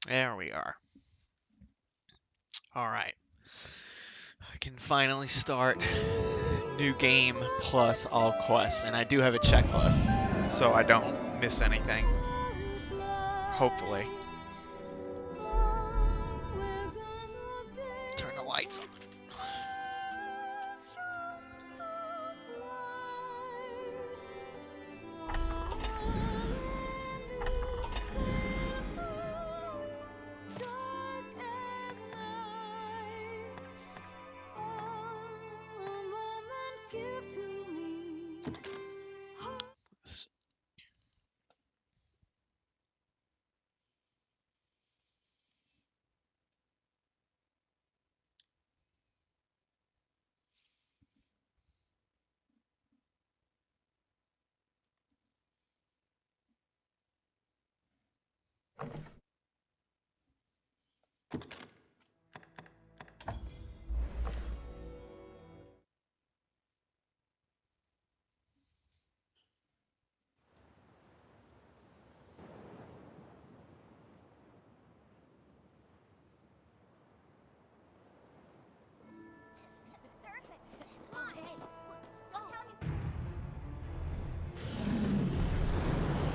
There we are. Alright. I can finally start new game plus all quests, and I do have a checklist, so I don't miss anything. Hopefully. Turn the lights on.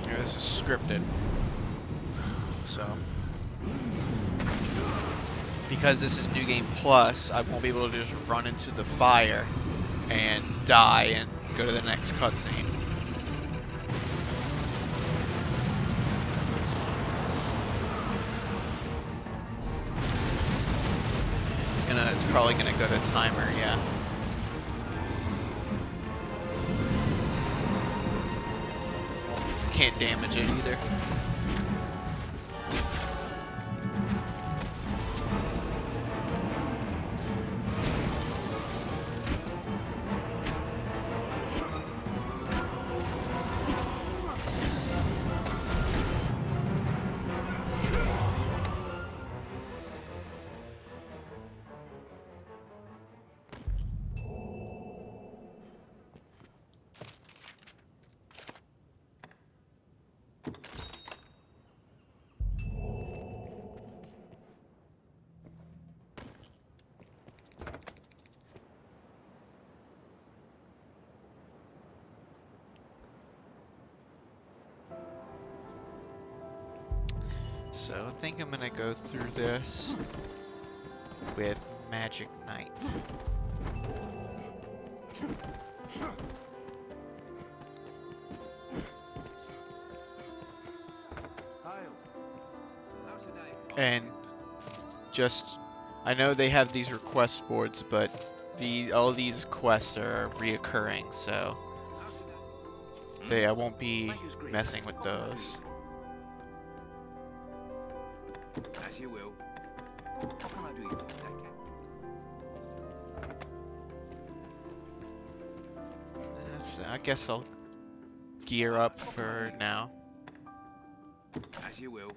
Yeah, this is scripted. So, because this is New Game Plus, I won't be able to just run into the fire and die and go to the next cutscene. It's probably gonna go to timer, yeah. Can't damage it either. So I think I'm gonna go through this with Magic Knight. And just, I know they have these request boards, but all these quests are reoccurring, so I won't be messing with those. As you will. What can I do you for that, I guess I'll gear up for now. As you will.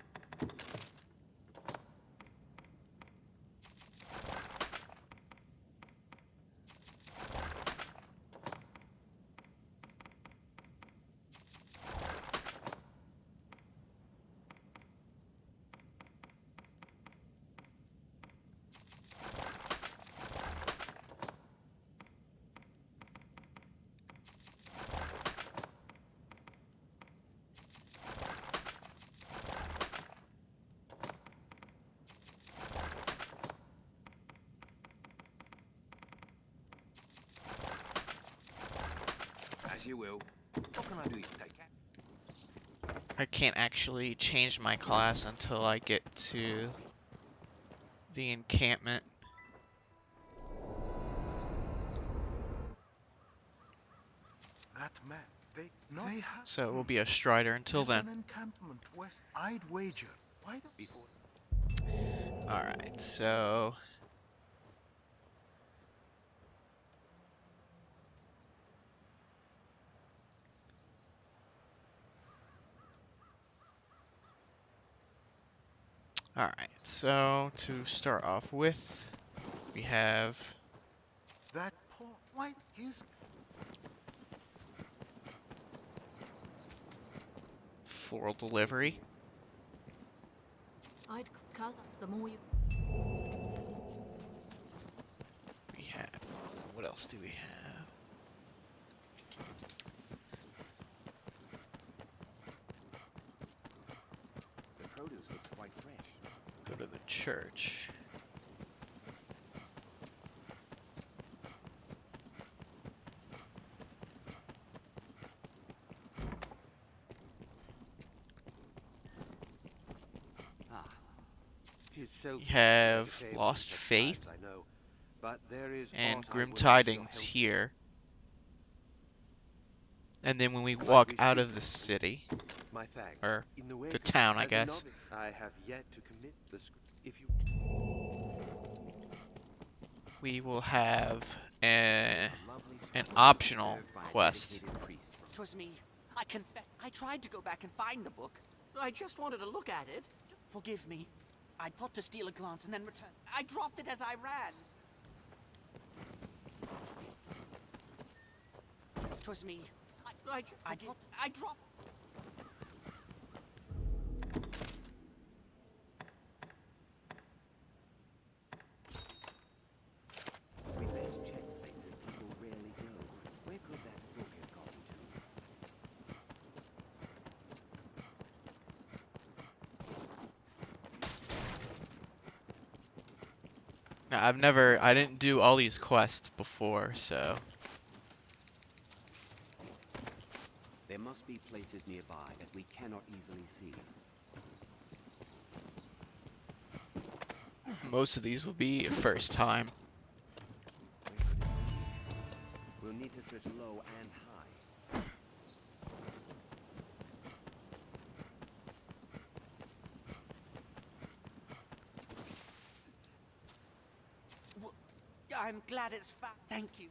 As you will. What can I do you for that, I can't actually change my class until I get to the encampment. That man, they have. So it will be a Strider until There's then. an encampment west. I'd wager. Why the before? Alright, so alright, so to start off with, we have that poor? Why his? floral delivery. because the more you. We have. What else do we have? The produce looks quite fresh. Go to the church. Ah. 'Tis so We have Lost Faith I know, but there is and aught I Grim would ask your Tidings help here. And then when we Might walk we out speak of the city, My thanks. or In the wake the of- town, I as a guess, novice, I have yet to commit the if you we will have an lovely optional served by a quest. dedicated priest. 'Twas me. I confess. I tried to go back and find the book. I just wanted to look at it. Forgive me. I thought to steal a glance and then return. I dropped it as I ran. 'Twas me. I dropped. We best check places people rarely go. Where could that book have gone to? Now, I didn't do all these quests before, so There must be places nearby that we cannot easily see. most of these will be first time. Where could it be? We'll need to search low and high. I'm glad it's found. Thank you.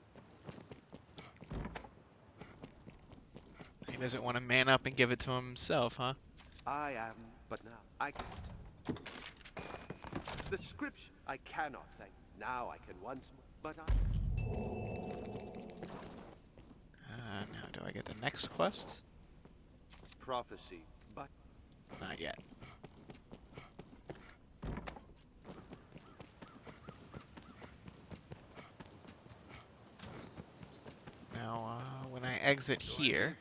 He doesn't want to man up and give it to himself, huh? I am, but now I can. The scripture I cannot thank. Now I can once more, but I. Now, do I get the next quest? Prophecy, but Not yet. Now, when I exit here,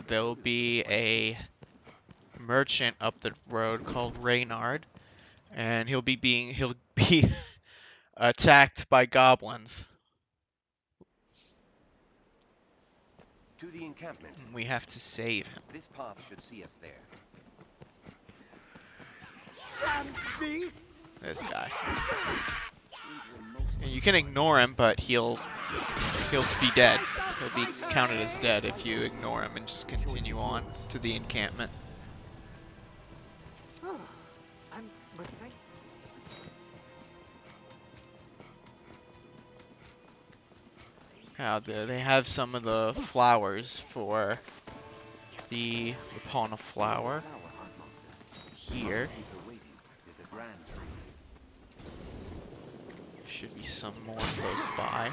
there'll be a merchant up the road called Reynard, and he'll be attacked by goblins. to the encampment. And we have to save him. This path should see us there. Beast. This guy. Seems we're most And you can ignore him, but he'll be dead. He'll be counted as dead if you ignore him and just continue on to the encampment. But thank. Now, they have some of the flowers for the Pawn of Flower flower hunt monster. here. People waiting. There's a grand tree. Should be some more close by.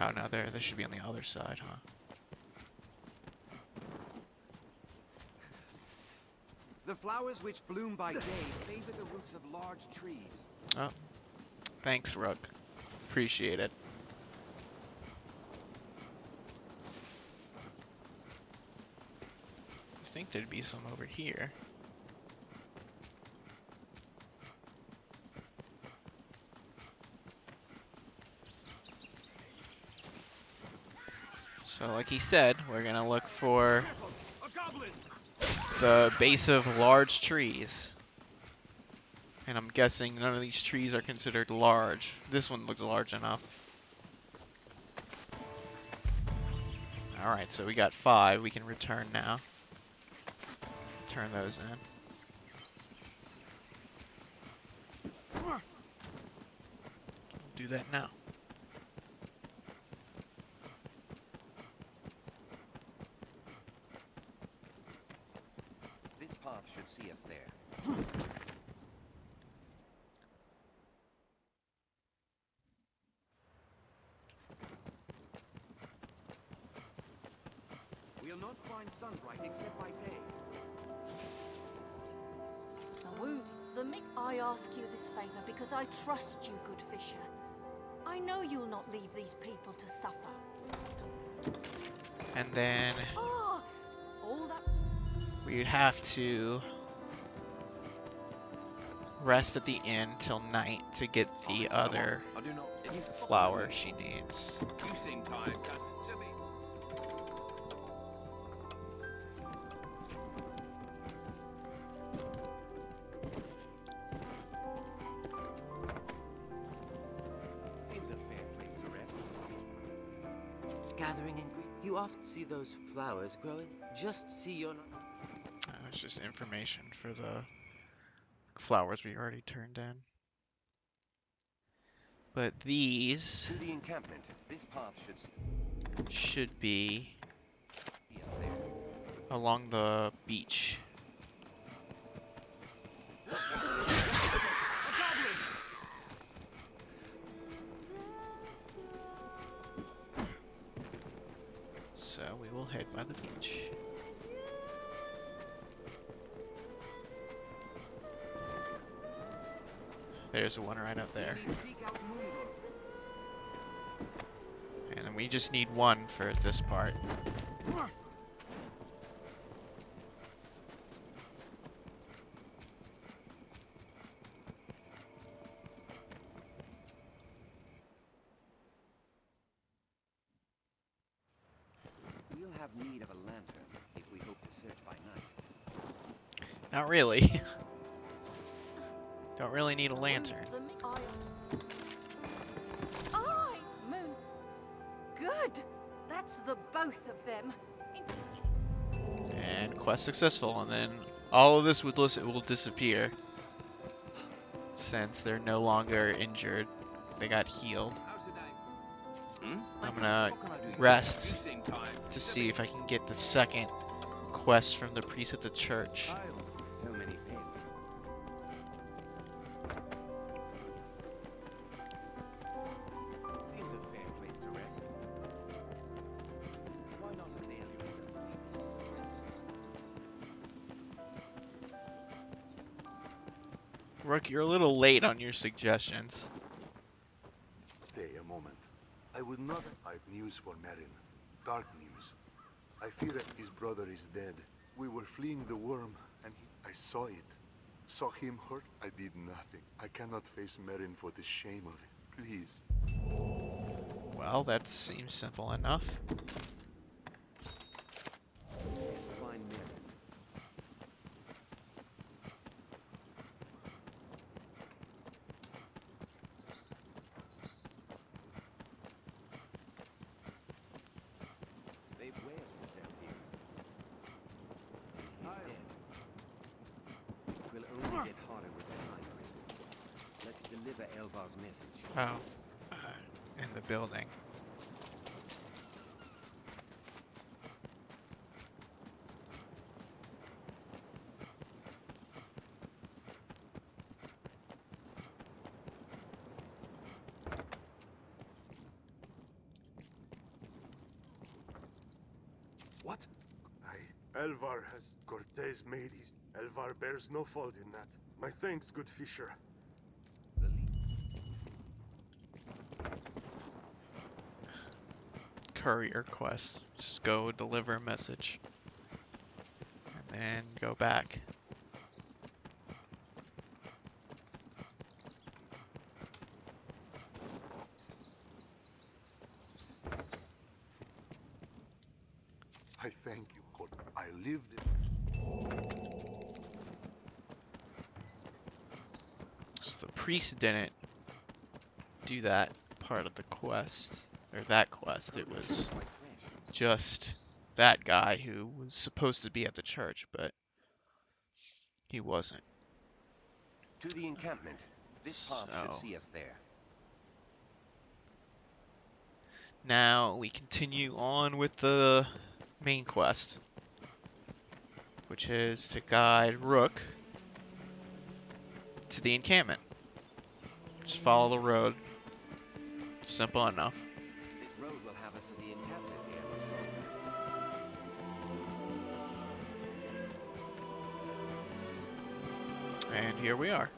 Oh no, there should be on the other side, huh? The flowers which bloom by day favor the roots of large trees. Oh, thanks, Rug. Appreciate it. I think there'd be some over here. So, like he said, we're gonna look for the base of large trees. And I'm guessing none of these trees are considered large. This one looks large enough. Alright, so we got 5. We can return now. Turn those in. Do that now. This path should see us there. shine sun-bright except by day. The wound. The Mick, I ask you this favor because I trust you, good Fisher. I know you'll not leave these people to suffer. And then Ah, all that. we'd have to rest at the inn till night to get the other I do not. flower she needs. You seem tired, cousin. Silly. Seems a fair place to rest. Gathering in green. You often see those flowers growing. Just see you're not. It's just information for the flowers we already turned in. But these To the encampment. This path should be see us there. along the beach. So we will head by the beach. There's the one right up there. Seek out moongrowth. And then we just need one for this part. We'll have need of a lantern if we hope to search by night. Not really. Don't really need a lantern. The Mick, Aye, Moon. Good. That's the both of them. And quest successful, and then all of this will disappear since they're no longer injured. They got healed. I'm gonna rest to see if I can get the second quest from the priest at the church. So many things. Seems a fair place to rest. Why not avail yourself? Rook, you're a little late on your suggestions. Stay a moment. I would not. I've news for Merin. Dark news. I fear that his brother is dead. We were fleeing the worm, and I saw it. Saw him hurt. I did nothing. I cannot face Merin for the shame of it. Please. Well, that seems simple enough. Let's find Mary. They've wares to sell here. He's dead. It will only get harder with the time pressing. Let's deliver Elvar's message. Oh, in the building. What? Elvar has Cortez made his. Elvar bears no fault in that. My thanks, good Fisher. The lead. Courier quest. Just go deliver a message. And then go back. I thank you, Cort. I lived it. So the priest didn't do that part of the quest. Or that quest. It was Quite fresh. just that guy who was supposed to be at the church, but he wasn't. To the encampment. This path should So- see us there. Now we continue on with the main quest, which is to guide Rook to the encampment. Just follow the road. Simple enough. This road will have us to the encampment here, which And here we are.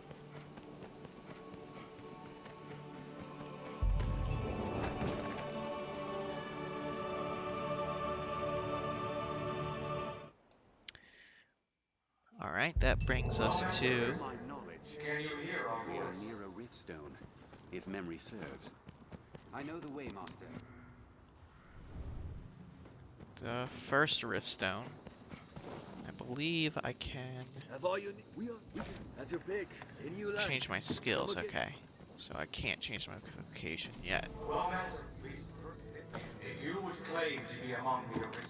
Alright, that brings us to... My knowledge. Can you hear our We are voice? near a rift stone, if memory serves. I know the way, Master. the first rift stone. I believe I can Have all you need? We can have your pick. Any you like. change my skills. Come again. Okay. So I can't change my vocation yet. Well, Master, please. If you would claim to be among the original...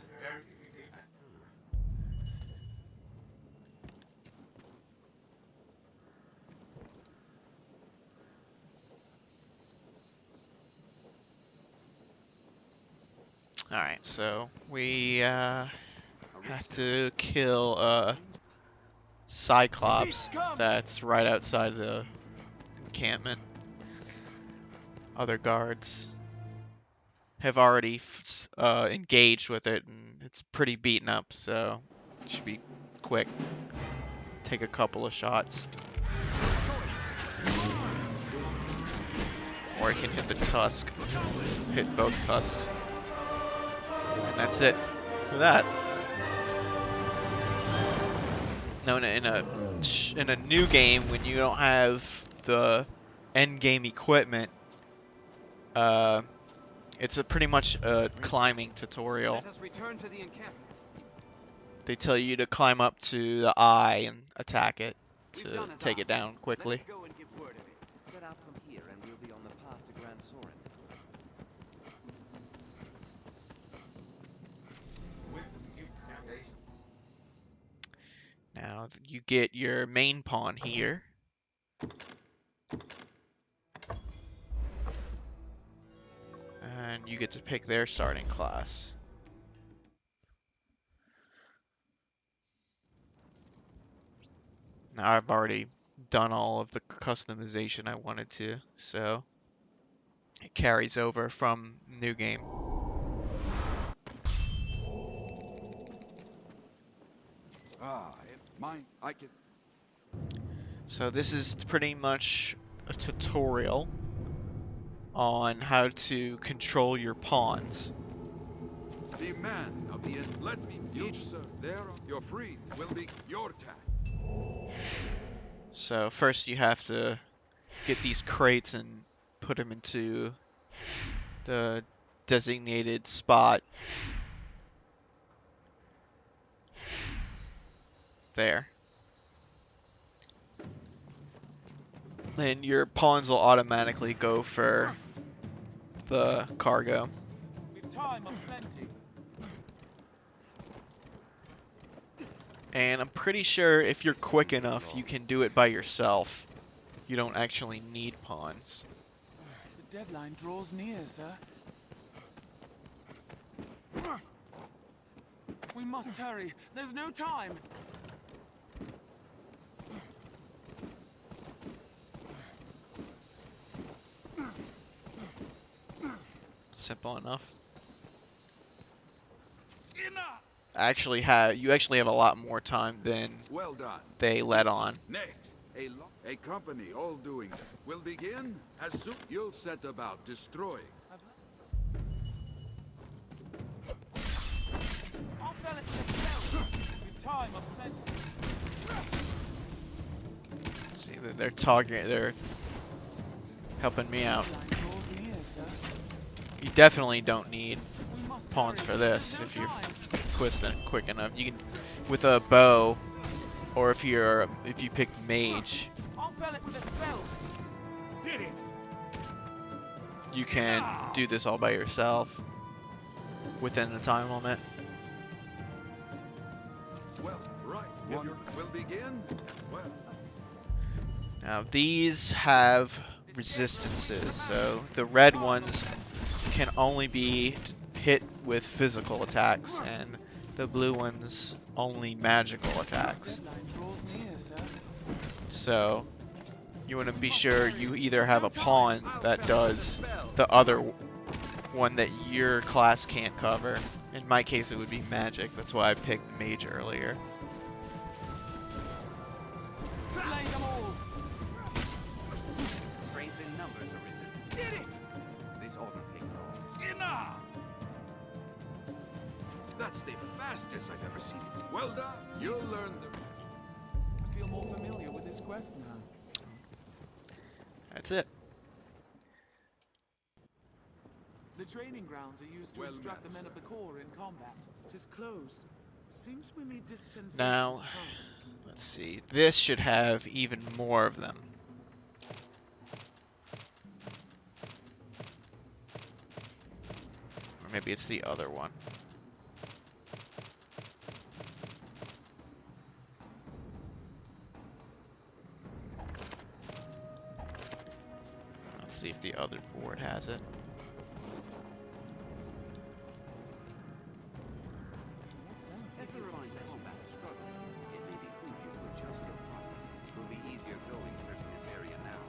Alright, so we have to kill Cyclops that's right outside the encampment. Other guards have already engaged with it, and it's pretty beaten up, so it should be quick. Take a couple of shots. Or I can hit the tusk. Hit both tusks. And that's it for that. No, in a new game, when you don't have the end game equipment, it's pretty much a climbing tutorial. Let us return to the encampment. They tell you to climb up to the eye and attack it We've to done as take it asked. down quickly. Let us go and give word of it. Set out from here and we'll be on the path to Grand Soren. With the new foundation. Now you get your main pawn here. And you get to pick their starting class. Now I've already done all of the customization I wanted to, so it carries over from new game. Mine, I can. So this is pretty much a tutorial on how to control your pawns. The man of the end. Let me, you, sir. There, you're free. Will be your task. So first you have to get these crates and put them into the designated spot. There. Then your pawns will automatically go for the cargo. With time of plenty. And I'm pretty sure if you're quick enough, you can do it by yourself. You don't actually need pawns. The deadline draws near, sir. We must hurry. There's no time. Simple enough. Enough. You actually have a lot more time than Well done. they let on. Next, a company all doing this will begin as soon you'll set about destroying. I'll fell it myself. With time of plenty. See that they're helping me out. Deadline draws near, sir. You definitely don't need We must pawns hurry. for this There's if no you're time. twisting it quick enough. You can with a bow, or if you pick mage, I'll fell it with a spell. Did it! you can do this all by yourself within the time limit. Well, right. One will begin. Well, Now these have resistances, so the red ones can only be hit with physical attacks, and the blue ones only magical attacks. Deadline draws near, sir. So you want to be sure you either have a pawn that does the other one that your class can't cover. In my case, it would be magic. That's why I picked mage earlier. Slay the fastest I've ever seen it. Well done. You'll learn the... I feel more familiar with this quest now. That's it. The training grounds are used to Well instruct met, the men of the Corps in combat. It is closed. Seems we need dispensation Now, to pass. let's see. This should have even more of them. Or maybe it's the other one. Let's see if the other board has it. What's that? If you find combat a struggle, it may behoove you to adjust your party. It will be easier going searching this area now.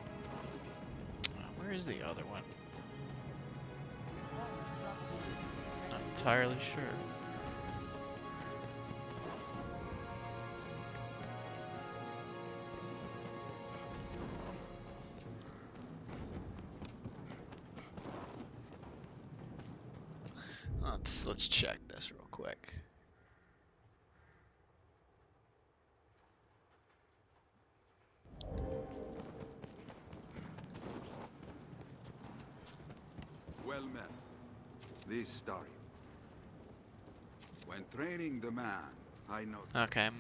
Where is the other one? Not entirely sure. Let's check this real quick. Well met. This story. When training the man, I know... Okay,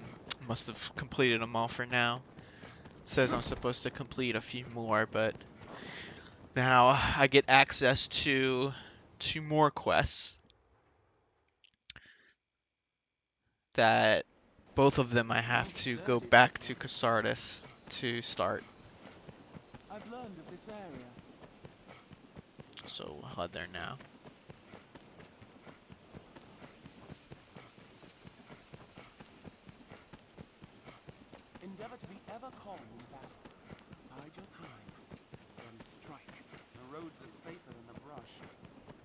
must have completed them all for now. It says I'm supposed to complete a few more, but now I get access to 2 more quests that both of them I have to go back to Casardis to start. I've learned of this area. So we'll head there now. Endeavor to be ever calm in battle. Bide your time, then strike. The roads are safer than the brush,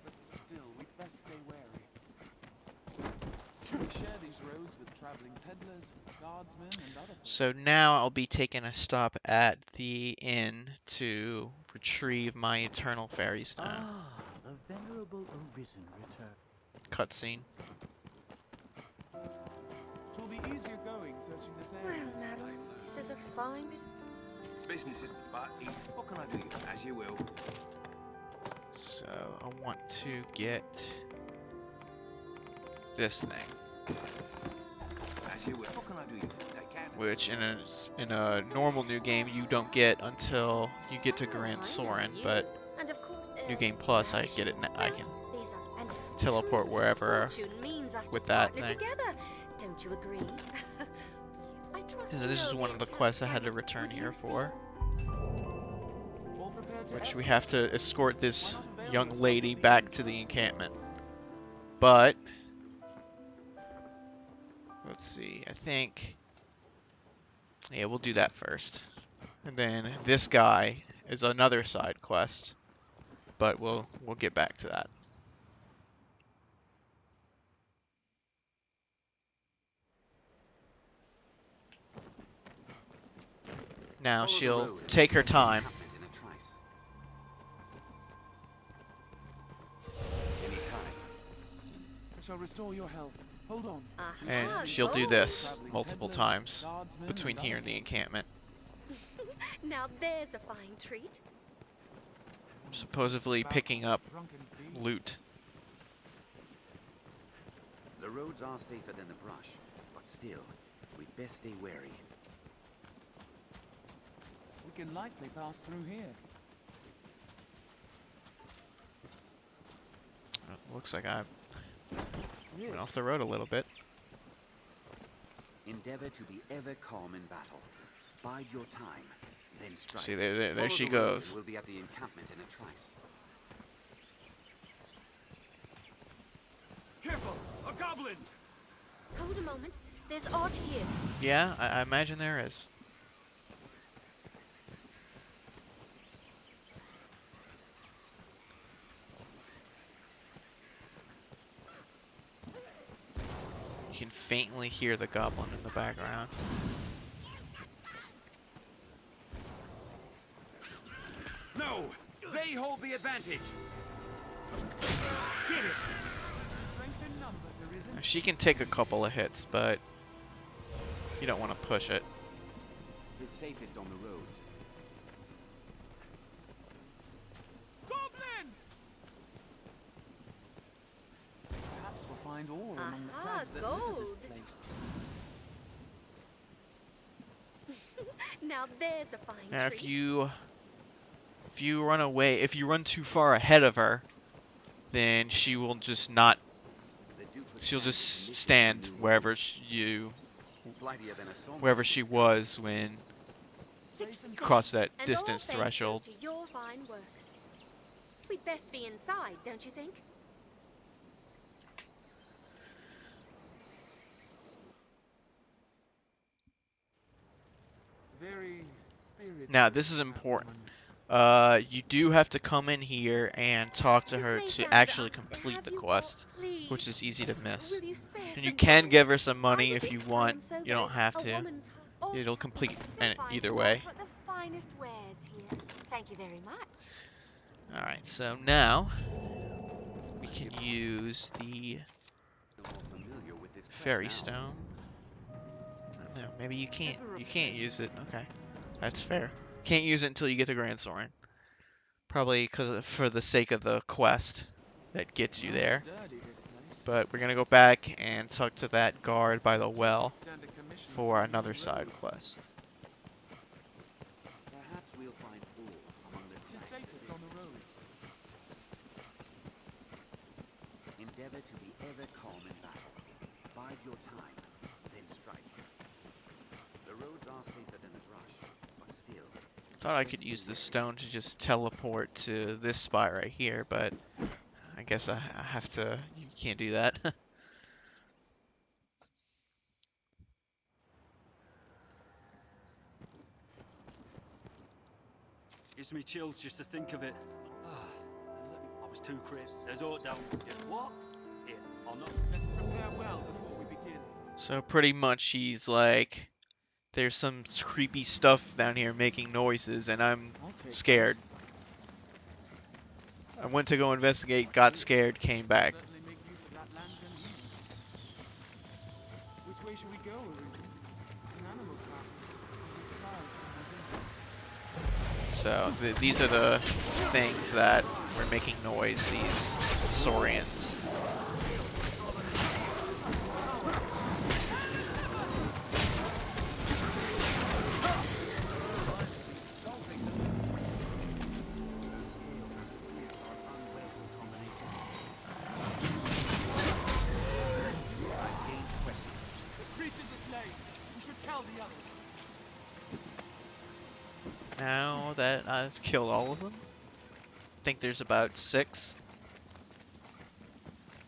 but still, we'd best stay wary. We share these roads with traveling peddlers, guardsmen, and other folk. So now I'll be taking a stop at the inn to retrieve my Eternal Fairy Stone. Ah, the venerable Arisen return. Cutscene. It will be easier going searching this area. Well, Madeline, this is a fine bit. Business is but what can I do? As you will. So I want to get this thing, As you will. What can I do? I can. which in a normal new game you don't get until you get to Grand Soren, but And of course, New Game Plus I get it. I can these are and teleport true wherever fortune means us with to that partner thing. together. Don't you agree? I trust So you this is know one the of the account quests I had to planners. return Would here you see for, All prepared to which we escort. have to escort this Why not avail young yourself lady of the back to the encampment. But let's see, I think, yeah, we'll do that first. And then this guy is another side quest, but we'll get back to that. Now Follow the she'll road and take her enter the time. encampment in a trice. Any time. I shall restore your health. Hold on. And Aha, she'll do gold. this multiple times Guardsmen, between and here other and the folk. encampment. Now there's a fine treat. Supposedly picking up Drunken bee. loot. The roads are safer than the brush, but still, we'd best stay wary. We can likely pass through here. Looks like I What's went this? off the road a little bit. Endeavor to be ever calm in battle. Bide your time, then strike. See, there Follow she the road goes. and we'll be at the encampment in a trice. Careful! A goblin! Hold a moment. There's art here. Yeah, I imagine there is. You can faintly hear the goblin in the background. No! They hold the advantage! Get it! Strength in numbers, Arisen. She can take a couple of hits, but you don't want to push it. Is safest on the roads. Goblin! Perhaps we'll find ore among the Aha, crags that litter this gold. place. Now there's a fine Now, treat. if you run away, if you run too far ahead of her, then she will just not. The duplicate She'll standard just initiates stand some new wherever roads. Flightier than a song wherever in she the sky. was when Success. cross that And distance all thanks threshold. goes to your fine work. We'd best be inside, don't you think? Very spiritual. Now, this is that important. woman. You do have to come in here and talk to This her may to sound actually complete have the you quest, got- please, which is easy to miss. will you spare And you some can gold? give her some I money would if you think I want. am so You don't very have a to. woman's heart. It'll complete You'll find either naught way. but the finest wares here. Thank you very much. Alright, so now we can use the You're more familiar with this quest fairy now. stone. I don't know, maybe you can't. Ever a You can't pleasure. use it. Okay, that's fair. Can't use it until you get to Grand Soren. Probably because for the sake of the quest that gets you Well there. sturdy, this place. But we're gonna go back and talk to that guard by the well Stand a commission for some another new side roads. quest. Perhaps we'll find ore among the Tis crags safest that on the roads. endeavor to be ever calm in battle. Bide your time, then strike. The roads are safer than the brush, but still. Thought I could use this stone to just teleport to this spot right here, but I guess I have to. You can't do that. Gives me chills just to think of it. I was too crit. There's all down. Yeah, what? Here, I'll not. Let's prepare well before we begin. So pretty much he's like, there's some creepy stuff down here making noises, and I'm I'll take scared. I went to go investigate, got scared, came back. Certainly make use of that lantern easy. Which way should we go, Arisen? An animal practice. So these are the things that were making noise, these saurians. Creatures are slain. We should tell the others. Now that I've killed all of them, I think there's about 6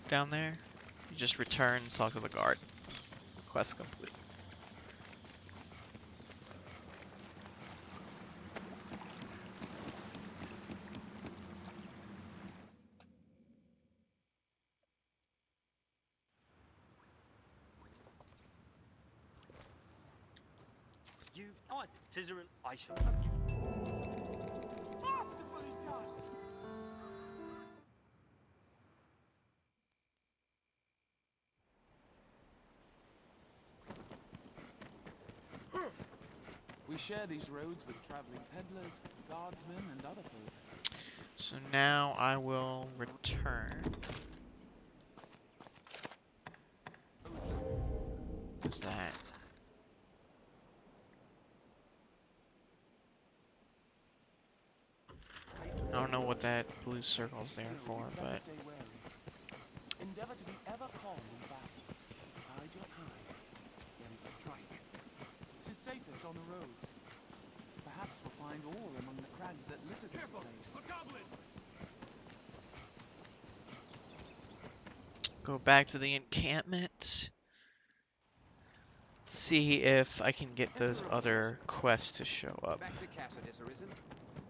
down there. You just return and talk to the guard. Quest complete. You. Oh, Tizeran, I shall have you. Masterfully done. We share these roads with traveling peddlers, guardsmen, and other folk. So now I will return. What's that? I don't know what that blue circle's there Still, for, we best but stay wary. Endeavor to be ever calm in battle. Bide your time, then strike. 'Tis safest on the roads. Perhaps we'll find ore among the crags that litter this place. A goblin! go back to the encampment. See if I can get those other quests to show up. Back to Cassidus, Arisen.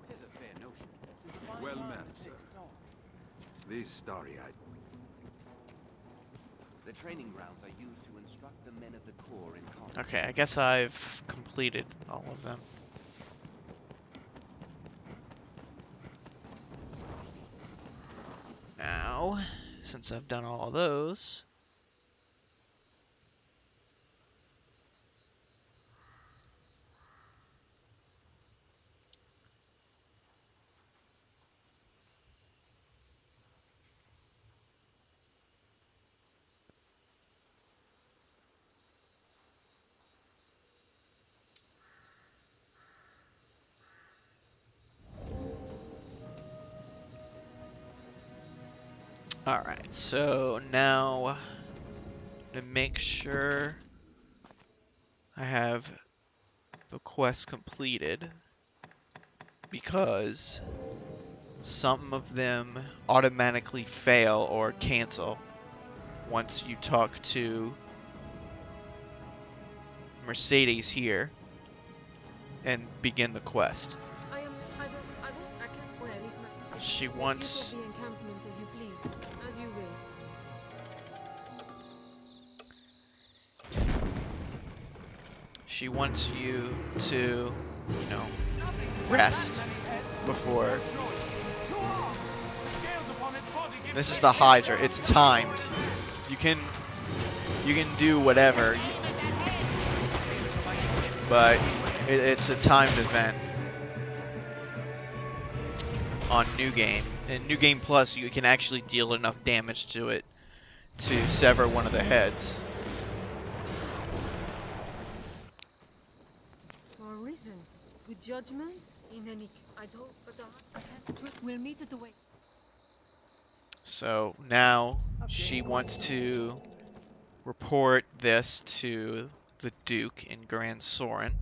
'Tis a fair notion. 'Tis a fine Well time met, to sir. take stock. These starry-eyed. The training grounds are used to instruct the men of the Corps in combat. Okay, I guess I've completed all of them. Now, since I've done all of those, Alright, so now to make sure I have the quest completed, because some of them automatically fail or cancel once you talk to Mercedes here and begin the quest. She wants... Make use of the encampment as you please, as you will. She wants you to, you know, rest before... This is the Hydra. It's timed. You can do whatever, but it's a timed event on New Game. In New Game Plus, you can actually deal enough damage to it to sever one of the heads. For a reason. Good judgment. In any case, I'd hope, but I can't. We'll meet at the way. So now she wants to report this to the Duke in Grand Soren,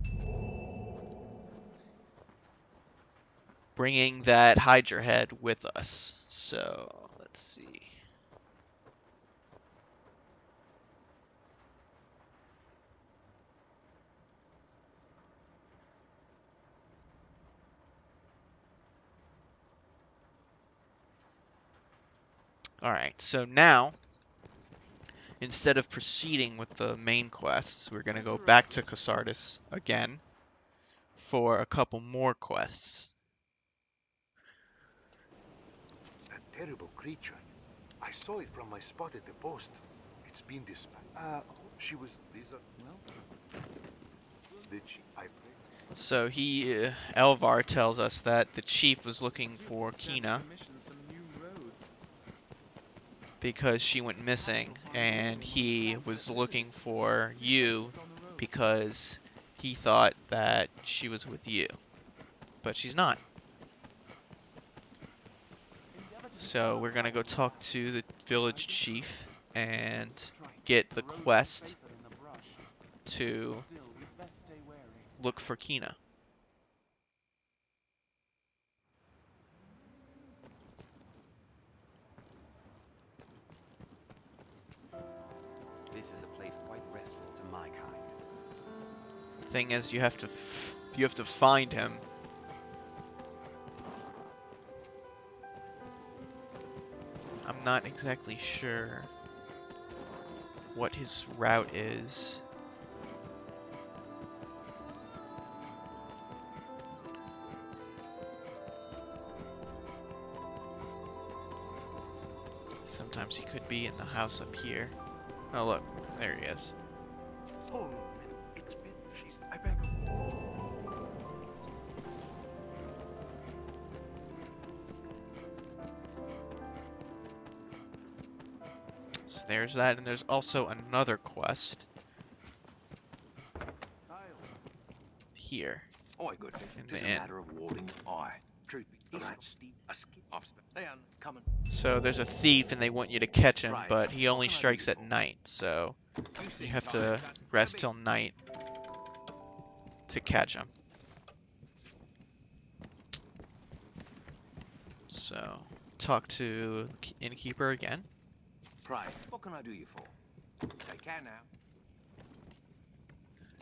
bringing that Hydra head with us. So let's see. Alright, so now, instead of proceeding with the main quests, we're going to go back to Casardis again for a couple more quests. That terrible creature. I saw it from my spot at the post. It's been dispatched. She was Lisa. Well, did she? I pray. So Elvar tells us that the chief was looking for Kina because she went missing, and he was looking for you because he thought that she was with you, but she's not. So we're gonna go talk to the village chief and get the quest to look for Kina. This is a place quite restful to my kind. Thing is, you have to find him. I'm not exactly sure what his route is. Sometimes he could be in the house up here. Oh look, there he is. Oh, it's been. She's. I beg. So there's that, and there's also another quest here. Oh, good. In It's the a inn. matter of warding. Aye. Truth be told, a skip. They are coming. So there's a thief, and they want you to catch him, but he only strikes at night, so you have to rest till night to catch him. So, talk to innkeeper again. Pray, what can I do you for? Take care now.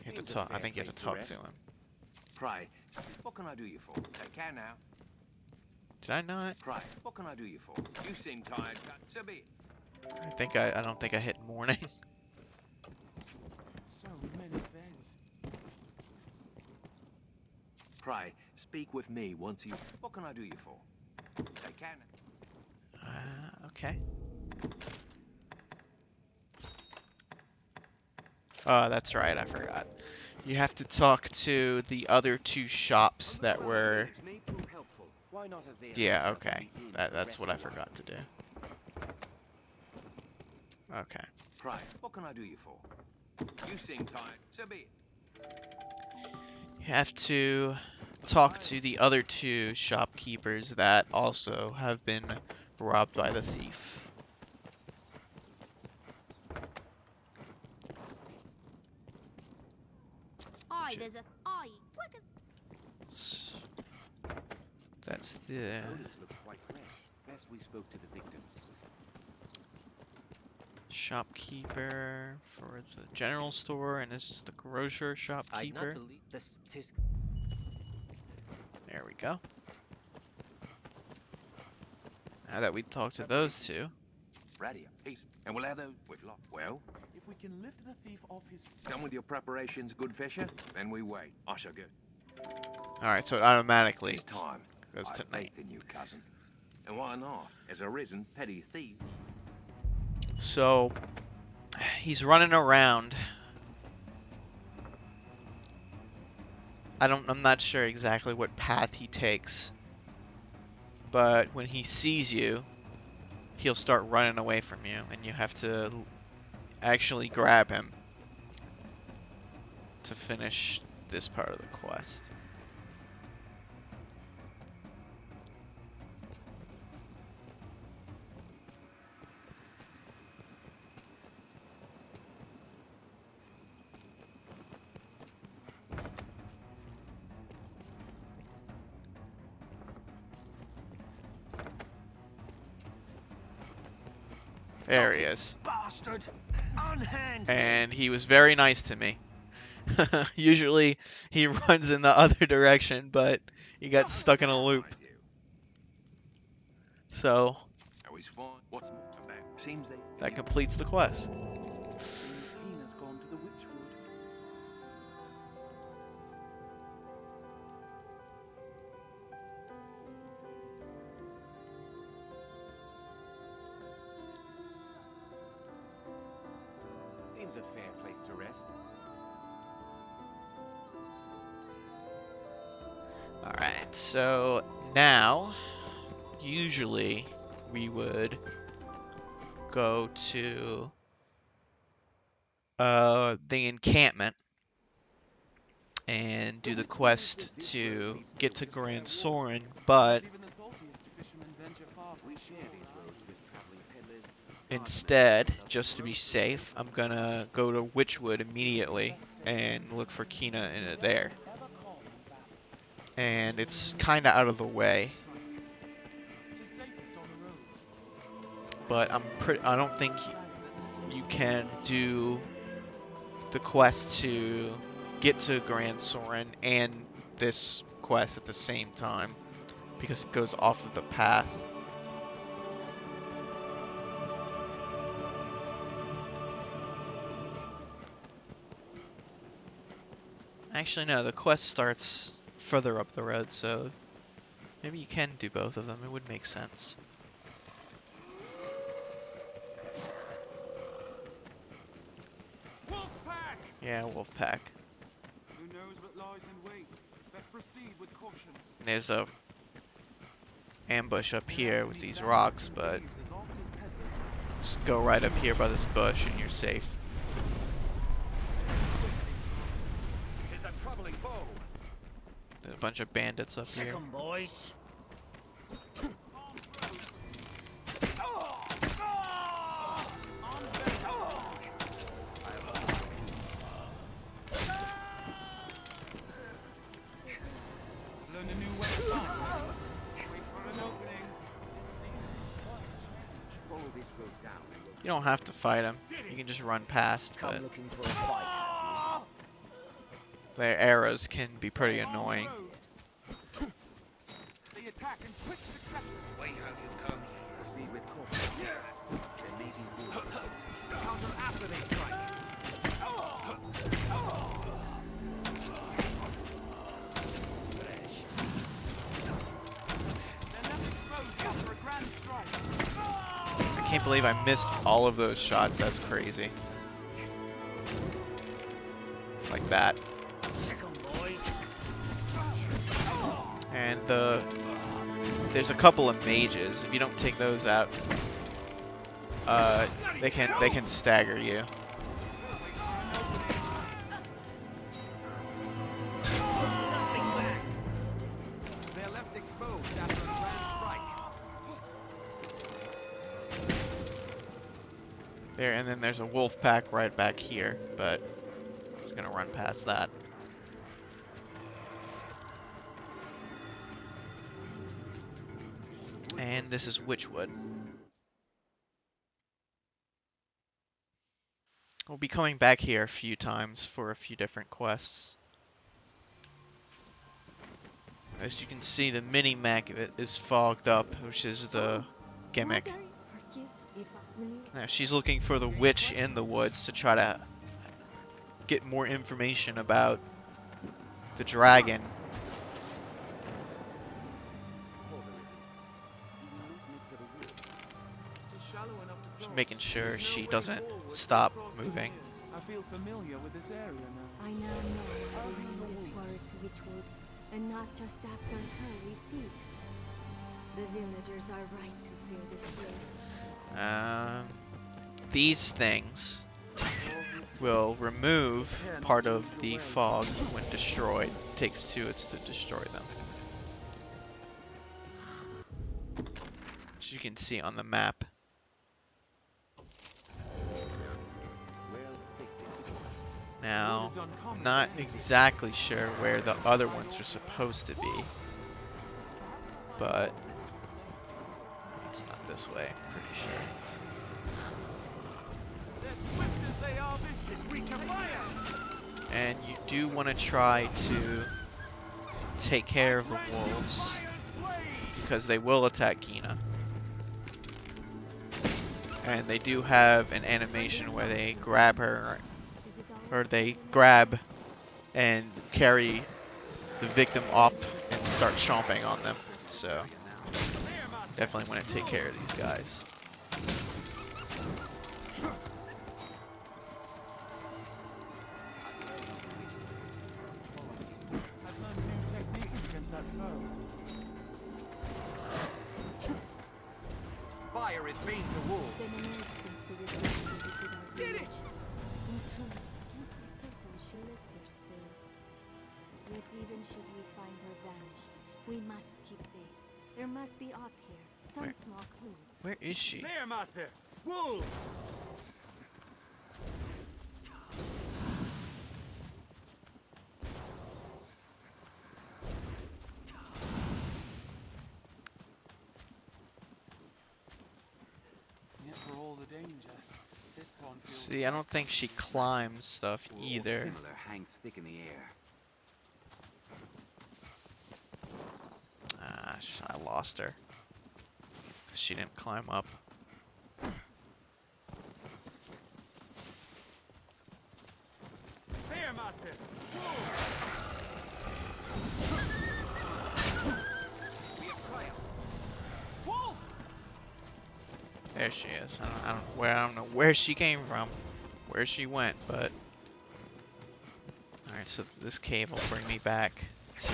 You have to talk. I think you have to talk to him. Pray, what can I do you for? Take care now. Did I not? Pray, what can I do you for? You seem tired. So be it. I don't think I hit morning. So many beds. Pray, speak with me once you. What can I do you for? Take care now. Okay. Oh, that's right, I forgot. You have to talk to the other two shops that were... Yeah, okay. That's what I forgot to do. Okay. Pray, what can I do you for? You seem tired. So be it. You have to talk to the other two shopkeepers that also have been robbed by the thief. That's the Produce looks quite fresh. Best we spoke to the victims. shopkeeper for the general store, and this is the grocer I'd shopkeeper. not believe this. Tis There we go. Now that we talked to those two. Radio, peace. And we'll have those with lock. Well, If we can lift the thief off his feet. done with your preparations, good Fisher? Then we wait. I shall go. Alright, so it automatically This time, goes I to night. faith in you, cousin. And why not? As a risen petty thief. So he's running around. I'm not sure exactly what path he takes. But when he sees you, he'll start running away from you, and you have to actually grab him to finish this part of the quest. There he is. bastard! Unhand me! And he was very nice to me. Usually he runs in the other direction, but he got stuck in a loop. So Are we fine? What's more about? Seems they. that completes the quest. Seems Hina's gone to the Witchwood. Seems a fair place to rest. Alright, so now, usually we would go to the encampment and do the quest to get to Grand Soren, but Even the saltiest fishermen venture far. We share these roads with traveling peddlers. instead, just to be safe, I'm gonna go to Witchwood immediately and look for Kina in it there. And it's kinda out of the way, Tis safest on the roads. but I don't think you can do the quest to get to Grand Soren and this quest at the same time because it goes off of the path. Actually, no, the quest starts further up the road, so maybe you can do both of them. It would make sense. Wolfpack! Yeah, Wolfpack. Who knows what lies in wait? Best proceed with caution. There's a ambush up here with these rocks, but Leaves as oft as peddlers must. just go right up here by this bush and you're safe. Tis a troubling foe. There's a bunch of bandits up here. boys. Learn a new way of fighting. Wait for an opening. This seems quite strange. Follow this road down and we'll You don't have to fight them. You can just run past, but looking for a fight. their arrows can be pretty annoying. They attack in quick succession. Wait how you come here. proceed with caution. There may be more. Counter after they strike. They're left exposed after a grand strike. I can't believe I missed all of those shots. That's crazy. Like that. Second, boys. And there's a couple of mages. If you don't take those out, they can stagger you. Nothing back. They're left exposed after a grand strike. There, and then there's a wolf pack right back here, but I'm just gonna run past that. And this is Witchwood. We'll be coming back here a few times for a few different quests. As you can see, the mini-map is fogged up, which is the gimmick. Now, she's looking for the witch in the woods to try to get more information about the dragon. Just making sure she doesn't stop moving. I feel familiar with this area now. I now know why we name this forest Witchwood, and not just after her we seek. The villagers are right to fear this place. These things will remove part of the fog when destroyed. It takes 2 hits to destroy them. As you can see on the map. Now, I'm not exactly sure where the other ones are supposed to be, but it's not this way, I'm pretty sure. And you do want to try to take care of the wolves, because they will attack Gina. And they do have an animation where they grab her, or they grab and carry the victim up and start chomping on them. So definitely want to take care of these guys. I've learned new techniques against that foe. Fire is bane to wolves. It's been an age since the witch last visited our village. In truth, I can't be certain she lives here still. Yet even should we find her vanished, we must keep faith. There must be aught here, some small clue. Where is she? There, master! Wolves! Yet for all the danger, this pond feels... See, I don't think she climbs stuff either. Similar hangs thick in the air. I lost her. She didn't climb up. There, master! There she is. I don't know where she came from, where she went, but all right. So this cave will bring me back to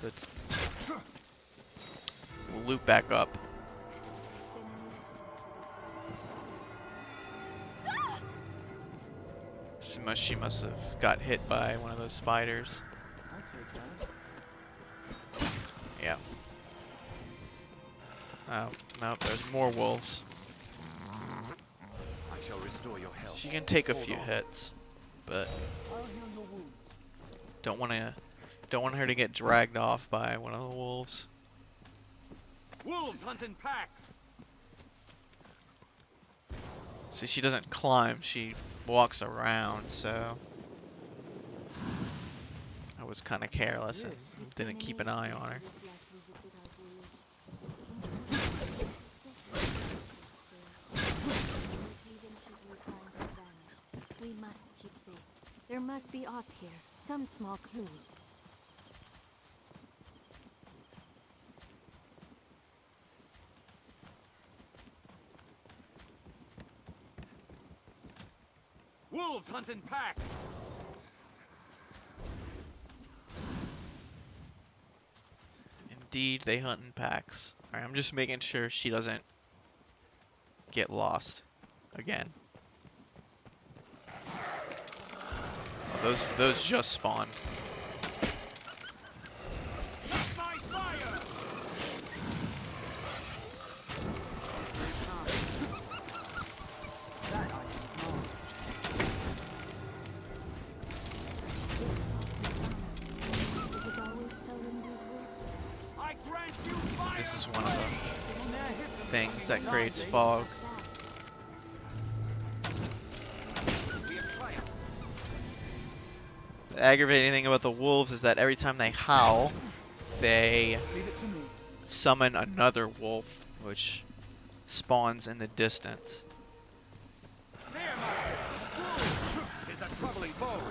the. We'll loop back up. She must have got hit by one of those spiders. I'll take that. Yeah. Oh, no, there's more wolves. I shall restore your health. She can take a few hits, but I'll heal your wounds. don't want her to get dragged off by one of the wolves. Wolves hunt in packs! See, she doesn't climb, she walks around, so I was kind of careless and didn't keep an eye on her. We must keep faith. There must be aught here, some small clue. Wolves hunt in packs! Indeed, they hunt in packs. Alright, I'm just making sure she doesn't get lost again. Oh, those just spawned. things that creates fog. The aggravating thing about the wolves is that every time they howl, they summon another wolf, which spawns in the distance. Is a troubling foe.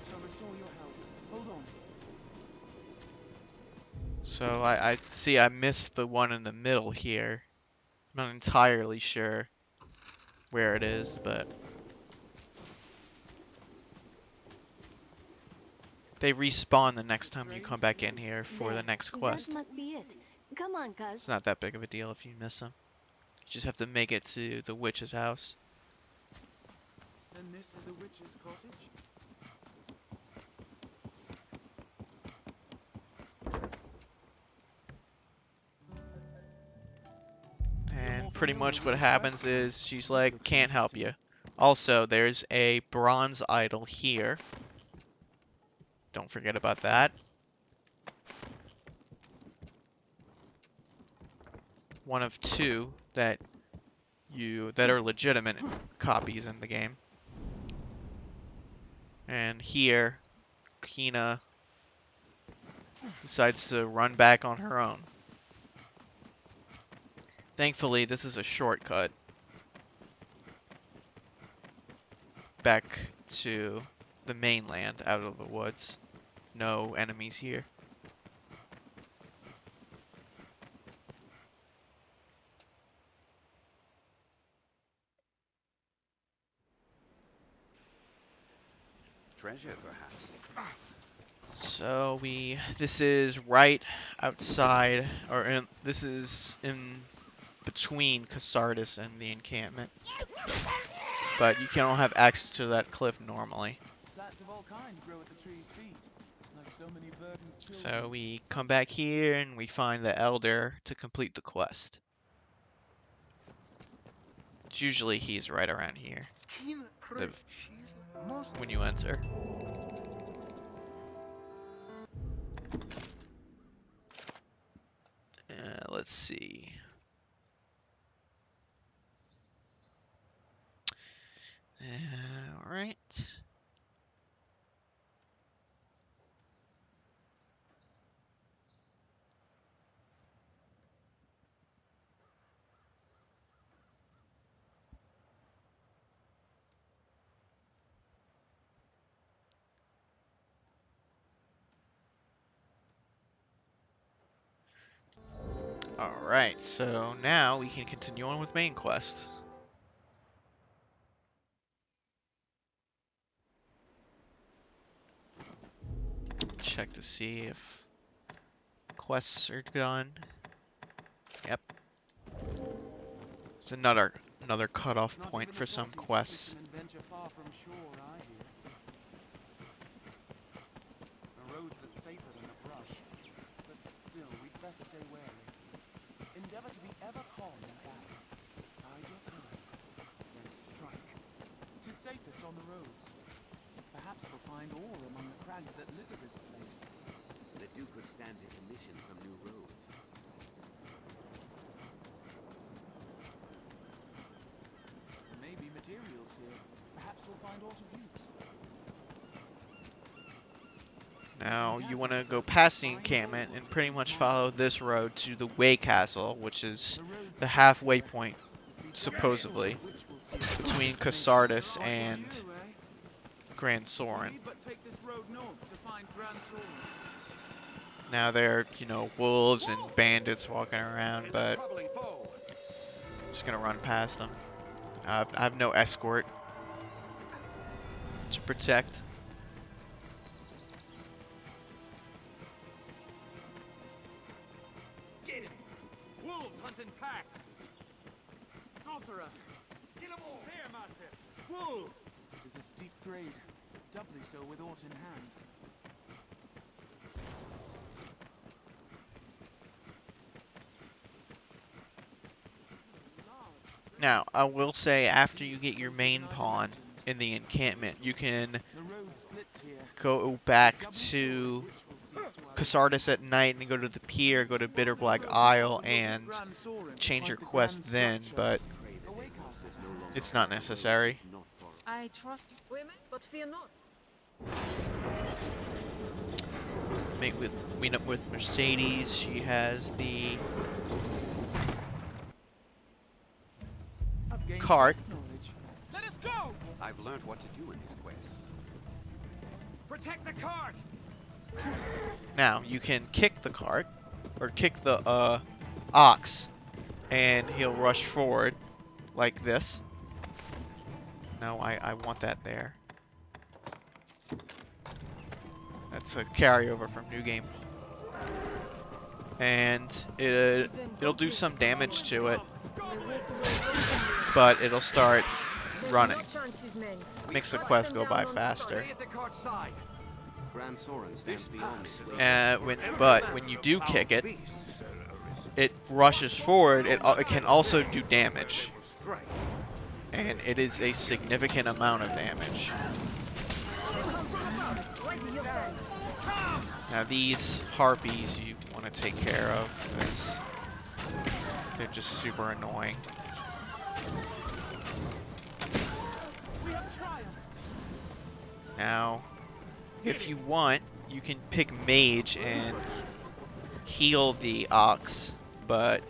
Shall restore your health. Hold on. So I see I missed the one in the middle here. I'm not entirely sure where it is, but they respawn the next time you come back in here for the next quest. That must be it. Come on, cuz. It's not that big of a deal if you miss them. You just have to make it to the witch's house. Then this is the witch's cottage? And pretty much what happens is she's like, can't help you. Also, there's a bronze idol here. Don't forget about that. One of two that are legitimate copies in the game. And here, Kina decides to run back on her own. Thankfully, this is a shortcut back to the mainland out of the woods. No enemies here. Treasure, perhaps. So this is right outside, this is in between Casardis and the encampment. But you can't have access to that cliff normally. Plants of all kinds grow at the tree's feet, like so many verdant children. So we come back here and we find the Elder to complete the quest. Usually he's right around here when you enter. Let's see. All right. Alright, so now we can continue on with main quests. Check to see if quests are done. Yep. It's another cutoff point for some quests. The roads are safer than the brush, but still, we'd best stay wary. Endeavor to be ever calm and bad. Bide your time, then strike. 'Tis safest on the roads. Perhaps we'll find ore among the crags that litter this place. The Duke could stand to commission some new roads. There may be materials here. Perhaps we'll find ore to use. Now you want to go past the encampment and pretty much follow this road to the Way Castle, which is the halfway point, supposedly, between Casardis and Grand Soren. Now there are, wolves and bandits walking around, but I'm just gonna run past them. I have no escort to protect. Get him! Wolves hunting packs! Sorcerer! Kill 'em all! There, master! Wolves! It is a steep grade, doubly so with aught in hand. Now, I will say, after you get your main pawn in the encampment, you can The road splits here. go back to Casardis at night and go to the pier, go to Bitterblack Isle, and change your quest then, but it's not necessary. I trust women, but fear not. Meet up with Mercedes. She has the cart. Let us go! I've learned what to do in this quest. Protect the cart! Now, you can kick the cart, or kick the ox, and he'll rush forward like this. No, I want that there. That's a carryover from New Game. And it'll do some damage to it, but it'll start running. Makes the quest go by faster. But when you do kick it, it rushes forward. It can also do damage, and it is a significant amount of damage. Now these harpies you want to take care of, because they're just super annoying. Now, if you want, you can pick Mage and heal the ox, but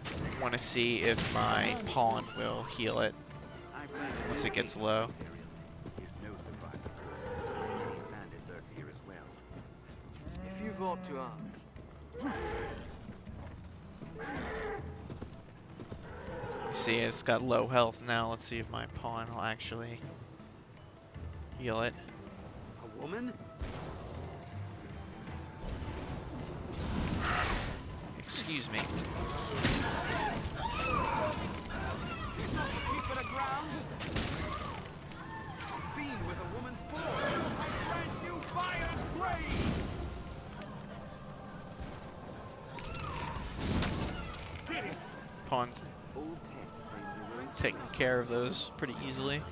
I want to see if my pawn will heal it once it gets low. If you vote to arm. You see, it's got low health now. Let's see if my pawn will actually heal it. A woman? Excuse me. Pawn's taking care of those pretty easily.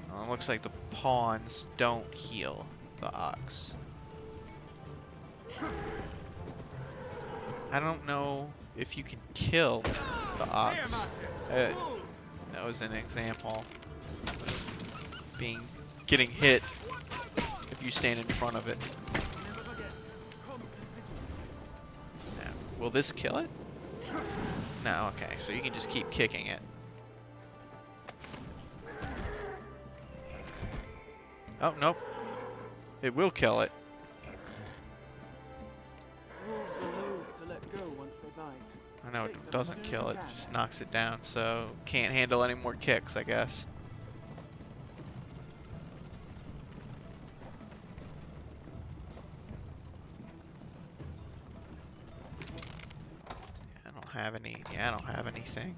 Well, it looks like the pawns don't heal the ox. I don't know if you can kill the ox. That was an example of getting hit if you stand in front of it. Now, will this kill it? No, okay, so you can just keep kicking it. Oh, nope. It will kill it. Wolves are loath to let go once they bite. I know it doesn't kill it, just knocks it down, so can't handle any more kicks, I guess. I don't have anything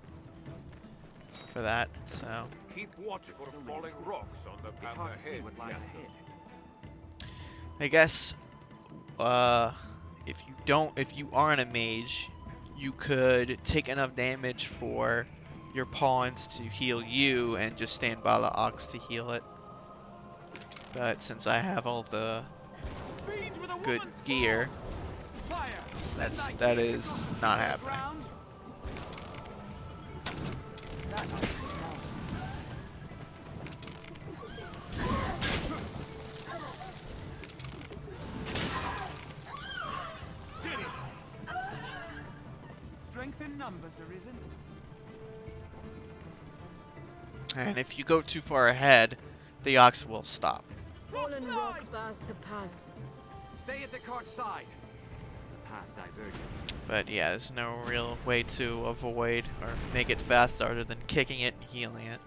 for that, so. Keep watch for falling rocks on the path ahead. I guess if you aren't a mage, you could take enough damage for your pawns to heal you and just stand by the ox to heal it. But since I have all the good gear, that is not happening. Strength in numbers arisen. And if you go too far ahead, the ox will stop. Fallen rock bars the path. Stay at the cart side. The path diverges. But yeah, there's no real way to avoid or make it faster other than kicking it and healing it.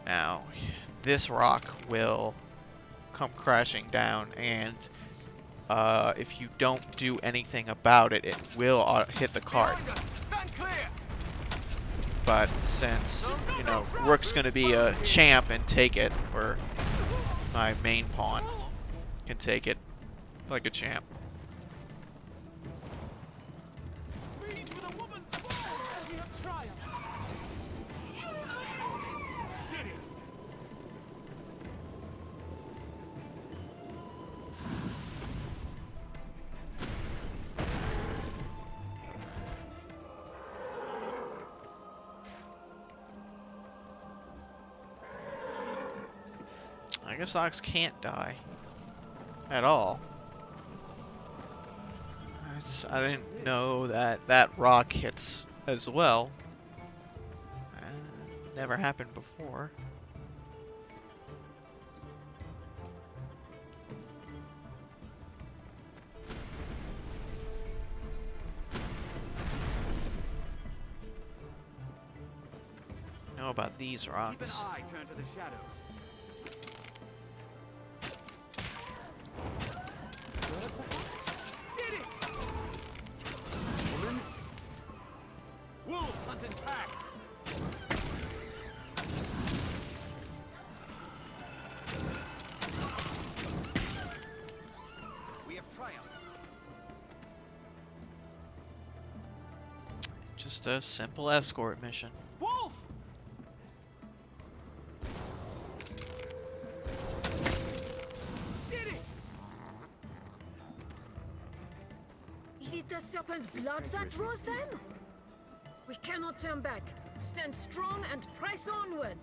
Now, this rock will come crashing down, and if you don't do anything about it, it will hit the cart. but since, you know, Rook's gonna be a champ and take it, or my main pawn can take it like a champ. I guess Ox can't die at all. I didn't know that that rock hits as well. Never happened before. Know about these rocks. Keep an eye turned to the shadows. Did it! Woman? Wolves hunt in packs. We have triumphed. Just a simple escort mission. Wolf! Did it! Is it the serpent's blood that draws them? We cannot turn back. Stand strong and press onward.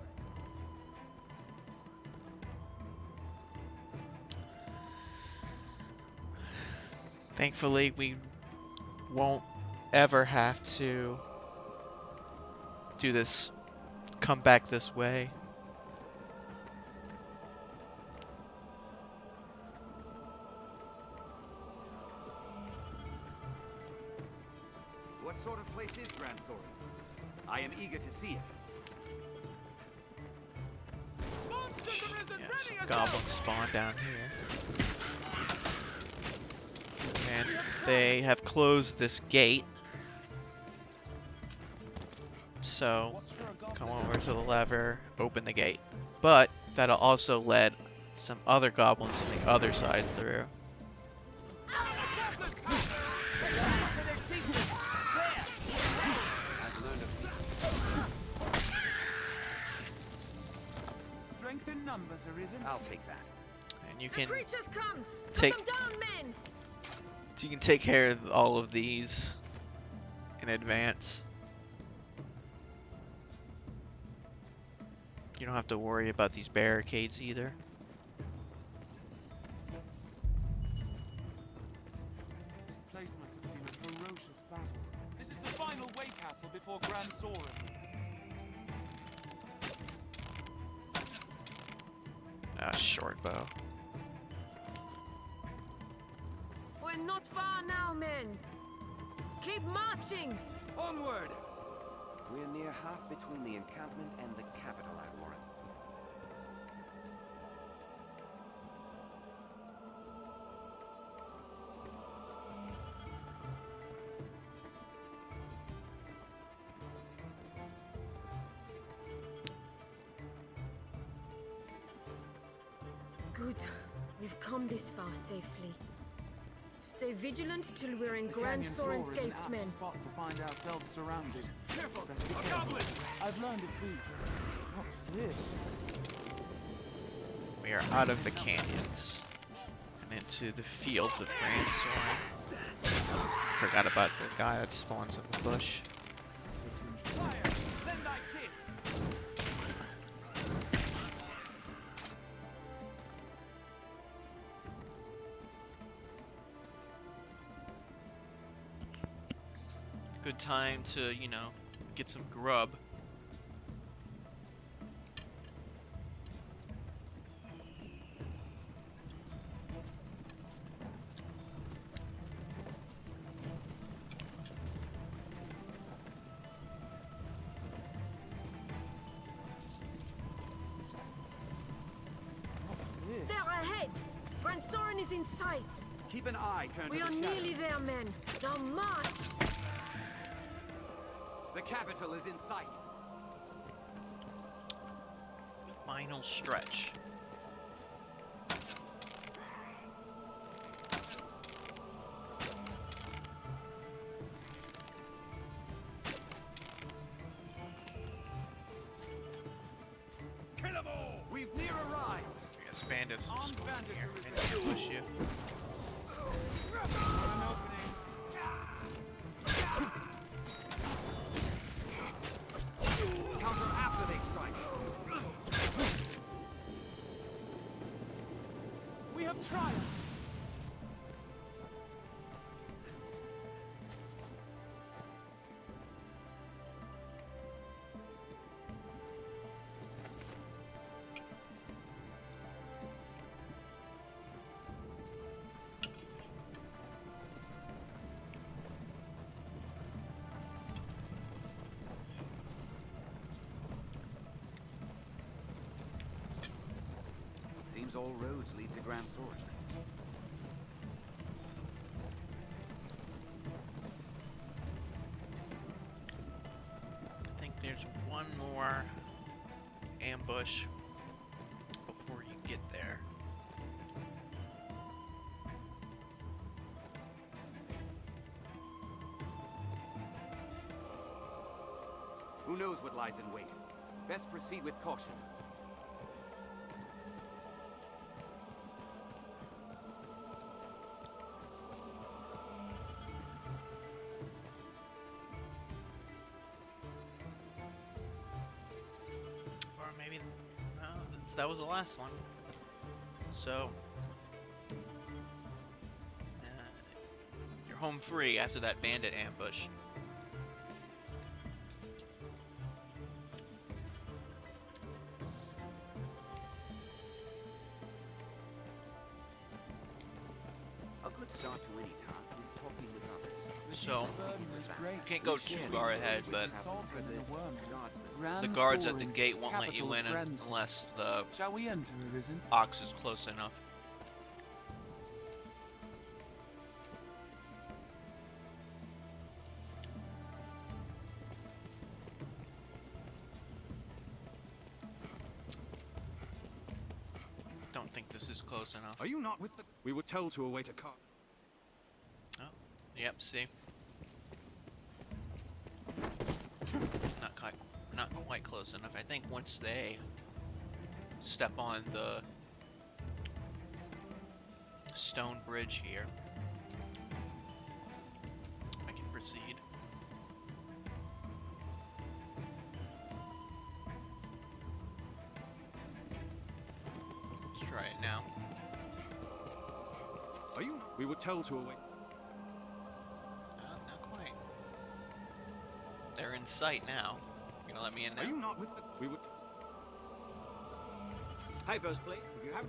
Thankfully, we won't ever have to do this, come back this way. What sort of place is Grand Soren? I am eager to see it. Yeah, some goblins spawn down here. And they have closed this gate. So, come over to the lever, open the gate. But, that'll also let some other goblins on the other side through. Strength in numbers arisen. I'll take that. And you The can creatures come! take Cut them down, men! so you can take care of all of these in advance. You don't have to worry about these barricades either. This place must have seen a ferocious battle. This is the final way castle before Grand Soren. Ah, short bow. We're not far now, men. Keep marching! Onward! We're near half between the encampment and the capital, I warrant. Good. We've come this far safely. Stay vigilant till we're in The Grand canyon Soren's floor is an gates, apt men. spot to find ourselves surrounded. Careful! Best be A careful. goblin! I've learned of beasts. What's this? We are out of the canyons and into the fields of Grand Soren. Forgot about the guy that spawns in the bush. This looks interesting. Fire! Lend thy kiss! Good time to, you know, get some grub. What's this? They're ahead! Grand Soren is in sight! Keep an eye turned We to are the shadows. nearly there, men. Now march! The capital is in sight. final stretch. Kill 'em all! We've near arrived! Yes, bandits just go in here and ambush you. Counter after they strike. We have triumphed. Seems all roads lead to Grand Sword. I think there's one more ambush before you get there. Who knows what lies in wait? Best proceed with caution. Or maybe, no, that was the last one. So, you're home free after that bandit ambush. A good start to any task is talking with others. So, you can't go too far ahead, but the guards at the gate won't let you in unless the Shall we enter, Arisen? ox is close enough. Don't think this is close enough. Are you not with the... We were told to await a car. Oh, yep, see? Not quite close enough. I think once they step on the stone bridge here, I can proceed. Let's try it now. Are you... We were told to await... Not quite. They're in sight now. You gonna let me in now? Are you not with the... We were... Papers, please, if you have...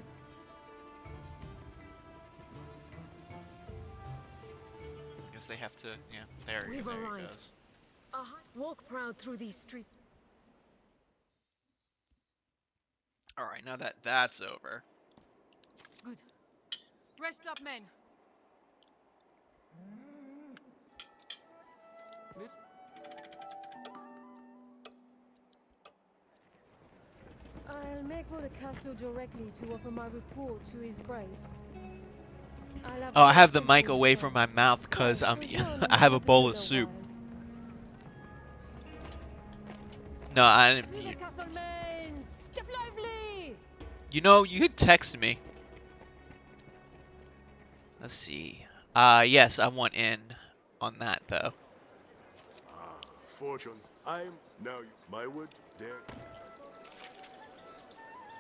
I guess they have to, yeah, there We've it arrived. goes. Walk proud through these streets. Alright, now that that's over. Good. Rest up, men. This... I'll make for the castle directly to offer my report to His Grace. Oh, I have the mic away from my mouth because I have a bowl of soup. No, I didn't. To the castle, men! Step lively! You know, you could text me. Let's see. Yes, I want in on that though. Fortunes. I'm now my word there.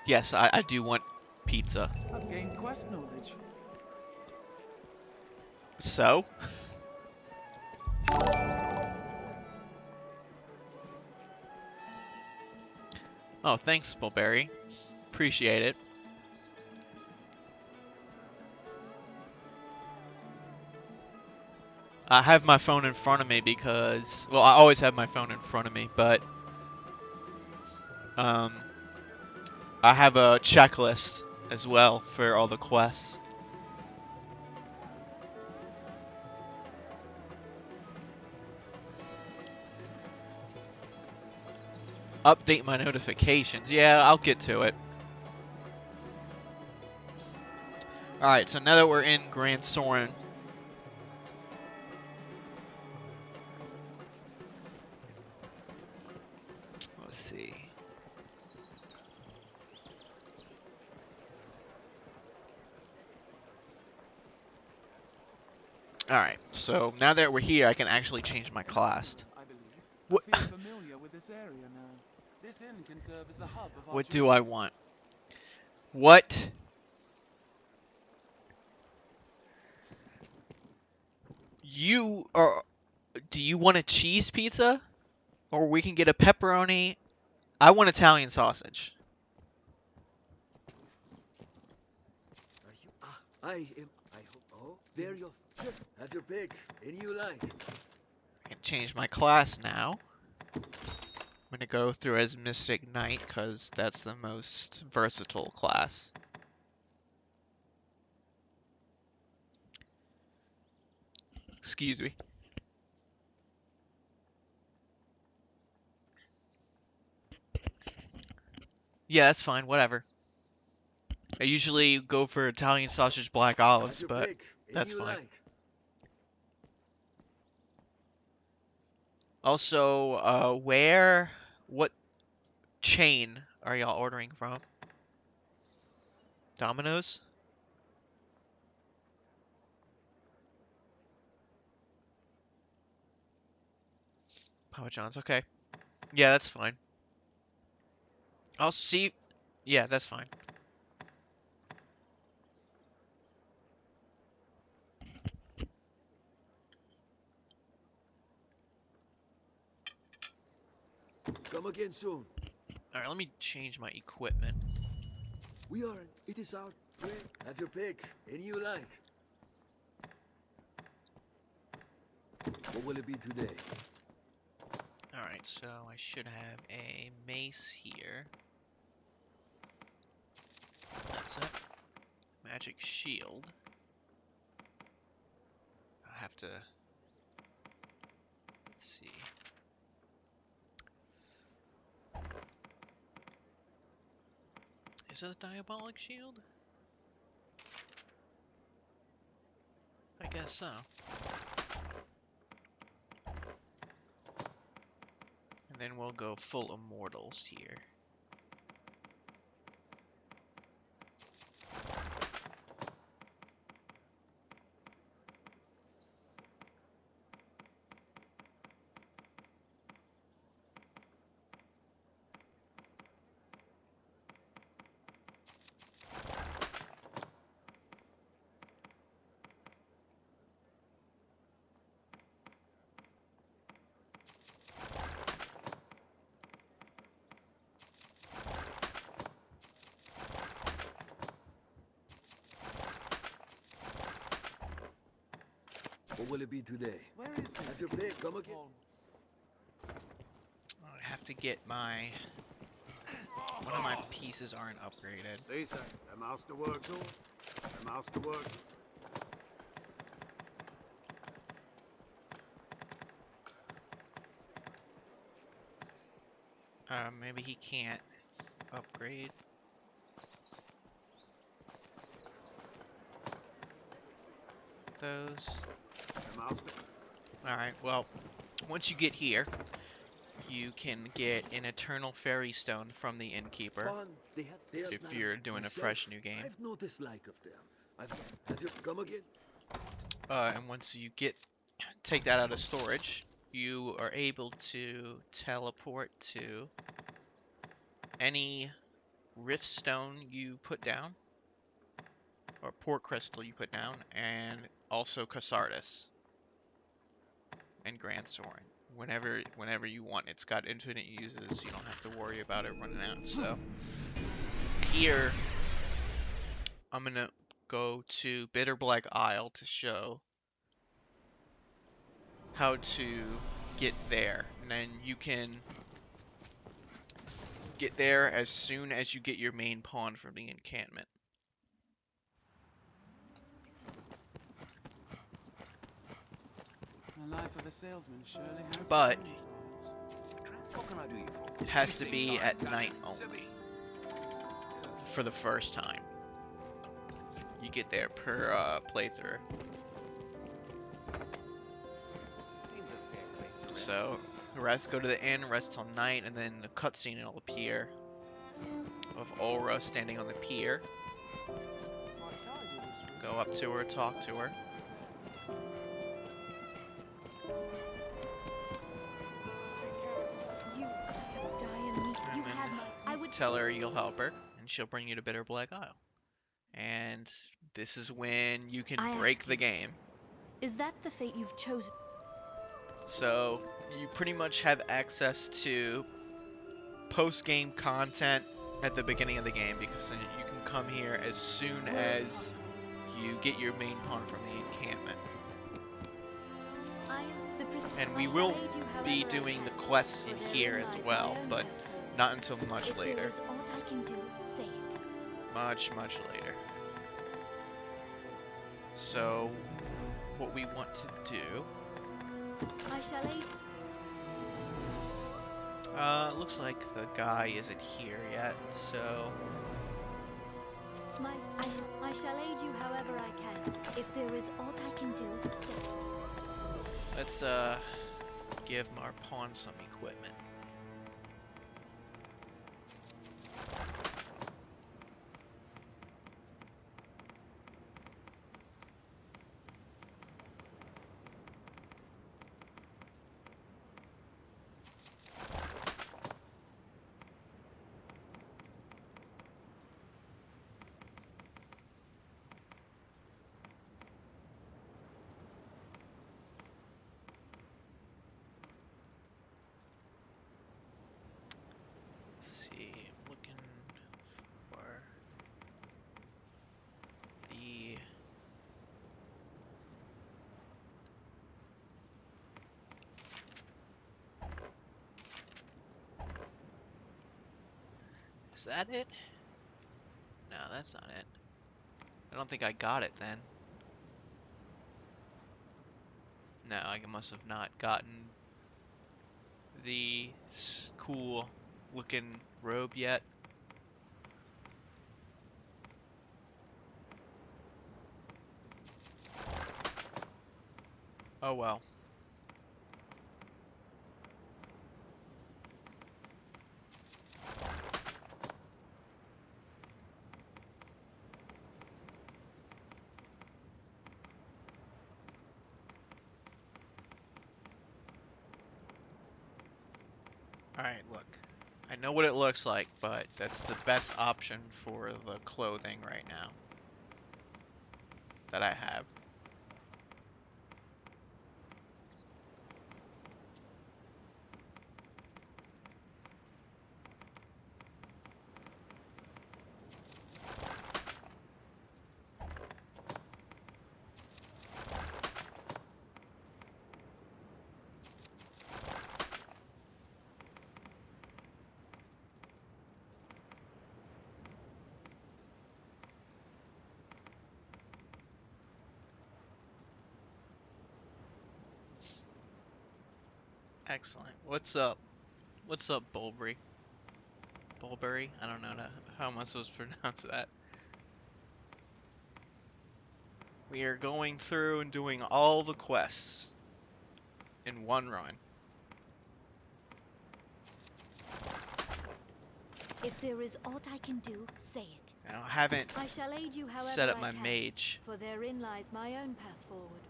Yes, I do want pizza. I've gained quest knowledge. So? Oh, thanks, Mulberry. Appreciate it. I have my phone in front of me because, well, I always have my phone in front of me, but I have a checklist as well for all the quests. Update my notifications. Yeah, I'll get to it. Alright, so now that we're in Grand Soren, let's see. Alright, so now that we're here, I can actually change my class. I believe. What? I feel familiar with this area now. This inn can serve as the hub of our What do I journeys. want? What? You are... Do you want a cheese pizza? Or we can get a pepperoni. I want Italian sausage. I hope. Oh, there you have your pick. Any you like. I can change my class now. I'm gonna go through as Mystic Knight because that's the most versatile class. Excuse me. Yeah, that's fine. Whatever. I usually go for Italian sausage black olives, but that's fine. Also, what chain are y'all ordering from? Domino's? Papa John's, okay. Yeah, that's fine. I'll see. Yeah, that's fine. Come again soon. Alright, let me change my equipment. We are. It is our way. Have your pick. Any you like. What will it be today? Alright, so I should have a mace here. That's it. Magic shield. I have to... Let's see. Is it a diabolic shield? I guess so. And then we'll go full immortals here. What will it be today? Where is this? Have your pick. Come again. I have to get my... One of my pieces aren't upgraded. These the master works all. The master works. Maybe he can't upgrade. Those. The master. Alright, well, once you get here, you can get an Eternal Fairy Stone from the Innkeeper. If you're doing a fresh new game. I've no dislike of them. Have you come again? And once you take that out of storage, you are able to teleport to any Rift Stone you put down, or Port Crystal you put down, and also Cassardis and Grand Soren. Whenever you want. It's got infinite uses. You don't have to worry about it running out. So here, I'm gonna go to Bitter Black Isle to show how to get there, and then you can get there as soon as you get your main pawn from the encampment. The life of a salesman surely has But its own trials. can I do you for? It has You to seem be fine, at Captain. night only for the first time. You get there per playthrough. Seems a fair place to rest. So, rest, go to the inn, rest till night, and then the cutscene will appear of Aura standing on the pier. Go up to her, talk to her. You have dying. You have my. I would Tell her you'll help her, and she'll bring you to Bitter Black Isle. And this is when you can I break ask the you. game. Is that the fate you've chosen? So, you pretty much have access to post-game content at the beginning of the game, because then you can come here as soon as you get your main pawn from the encampment. And we will be doing the quests in here as well, but not until much later. If there is aught I can do, say it. Much later. So, what we want to do... I shall aid. Looks like the guy isn't here yet, so... I shall aid you however I can. If there is aught I can do, say it. Let's, give our pawn some equipment. Let's see, I'm looking for the... Is that it? No, that's not it. I don't think I got it then. No, I must have not gotten the cool looking robe yet. Oh well. Alright, look. I know what it looks like, but that's the best option for the clothing right now that I have. Excellent. What's up? What's up, Bulbury? Bulbury? I don't know how am I supposed to pronounce that. We are going through and doing all the quests in one run. If there is aught I can do, say it. Now, I haven't I shall aid you however set up I my can, mage. for therein lies my own path forward.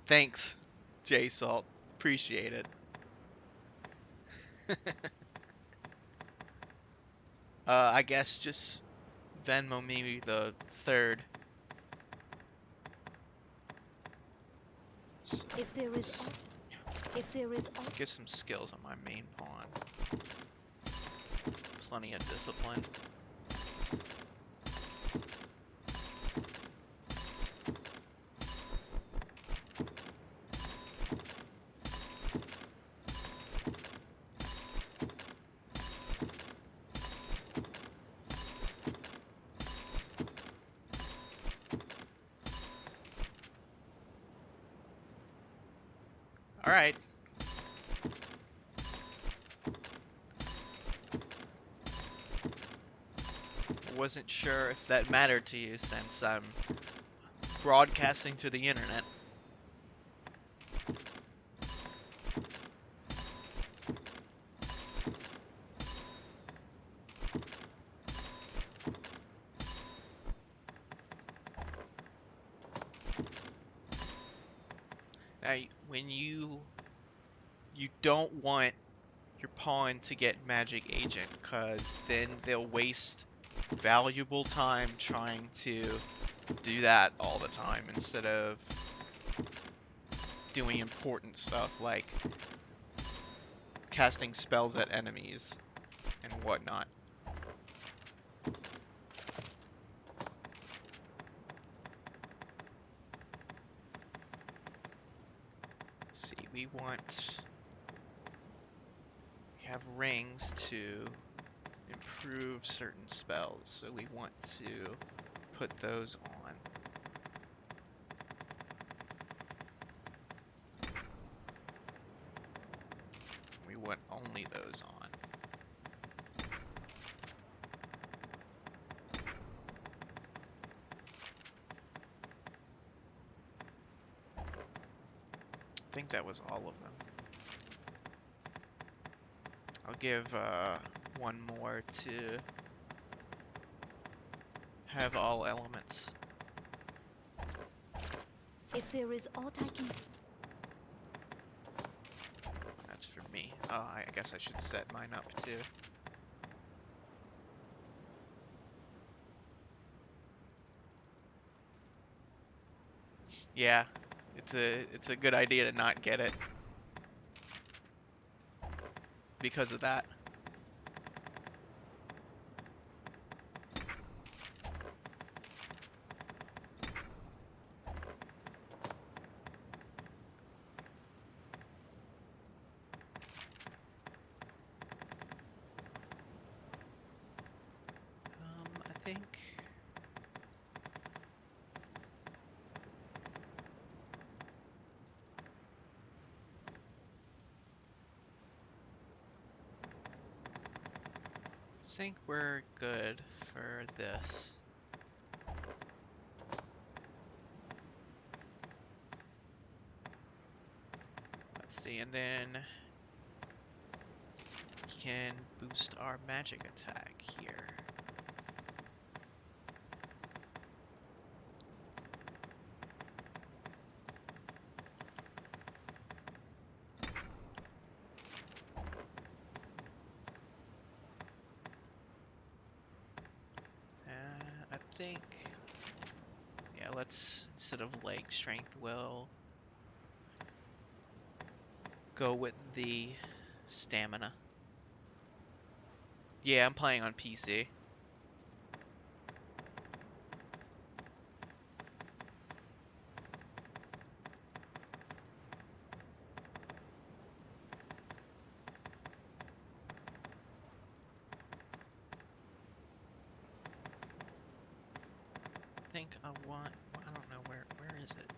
Thanks, J-Salt. Appreciate it. I guess just Venmo me the third. If there is Let's get some skills on my main pawn. Plenty of discipline. Alright. Wasn't sure if that mattered to you since I'm broadcasting to the internet. Now, when you don't want your pawn to get magic agent, because then they'll waste valuable time trying to do that all the time instead of doing important stuff like casting spells at enemies and whatnot. Let's see, we have rings to improve certain spells, so we want to put those on. We want only those on. I think that was all of them. I'll give one more to have all elements. If there is aught I can... That's for me. Oh, I guess I should set mine up too. Yeah, it's a good idea to not get it because of that. I think we're good for this. Let's see, and then we can boost our magic attack here. I think, yeah, let's, instead of leg strength, we'll go with the stamina. Yeah, I'm playing on PC. I think I don't know, where is it?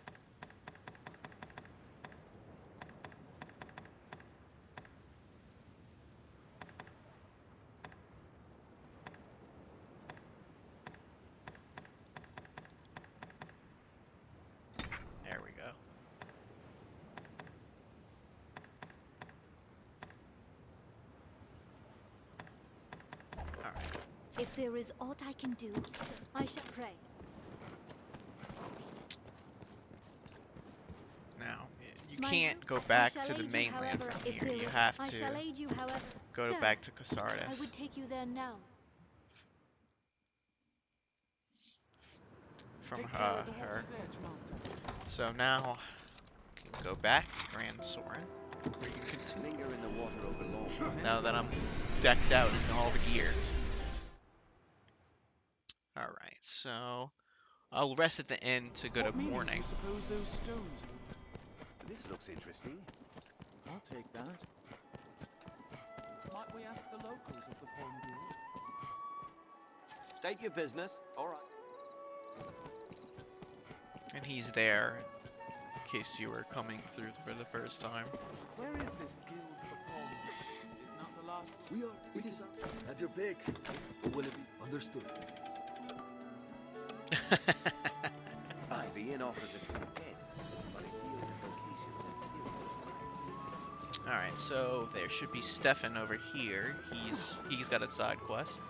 There we go. Alright. If there is aught I can do, I shall pray. Now, you can't go back to the mainland from here. You have to go back to Casardis. I would take you there now. From her. So now, you can go back to Grand Soren, where you continue. Linger in the water over long. Now that I'm decked out in all the gear. Alright, so I'll rest at the end to go to morning. Suppose those stones are... This looks interesting. I'll take that. Might we ask the locals of the Pond Guild? State your business. All right. And he's there. case you were coming through for the first time. Where is this guild for pawns? It is not the last. We are. It is. Have your pick. Or will it be understood? Aye, the inn offers a good bed, but it deals in locations and skills of sides. Alright, so there should be Stefan over here. He's got a side quest.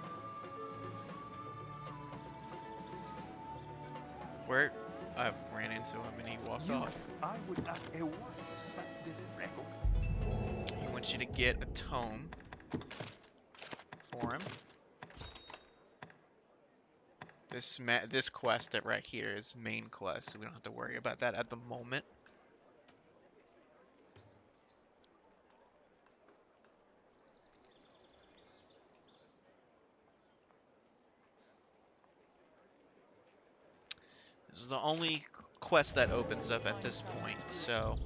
Where I ran into him and he walked off. I would a what set the record. He wants you to get a tome for him. This quest right here is main quest, so we don't have to worry about that at the moment. This is the only quest that opens up at this point, so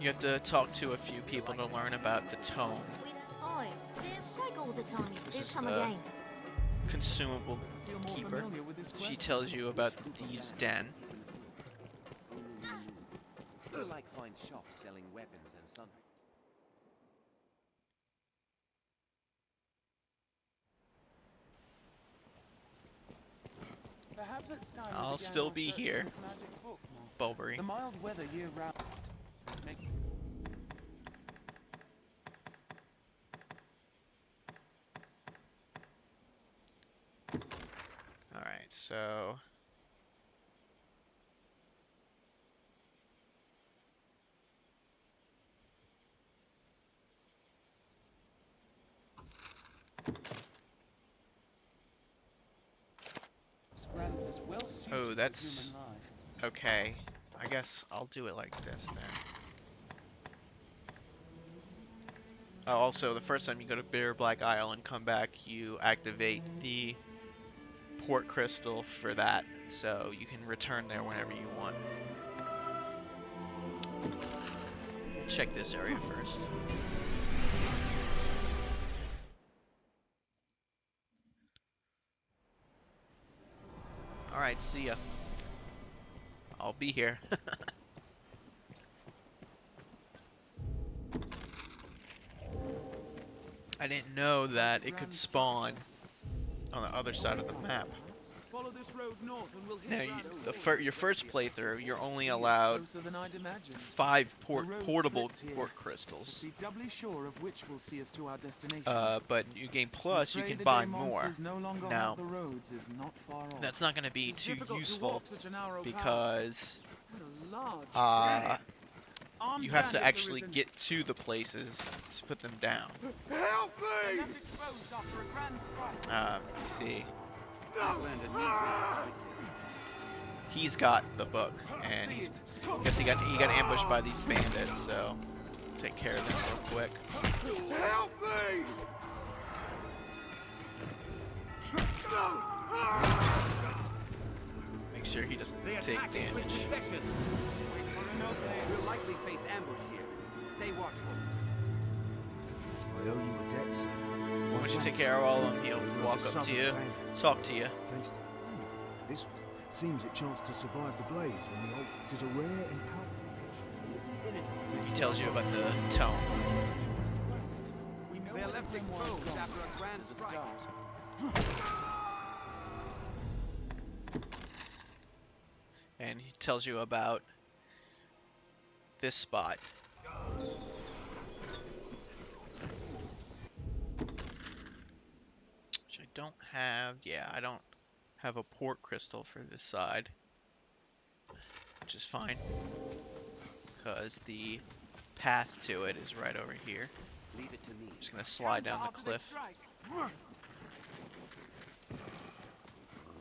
you have to talk to a few people to learn about the tome. Oi, like all the time, This do is come the again. consumable keeper. She tells you about the thieves' den. You'll like find shops selling weapons and sundry. Perhaps it's time I'll we began still our be search for here, this magic book, Master. Bulbury. The mild weather year round. Alright, so oh, that's okay. I guess I'll do it like this then. Oh, also, the first time you go to Bitter Black Isle and come back, you activate the port crystal for that, so you can return there whenever you want. Check this area first. Alright, see ya. I'll be here. I didn't know that it could spawn on the other side of the map. Follow this road north and we'll Now, hit your first playthrough, you're only allowed 5 portable port crystals. Be doubly sure of which will see us to our destination. But New Game Plus, you can buy more. Now, that's not going to be too useful because you have to actually get to the places to put them down. Help me! You see. He's got the book, and I guess he got ambushed by these bandits, so take care of them real quick. Help me! Make sure he doesn't take damage. We'll likely face ambush here. Stay watchful. I owe you a debt, sir. Once you take care of all of them, he'll walk up to you, talk to you. Thanks to this seems it chanced to survive the blaze when the old. It is a rare and powerful fish. He tells you about the tome. They are left exposed after a grand strike. And he tells you about this spot. Which I don't have. Yeah, I don't have a port crystal for this side. Which is fine. Because the path to it is right over here. Leave it to me. Just gonna slide down the cliff.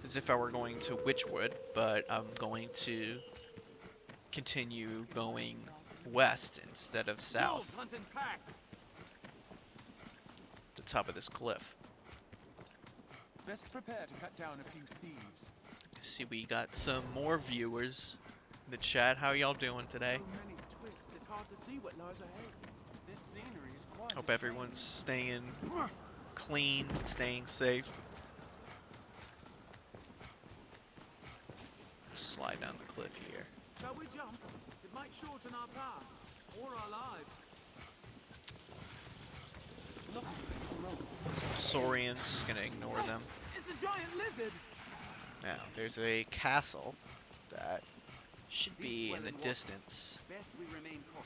As if I were going to Witchwood, but I'm going to continue going west instead of south. The top of this cliff. Best prepare to cut down a few thieves. See, we got some more viewers in the chat. How y'all doing today? So many twists, it's hard to see what lies ahead. This scenery is quite Hope everyone's staying clean, staying safe. Slide down the cliff here. Shall we jump? It might shorten our path, or our lives. Look at this rope. Some Saurians, gonna ignore them. It's a giant lizard! Now, there's a castle that should be in the distance.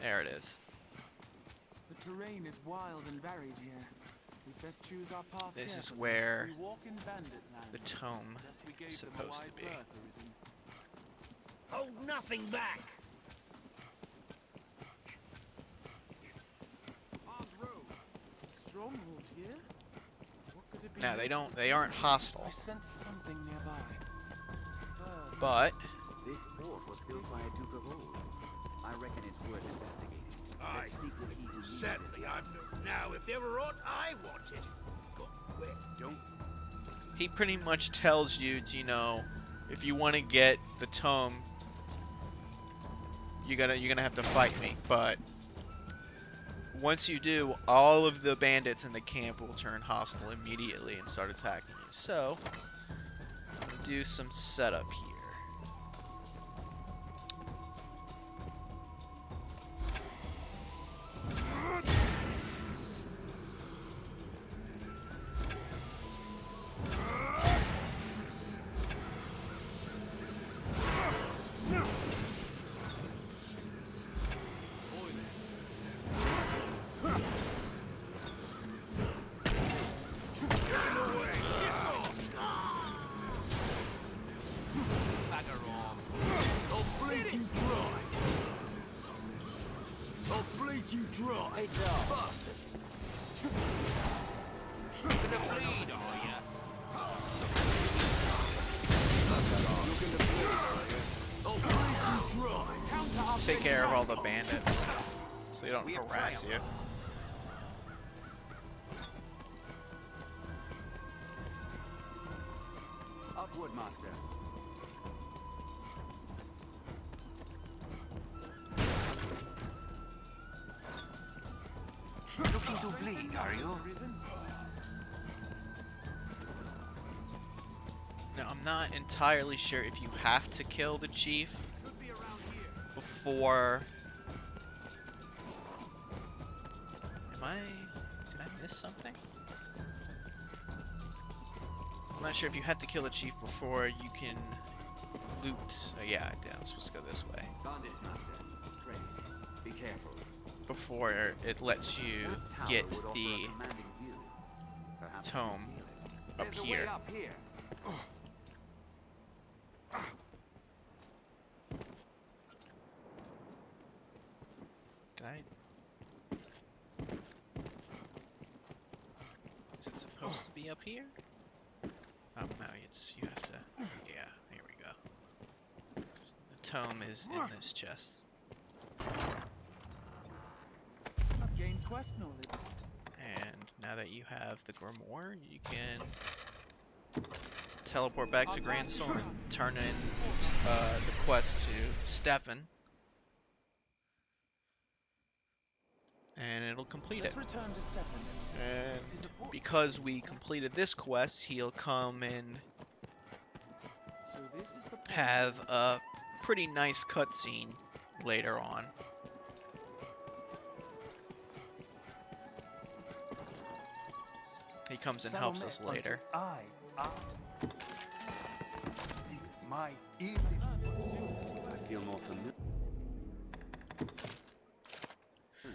There it is. The terrain is wild and varied here. We best choose our path This is carefully. where We walk in bandit land, the tome lest we gave is them a supposed to wide be. berth arisen. Hold nothing back! Stronghold here? What could it be? Now, they aren't hostile, I sense something nearby. but This fort was built by a Duke of old. I reckon it's worth investigating. Let's speak with he who leads Certainly, I've no... Now, if there were aught I wanted... Go, where? Don't... he pretty much tells you, you know, if you want to get the tome, you're gonna have to fight me. But once you do, all of the bandits in the camp will turn hostile immediately and start attacking you. So, I'm gonna do some setup here. You dry. Hey, bastard. Gonna bleed, are ya? I'll bleed you dry. Take care of all the bandits so they don't harass you. Upward, master. Looking to bleed, are you? Now, I'm not entirely sure if you have to kill the chief before... Did I miss something? I'm not sure if you have to kill the chief before you can loot... Oh, yeah, I'm supposed to go this way. Bandits, master. Pray, be careful. Before it lets you get the tome up here. Did I? Is it supposed to be up here? Oh no, you have to. Yeah, here we go. The tome is in this chest. Gain quest knowledge. And now that you have the grimoire, you can teleport back to Grand Soul and turn in the quest to Stefan. And it'll complete it. Let's return to Stefan. And because we completed this quest, he'll come and So this is the have a pretty nice cutscene later on. He comes and helps us later. My evening. I feel more familiar.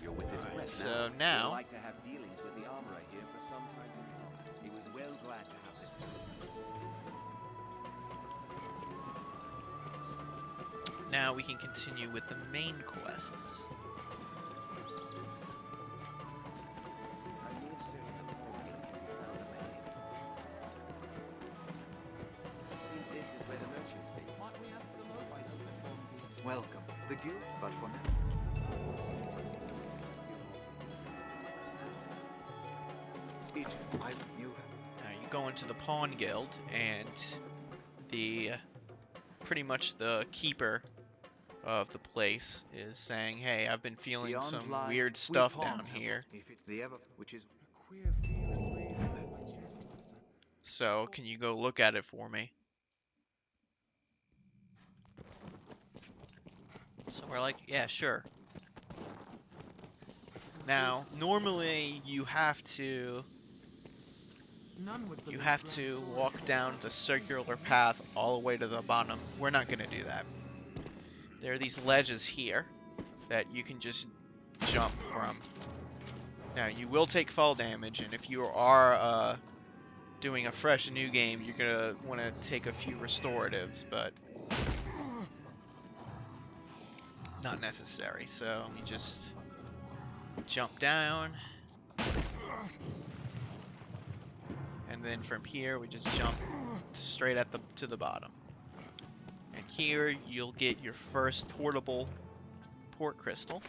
You're with this quest So We'd now, like to have dealings with the armorer here for some time to come. He was well glad to have this. now we can continue with the main quests. Welcome. The guild, but for now. Now you go into the Pawn Guild, and the pretty much the keeper of the place is saying, "Hey, I've been feeling some weird stuff down here. So can you go look at it for me?" So we're like, yeah, sure. Now, normally you have to walk down the circular path all the way to the bottom. We're not going to do that. There are these ledges here that you can just jump from. Now, you will take fall damage, and if you are doing a fresh new game, you're going to want to take a few restoratives, but not necessary. So you just jump down, and then from here we just jump straight at to the bottom. And here you'll get your first portable port crystal,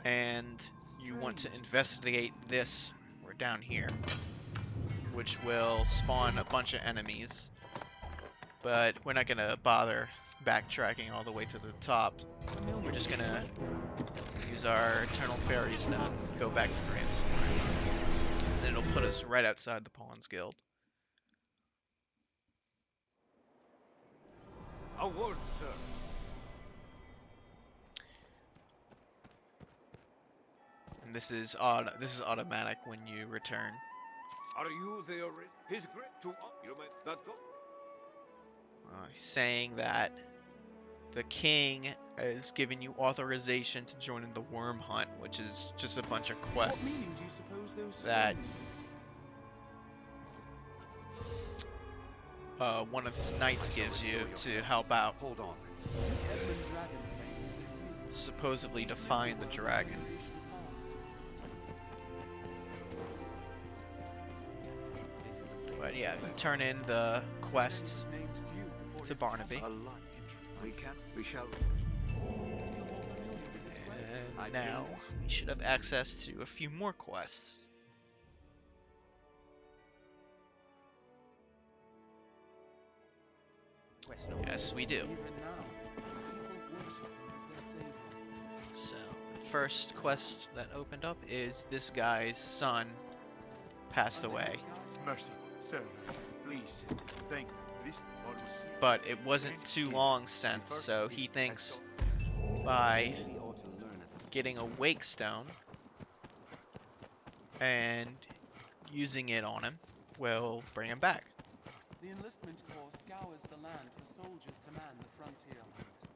and you want to investigate this, or down here, which will spawn a bunch of enemies, but we're not gonna bother backtracking all the way to the top. We're just gonna use our Eternal Fairy Stone, go back to Grandstone, and then it'll put us right outside the Pawns Guild. A word, sir. And this is automatic when you return. Are you the his grip to you meant that go? He's saying that the king is giving you authorization to join in the worm hunt, which is just a bunch of quests What meaning do you suppose those that stones one of his knights gives you to help out. Hold on. Supposedly to find the dragon. But yeah, you turn in the quests to Barnaby. We shall. And now we should have access to a few more quests. Yes, we do. So, the first quest that opened up is this guy's son passed away. Mercy, sir. Please, thank you. This always. But it wasn't too long since, so he thinks by getting a wake stone and using it on him will bring him back. The enlistment corps scours the land for soldiers to man the frontier lines.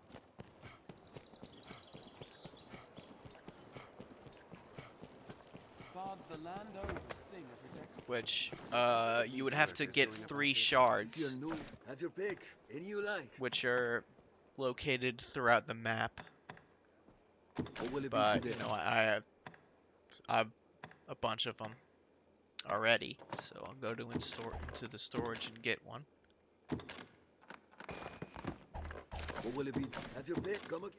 Bards the land over sing of his exploits. Which you would have to get 3 shards, Have your pick. Any you like. which are located throughout the map. But you know, I have a bunch of them already, so I'll go to the storage and get one. What will it be? Have your pick. Come again.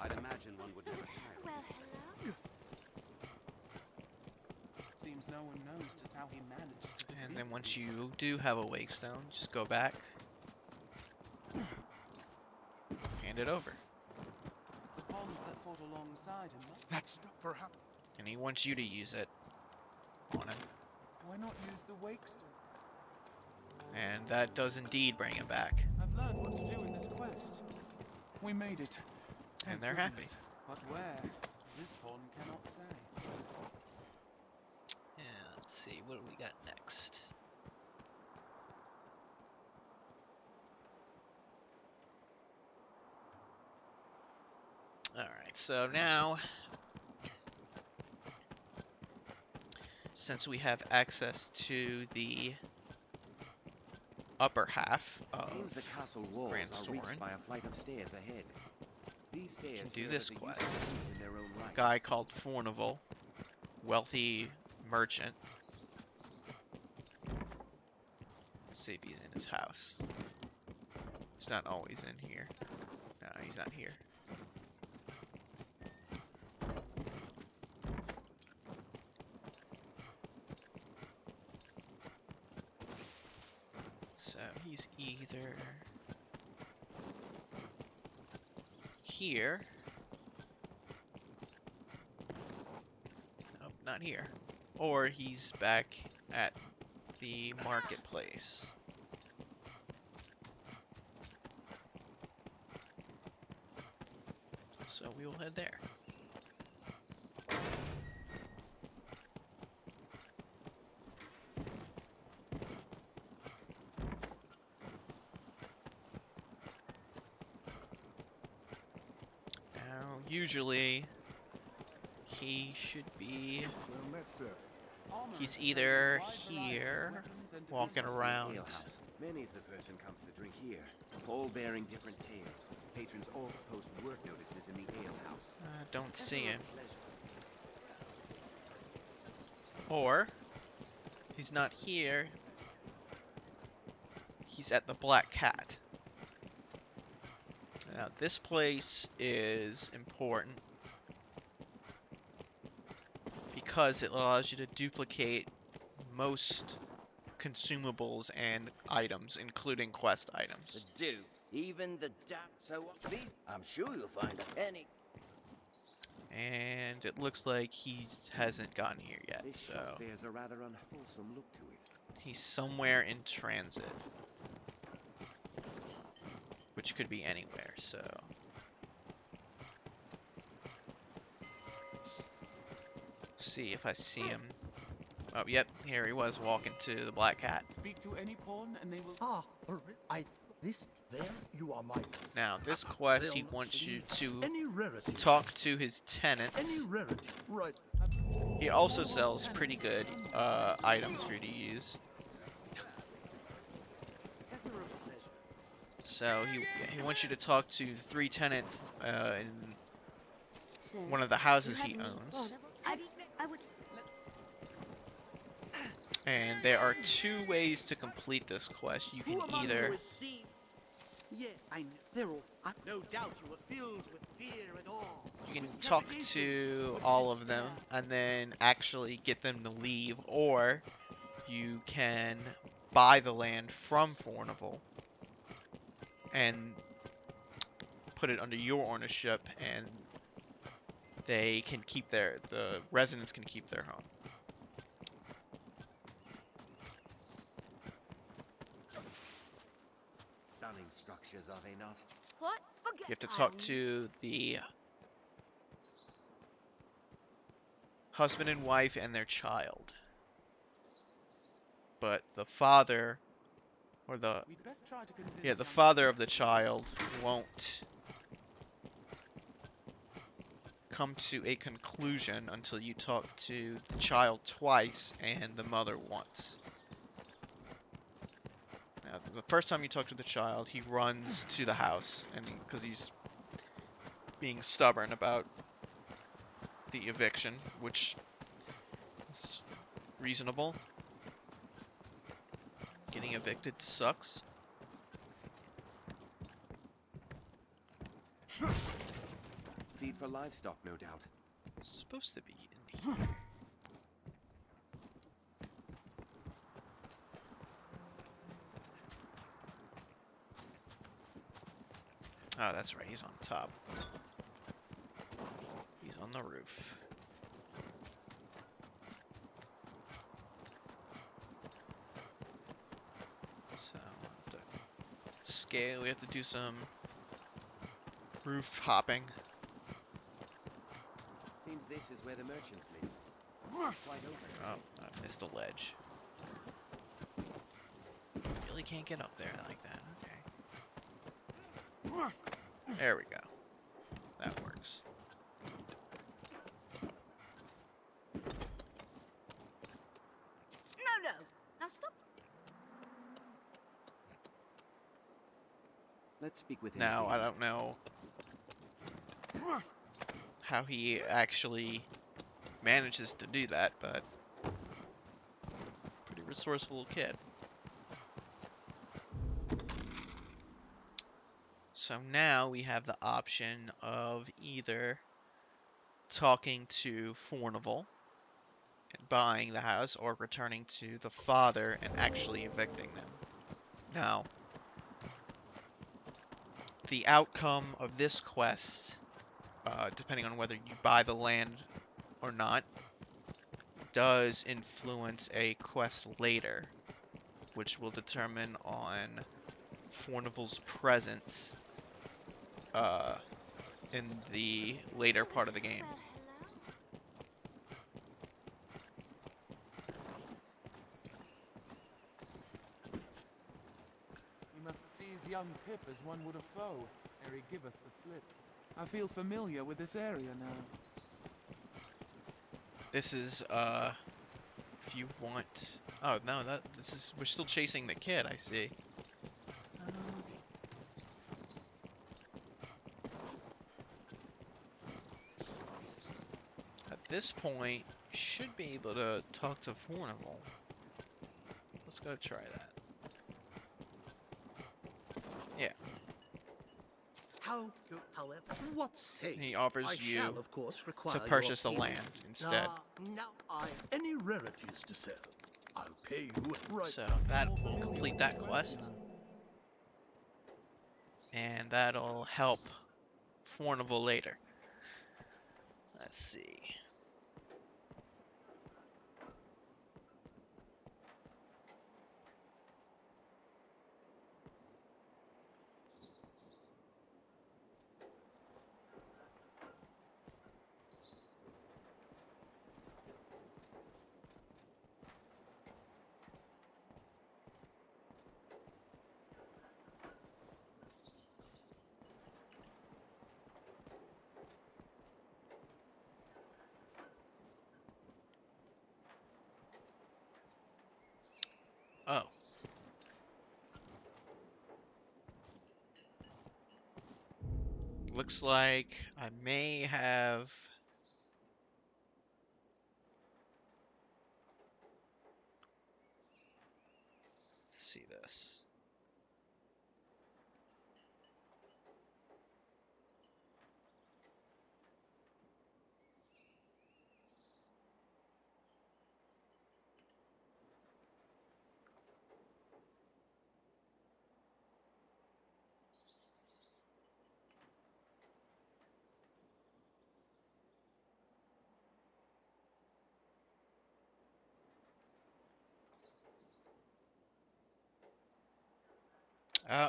I'd imagine one would never tire. Well, hello. Seems no one knows just how he managed to defeat And then once these. you do have a wake stone, just go back, hand it over, The pawns that fought alongside him. That's not perhaps. and he wants you to use it on him. Why not use the wake stone? And that does indeed bring him back. I've learned what to do in this quest. We made it. And Thank they're happy. goodness. But where? This pawn cannot say. Yeah, let's see, what do we got next? Alright, so now, since we have access to the upper half of Seems the castle walls are reached Grandstoren, by a flight of stairs ahead. These stairs can do serve this as a quest. useful feat in their own right. A guy called Fornival, wealthy merchant. Let's see if he's in his house. He's not always in here. No, he's not here. So he's either here. Nope, not here. Or he's back at the marketplace. So we will head there. Now, usually, he should be... He's either here, walking around... Many's the person comes to drink here, all bearing different tales. Patrons all post work notices in the alehouse. Don't see him. Or, he's not here. He's at the Black Cat. Now, this place is important because it allows you to duplicate most consumables and items, including quest items. Do even the so I'm sure you'll find any. And it looks like he hasn't gotten here yet, This so shop bears a rather unwholesome look to it. he's somewhere in transit, which could be anywhere. So see if I see him. Oh, yep, here he was walking to the Black Cat. Speak to any pawn and they will... There you are, my... Now, this quest, he wants you to talk to his tenants. Right. He also sells pretty good items for you to use. So he wants you to talk to 3 tenants in one of the houses he owns. And there are 2 ways to complete this quest. You can either... Yeah, I know. They're all... No doubt you were filled with fear and awe. You can talk to all of them and then actually get them to leave, or you can buy the land from Fornival and put it under your ownership, and they can keep the residents can keep their home. Stunning structures, are they not? What? You have to talk to the husband and wife and their child. But the father, or the... Yeah, the father of the child won't come to a conclusion until you talk to the child twice and the mother once. Now, the first time you talk to the child, he runs to the house, and because he's being stubborn about the eviction, which is reasonable. Getting evicted sucks. Feed for livestock, no doubt. It's supposed to be in here. Oh, that's right, he's on top. He's on the roof. So, to scale, we have to do some roof hopping. Seems this is where the merchants live. Quite open. Oh, I missed the ledge. Really can't get up there like that, okay. There we go. That works. No. Now stop. Let's speak with him. Now, again. I don't know how he actually manages to do that, but pretty resourceful kid. So now we have the option of either talking to Fornival and buying the house, or returning to the father and actually evicting them. Now, the outcome of this quest, depending on whether you buy the land or not, does influence a quest later, which will determine on Fornival's presence in the later part of the game. We must seize young Pip as one would a foe, ere he give us the slip. I feel familiar with this area now. This is if you want. Oh no, this is we're still chasing the kid. I see. At this point, you should be able to talk to Fornival. Let's go try that. Yeah. However, what say? He offers I you shall, of course, require to purchase the your land payment. instead. Now, any rarities to sell? I'll pay you right. So that will complete that quest. And that'll help Fornival later. Let's see. Oh. Looks like I may have... Let's see this.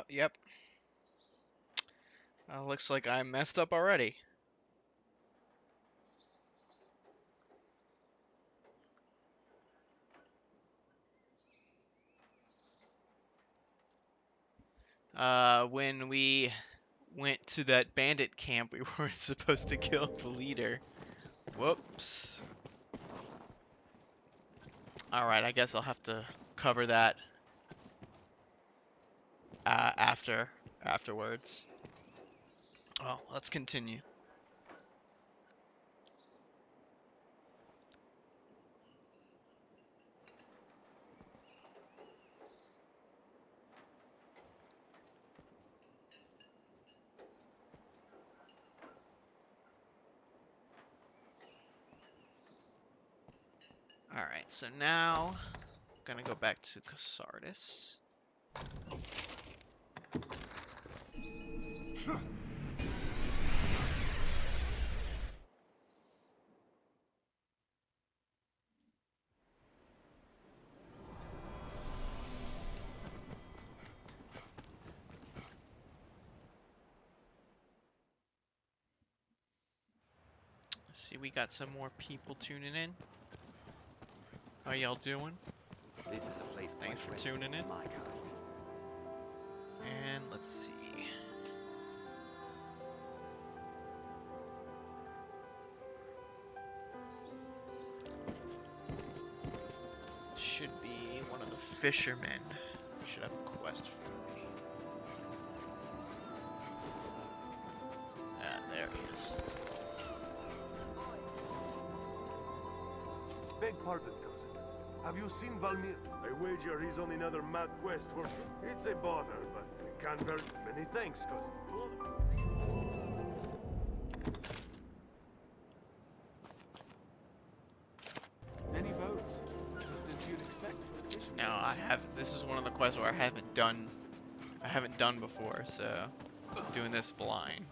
Yep. Looks like I messed up already. When we went to that bandit camp, we weren't supposed to kill the leader. Whoops. Alright, I guess I'll have to cover that afterwards. Oh, let's continue. Alright, so now I'm gonna go back to Casardis. See, we got some more people tuning in. How y'all doing? This is a place Thanks for tuning in. And let's see. Should be one of the fishermen. Should have a quest for me. Ah, there he is. Beg pardon, cousin. Have you seen Valmir? I wager he's on another mad quest for... It's a bother, but we can't very... Many thanks, cousin. Many boats, just as you'd expect for a fisherman. Now this is one of the quests where I haven't done before, so I'm doing this blind.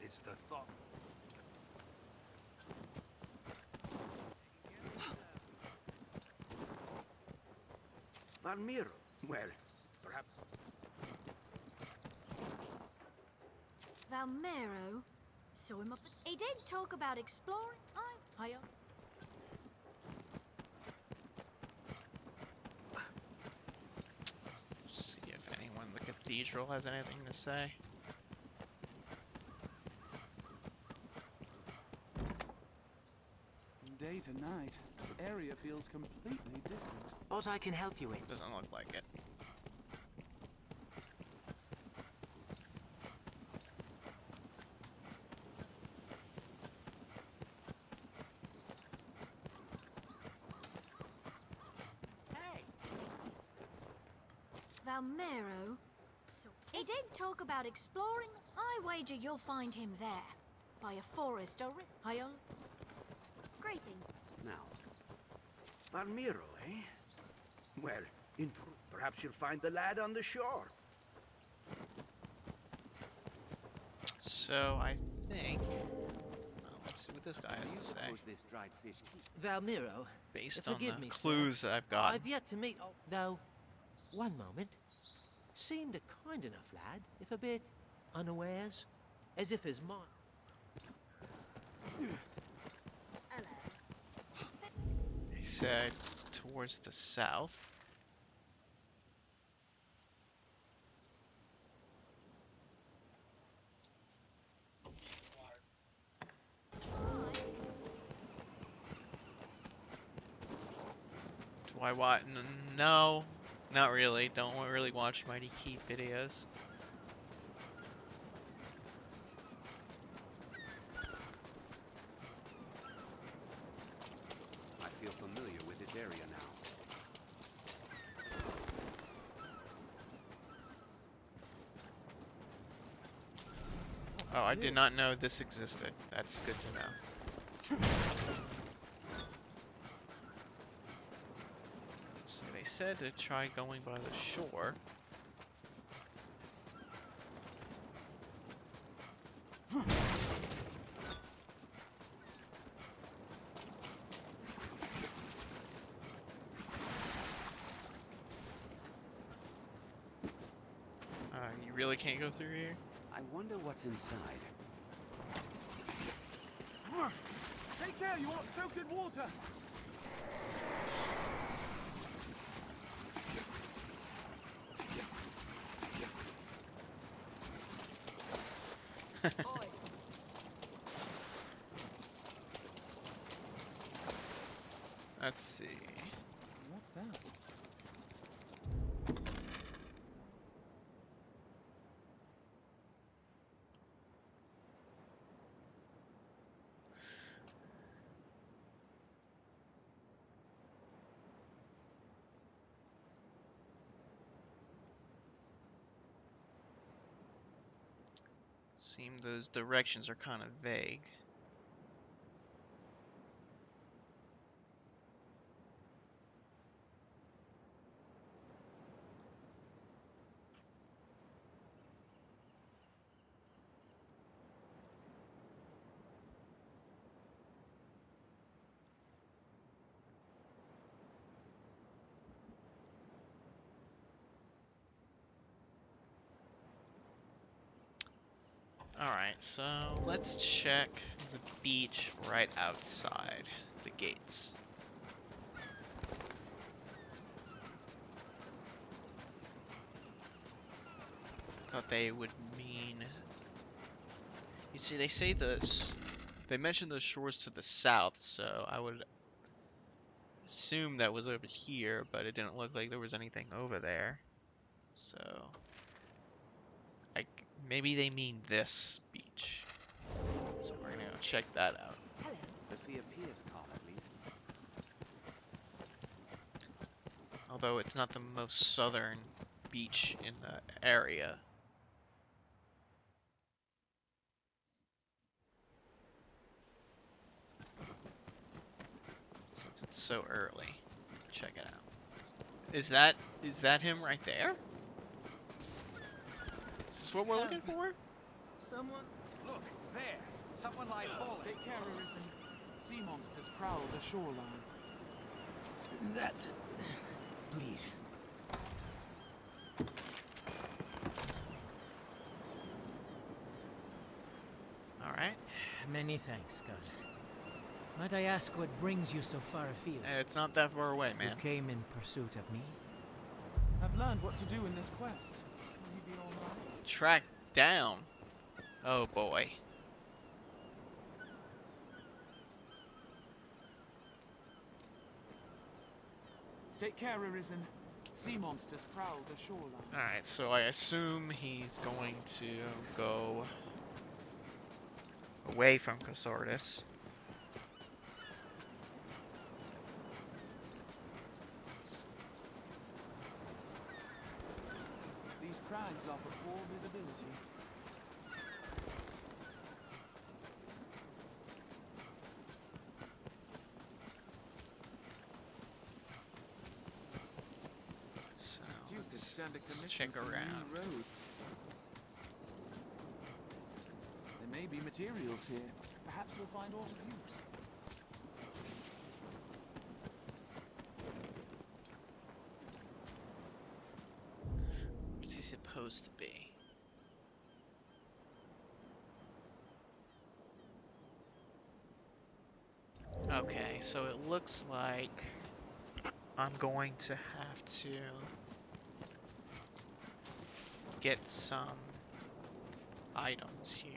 It's the thought. Valmiro. Well, perhaps. Valmero saw him up. He did talk about exploring. I See if anyone in the cathedral has anything to say. Day to night, this area feels completely different. What I can help you with? Doesn't look like it. Valmero. So he did talk about exploring. I wager you'll find him there, by a forest or Greetings. Now, Valmiro, eh? Well, in truth, perhaps you'll find the lad on the shore. So I think. Let's see what this guy has to say. This dried fish. Valmiro, Based on forgive the me, clues sir. that I've got. I've yet to meet. Though, one moment. Seemed a kind enough lad, if a bit unawares, as if his mind. He said towards the south. Do I watch? No, not really. Don't really watch Mighty Keep videos. I feel familiar with this area now. Oh, I did not know this existed. That's good to know. So they said to try going by the shore. You really can't go through here? I wonder what's inside. Take care, you aren't soaked in water! Let's see. What's that? Seem those directions are kind of vague. Alright, so let's check the beach right outside the gates. Thought they would mean... You see, they say this... They mentioned the shores to the south, so I would assume that was over here, but it didn't look like there was anything over there. So... Maybe they mean this beach. So we're gonna go check that out. I see a pier's calm at least. Although it's not the most southern beach in the area. Since it's so early. Check it out. Is that him right there? Is this what we're looking for? Someone? Look, there! Someone lies fallen. Take care, Arisen. Sea monsters prowl the shoreline. That... Please. Many thanks, Cuz. Might I ask what brings you so far afield? It's not that far away, man. You came in pursuit of me? I've learned what to do in this quest. Will you be alright? Track down. Oh boy. Take care, Arisen. Sea monsters prowl the shoreline. Alright, so I assume he's going to go away from Casordis. These crags offer poor visibility. So You could stand a let's commission check some around. new roads. There may be materials here. Perhaps we'll find aught of use. What's he supposed to be? Okay, so it looks like I'm going to have to get some items here.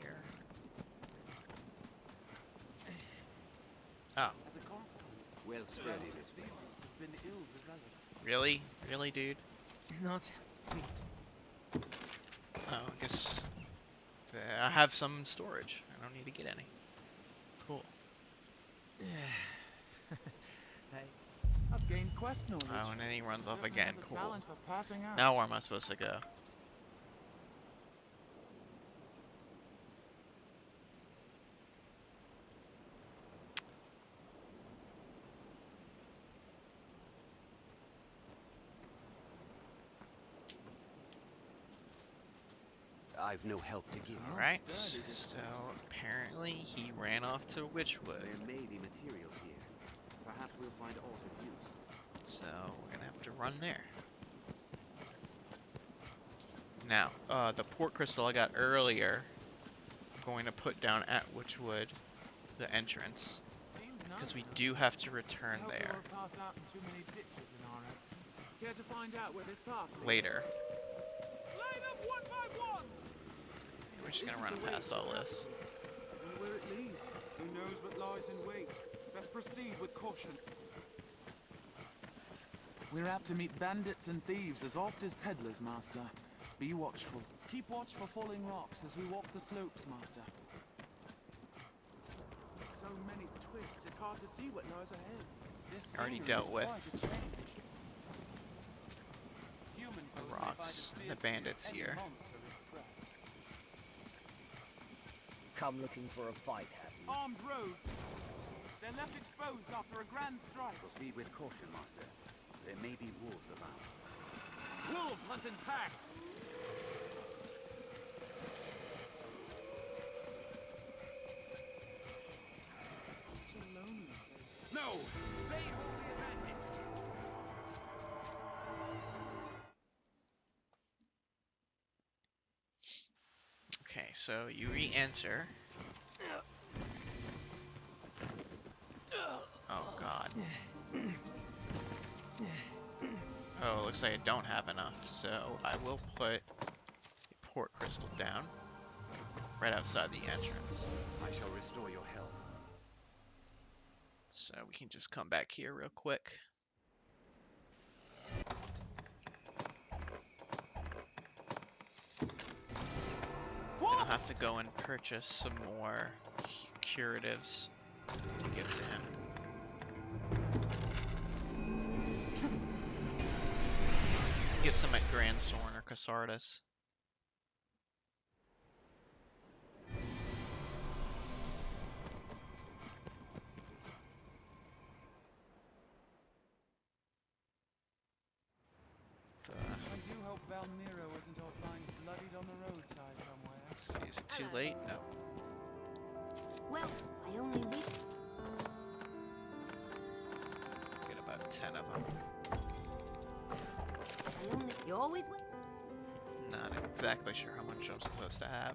Oh. As a consequence, well studied, the sea monsters have been ill-developed. Really? Really, dude? Not me. Oh, I guess I have some storage. I don't need to get any. Cool. I've gained quest knowledge. Oh, and then he runs off Certainly again. has a Cool. talent for passing out. Now where am I supposed to go? I've no help to give you. Alright, so apparently he ran off to Witchwood. There may be materials here. Perhaps we'll find aught of use. So we're gonna have to run there. Now, the port crystal I got earlier, I'm going to put down at Witchwood, the entrance, because we do have to return there Pass out in too many ditches in our absence. Care to find out where this path leads? later. Slay them one by one! We're just gonna run past all this. And where it leads, who knows what lies in wait? Let's proceed with caution. We're apt to meet bandits and thieves as oft as peddlers, Master. Be watchful. Keep watch for falling rocks as we walk the slopes, Master. With so many twists, it's hard to see what lies ahead. This Already scenery dealt is with quite a change. Human The foes may find rocks us and the fierce as bandits any here. monster if pressed. Come looking for a fight, have you? Armed rogues. They're left exposed after a grand strike. Proceed with caution, Master. There may be wolves about. Wolves hunt in packs. Such a lonely place. No! They hold the advantage! Okay, so you re-enter. Oh god. Oh, looks like I don't have enough, so I will put a port crystal down right outside the entrance. I shall restore your health. So we can just come back here real quick. Then I'll have to go and purchase some more curatives to give to him. Get some at Grand Sorn or Casardis. I do hope Valnero isn't all lying bloodied on the roadside somewhere. Let's see, is it too late? No. Well, I only need... Let's get about 10 of them. You always win. Not exactly sure how much I'm supposed to have.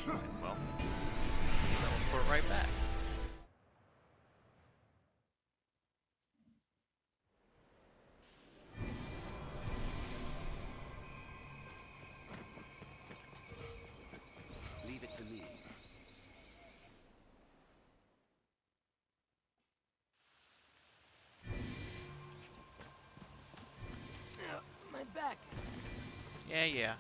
Well, teleport right back. Leave it to me. My back. Yeah.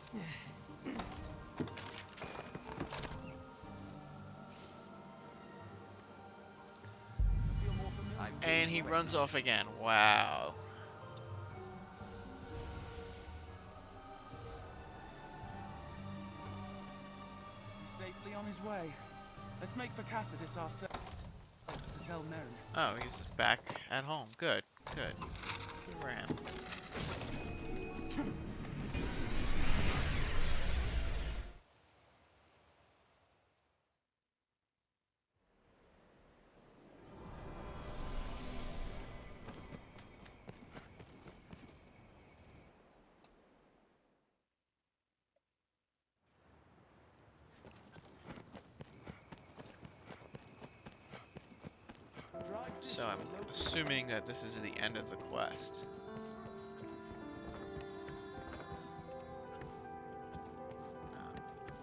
And he runs off again. Wow. He's safely on his way. Let's make for Cassidus ourselves to tell Merrin. Oh, he's back at home. Good. Good for him. This looks interesting. So I'm assuming that this is the end of the quest.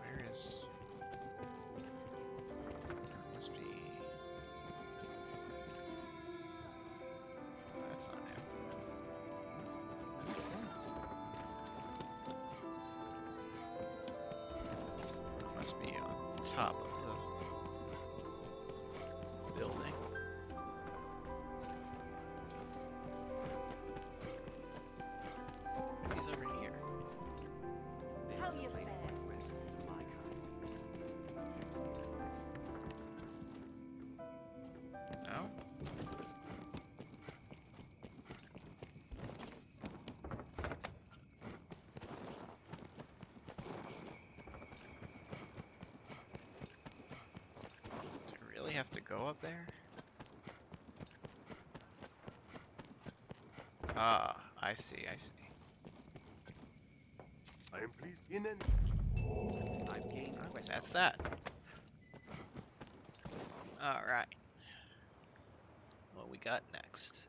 Where is... There must be... That's not him. It must be on top of the building. He's over here. How's your fare? No? Do I really have to go up there? Ah, I see. I am pleased in an... I've gained quest. That's that. Alright. What we got next?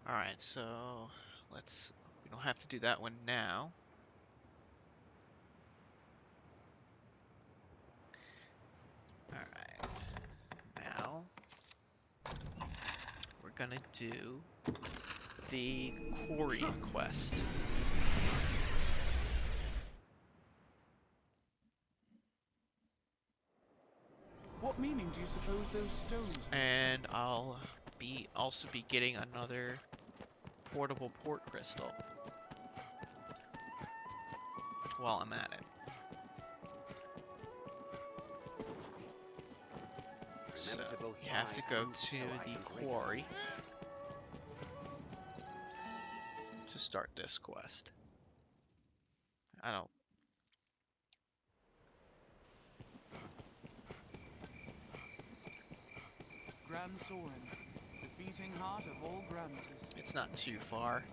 Alright, so we don't have to do that one now. Alright, now we're gonna do the quarry quest. What meaning do you suppose those stones have? And I'll also be getting another portable port crystal while I'm at it. So you have to go to the quarry to start this quest. I don't... Gran Soren, the beating heart of all Granses. It's not too far.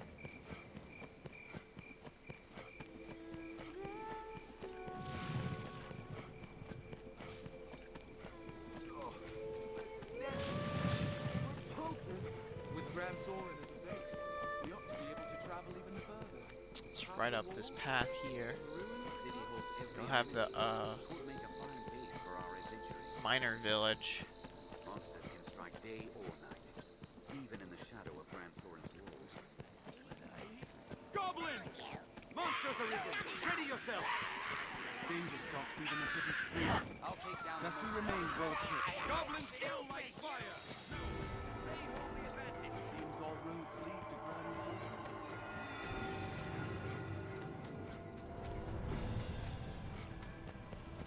With Gran Soren as stakes, we ought to be able to travel even further. It's right up this path here. You'll have the miner village. Monsters can strike day or night, even in the shadow of Gran Soren's walls. Goblins! Monsters arisen! Ready yourself! Danger stalks even the city streets. I'll take down Lest we remain well equipped. Goblins still like fire! Seems all roads lead to Gran Soren.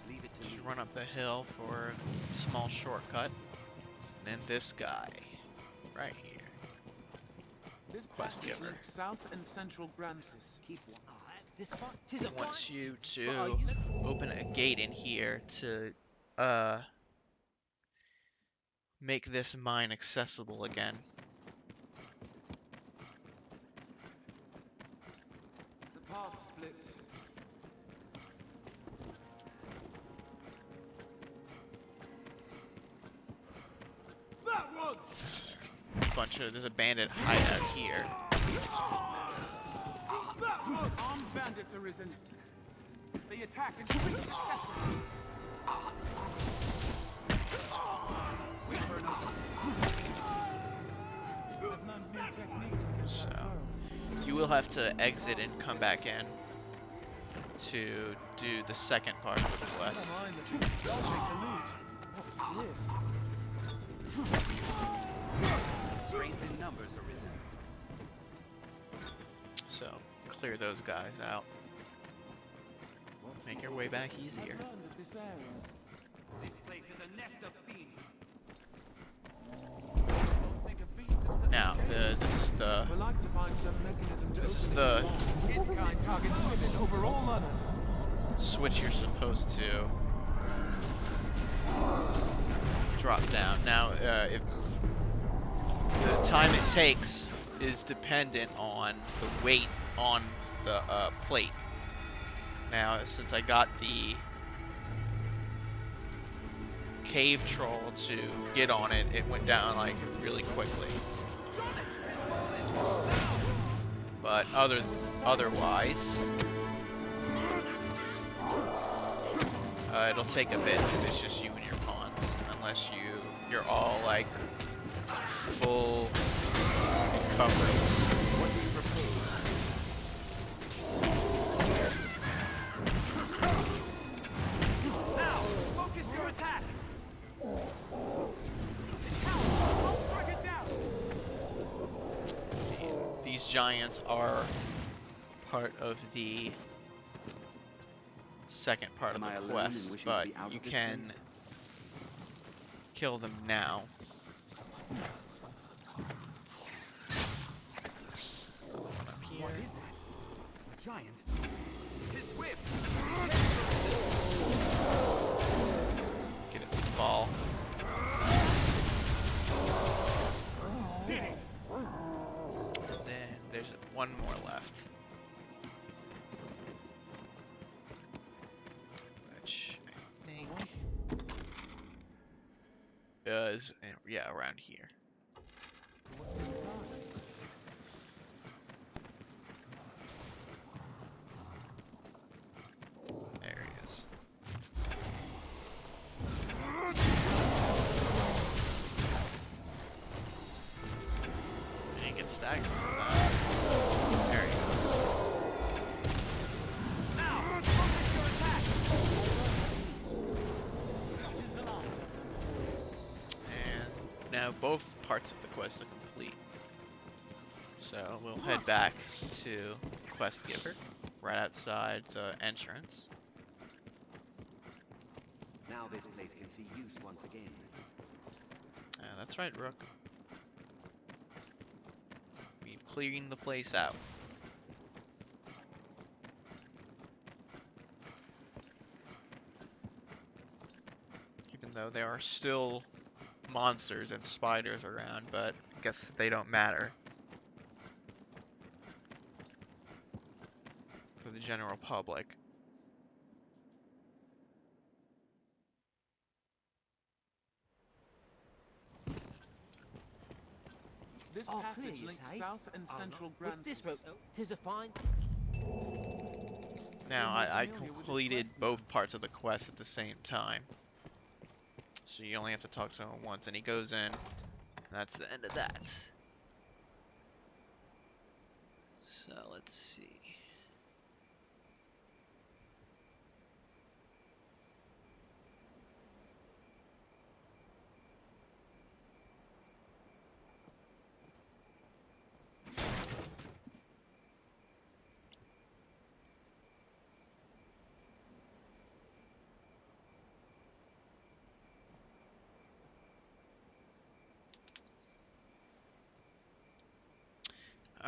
Leave it to me. run up the hill for a small shortcut. And then this guy, right here. This Quest passage giver. links South and Central Grancis. Keep one. This spot, tis He a wants fine. you But are to open a gate in here to make this mine accessible again. The path splits. That one! There's a bandit hideout here. Armed bandits arisen. They attack and shoot successfully. Wait for an opening. I've learned new techniques against that foe. You will have to exit and come back in to do the second part of the quest. Never mind the beast, I'll take the loot. What's this? Strength in numbers arisen. So clear those guys out. Make your way back easier. I've learned of this area. This place is a nest of fiends. Don't think a beast of such Now, scale. this is the We'd like to find some mechanism to this is open the it. Its kind targets women over all others. switch you're supposed to drop down. Now, if the time it takes is dependent on the weight on the plate. Now, since I got the cave troll to get on it, it went down like really quickly. But otherwise, it'll take a bit if it's just you and your pawns, unless you're all like full coverage. What do you propose? Now, focus your attack. These giants are part of the second part Am I of the alone in quest, wishing to but be out you of this can place? kill them now. Up here. What is that? A giant? His whip! Get it to fall. Did it! And then there's one more left. Which I think is, yeah, around here. What's inside? There he is. And he gets staggered for that. There he goes. Now, focus your attack. It is the last of them. And now both parts of the quest are complete. So we'll head back to Quest Giver, right outside the entrance. Now this place can see use once again. That's right, Rook. We've cleaned the place out. Even though there are still monsters and spiders around, but I guess they don't matter for the general public. This Oh, passage please, links hey? South and Oh, Central no. With this road, Grancis. tis a fine. Now, Are you I familiar with this completed quest? both parts of the quest at the same time. So you only have to talk to him once, and he goes in. And that's the end of that. So, let's see.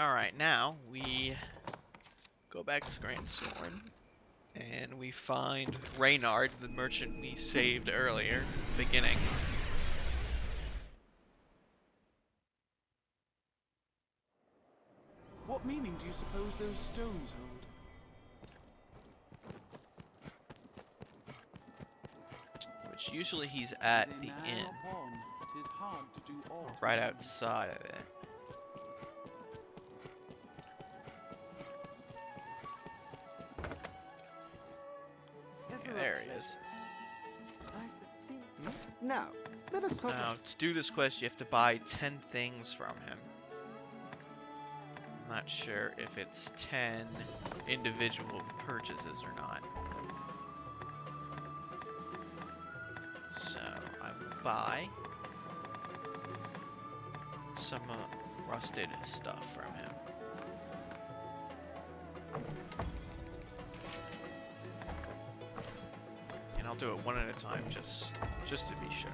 Alright, now we go back to Grand Sorn, and we find Reynard, the merchant we saved earlier, at the beginning. What meaning do you suppose those stones hold? Which usually he's at They the man inn, upon, 'tis hard to do all right together. outside of it. Yeah, there he is. Now, let us talk. Now, to do this quest, you have to buy 10 things from him. I'm not sure if it's 10 individual purchases or not. So, I will buy some rusted stuff from him. And I'll do it one at a time, just to be sure.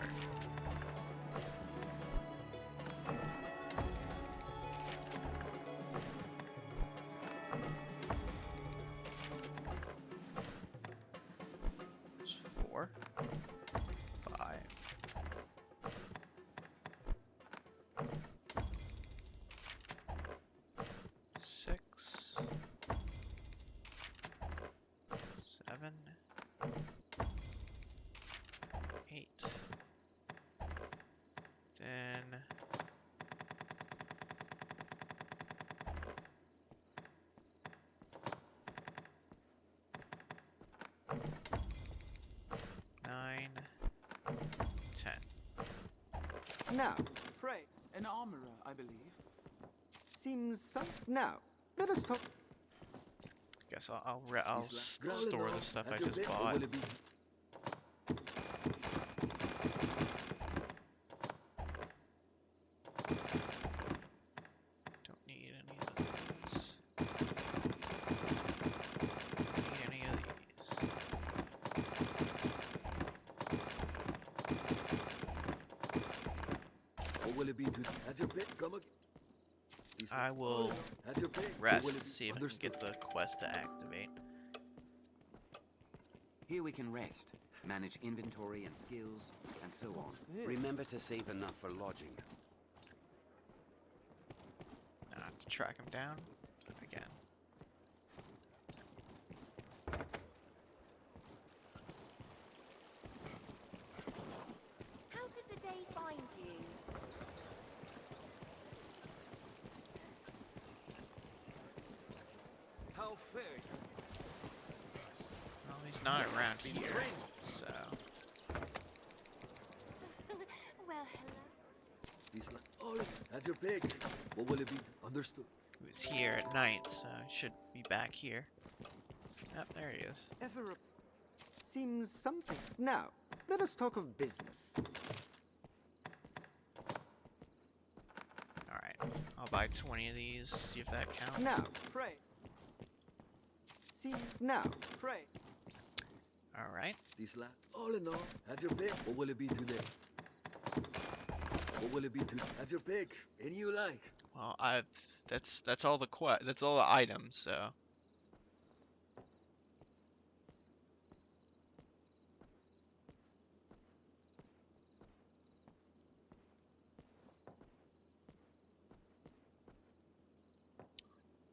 There's 4, 5. 6, 7, 8, then 9, 10. Now, pray. An armorer, I believe. Seems so. Now, let us talk. Guess I'll store the stuff I just bought. Don't need any of these. Don't need any of these. What will it be to have your pick? Come again. I will Have your pick. rest to see if I can get the quest to activate. Here we can rest, manage inventory and skills, and so on. What's this? Remember to save enough for lodging. Now I have to track him down again. How did the day find you? How fair. Well, he's not around here, so Well, hello. Oh, have your pick. What will it be? Understood. he was here at night, so he should be back here. Yep, there he is. Ever seems something. Now, let us talk of business. Alright, I'll buy 20 of these, see if that counts. Now, pray. See, now, pray. Alright. This lad. All in all, have your pick. What will it be today? What will it be to have your pick? Any you like. Well, that's all the that's all the items, so.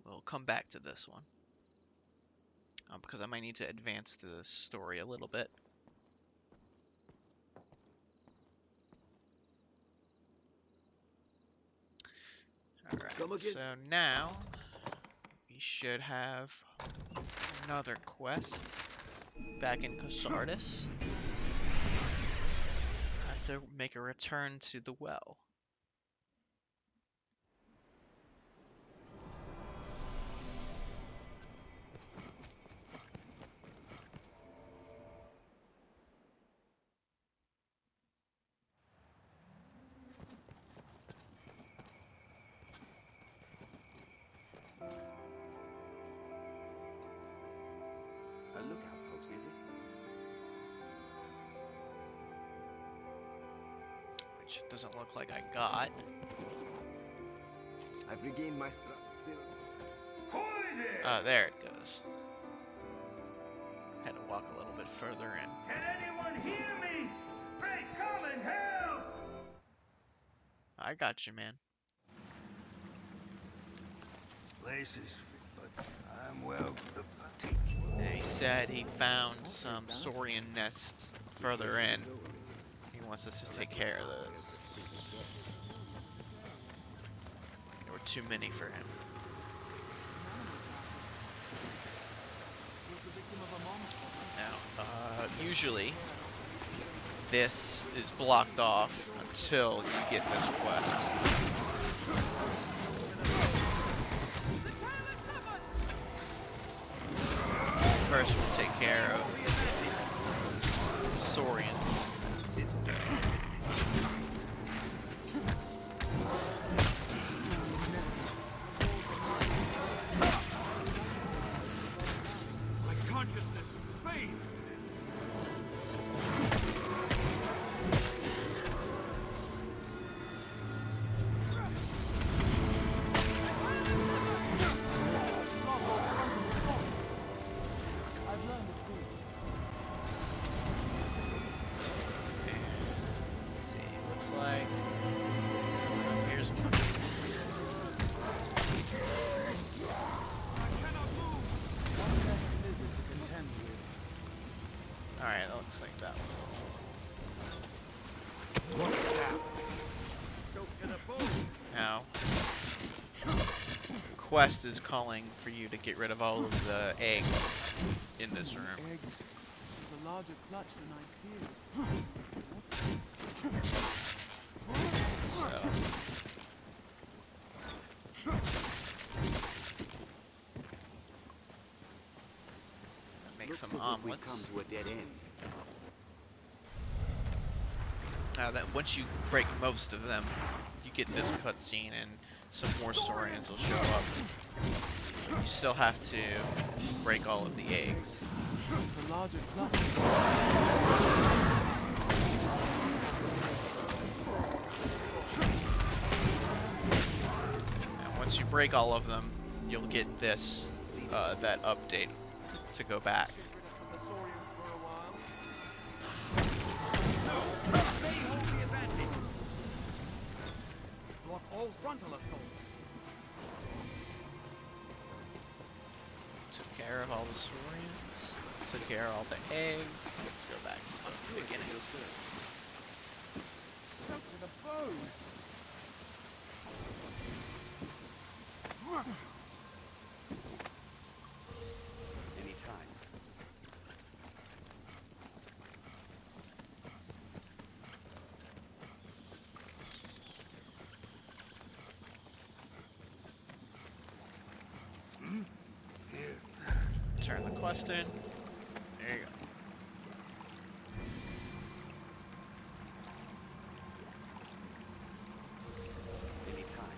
We'll come back to this one. Because I might need to advance the story a little bit. Alright, so now we should have another quest back in Casardis. I have to make a return to the well. A lookout post, is it? Which doesn't look like I got. I've regained my strength still. Oh, there it goes. Had to walk a little bit further in. Can anyone hear me? Pray come and help! I got you, man. Place is fit, but I'm well He said he found some saurian nests further in. He wants us to take care of those. There were too many for him. Now, usually this is blocked off until you get this quest. First, we'll take care of saurians. My consciousness fades. Let's see, looks like here's one. Alright, that looks like that one. Now, quest is calling for you to get rid of all of the eggs in this room. Eggs. There's a larger clutch than I feared. So, make Looks some as if we've omelets. come to a dead end. Now that once you break most of them, you get this cutscene and some more saurians will show up. You still have to break all of the eggs. There's a larger clutch. And once you break all of them, you'll get this, that update to go back. All frontal assaults. Took care of all the saurians. Took care of all the eggs. Let's go back to the beginning. Soaked to the bone. Anytime. Here. Turn the quest in. There you go. Anytime.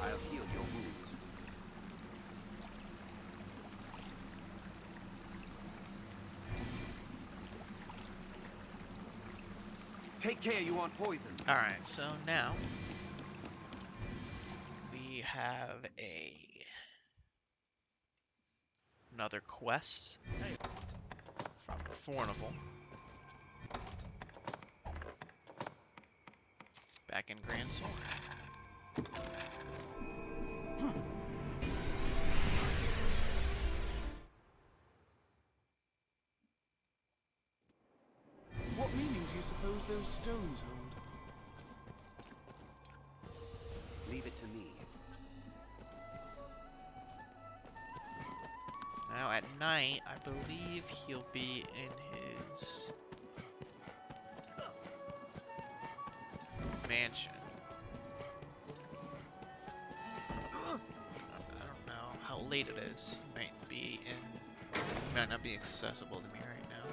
I'll heal your wounds. Take care, you aren't poisoned. Alright, so now we have another quest from Fornival. Back in Grand Sword. What meaning do you suppose those stones hold? Leave it to me. Now at night, I believe he'll be in his mansion. I don't know how late it is. He might not be accessible to me right now.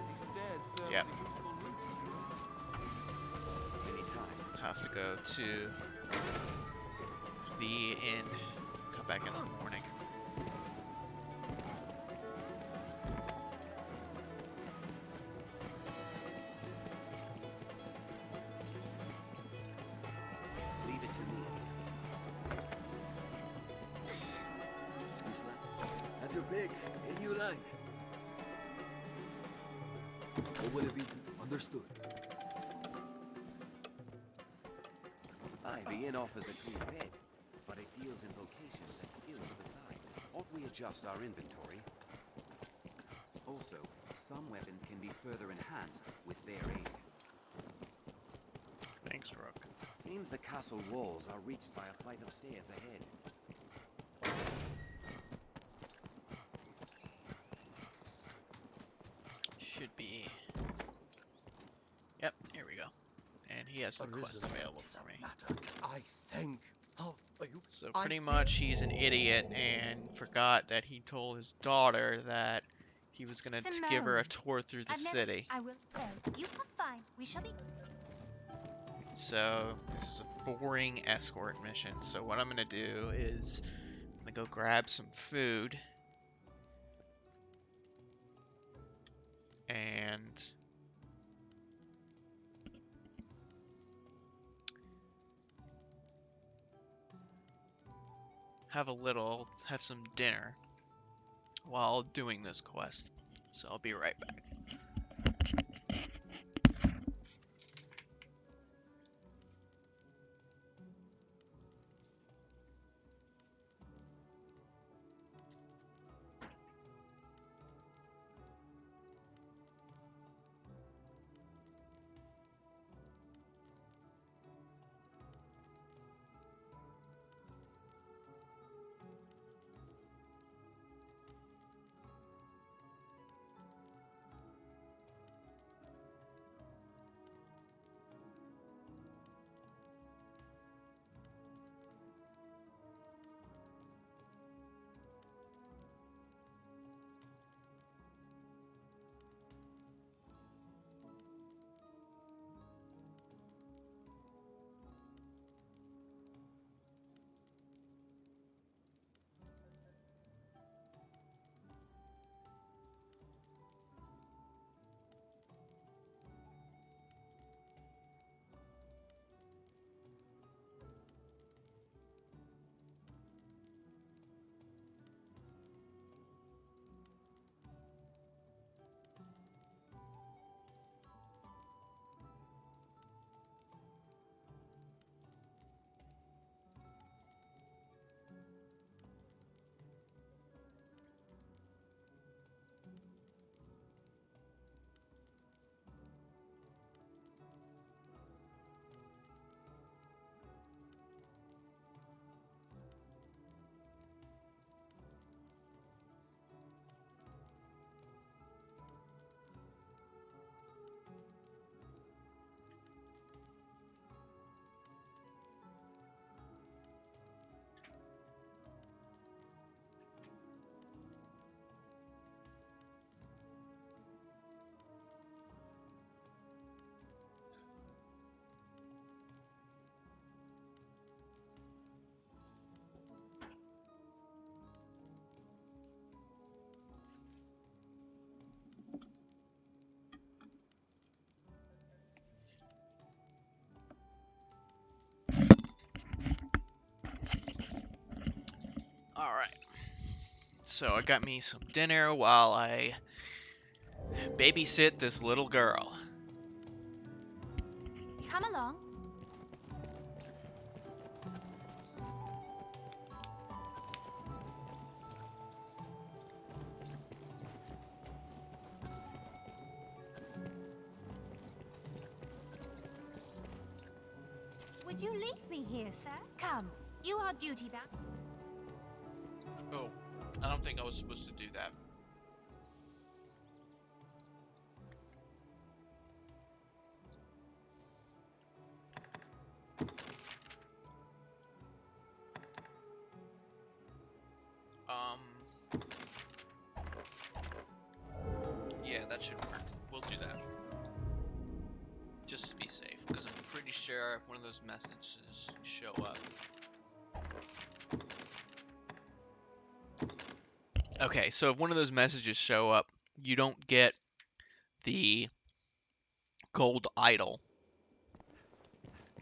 These stairs serve Yep. as a useful route. go to the inn. Come back in the morning. Leave it to me. Have your pick. Any you like. What will it be? Understood. Aye, the inn offers a clean bed, but it deals in vocations and skills besides. Ought we adjust our inventory? Also, some weapons can be further enhanced with their aid. Thanks, Rook. Seems the castle walls are reached by a flight of stairs ahead. Should be. Yep, here we go. And he has the quest available for me. I think. How are you? So pretty much he's an idiot and forgot that he told his daughter that he was gonna give her a tour through the city. I will. You are fine. We shall be. So this is a boring escort mission. So what I'm gonna do is I'm gonna go grab some food and have some dinner while doing this quest. So I'll be right back. Alright. So I got me some dinner while I babysit this little girl. Come along. Would you leave me here, sir? Come. You are duty bound. Oh, I don't think I was supposed to do that. Yeah, that should work. We'll do that. Just to be safe, because I'm pretty sure there if one of those messages show up. Okay, so if one of those messages show up, you don't get the gold idol,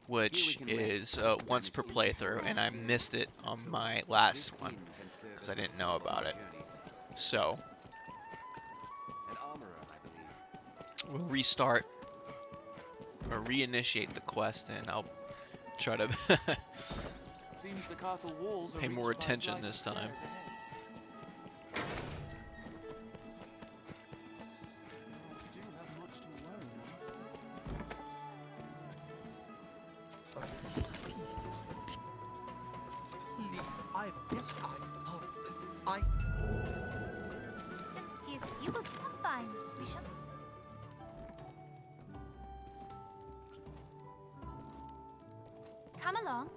which is once per playthrough, and I missed it on my last one because I didn't know about it. So we'll restart or reinitiate the quest, and I'll try to Seems the castle walls are pay more reached by a attention flight of this time. stairs ahead. Guards do have much to worry You will fine. We shall. Come along.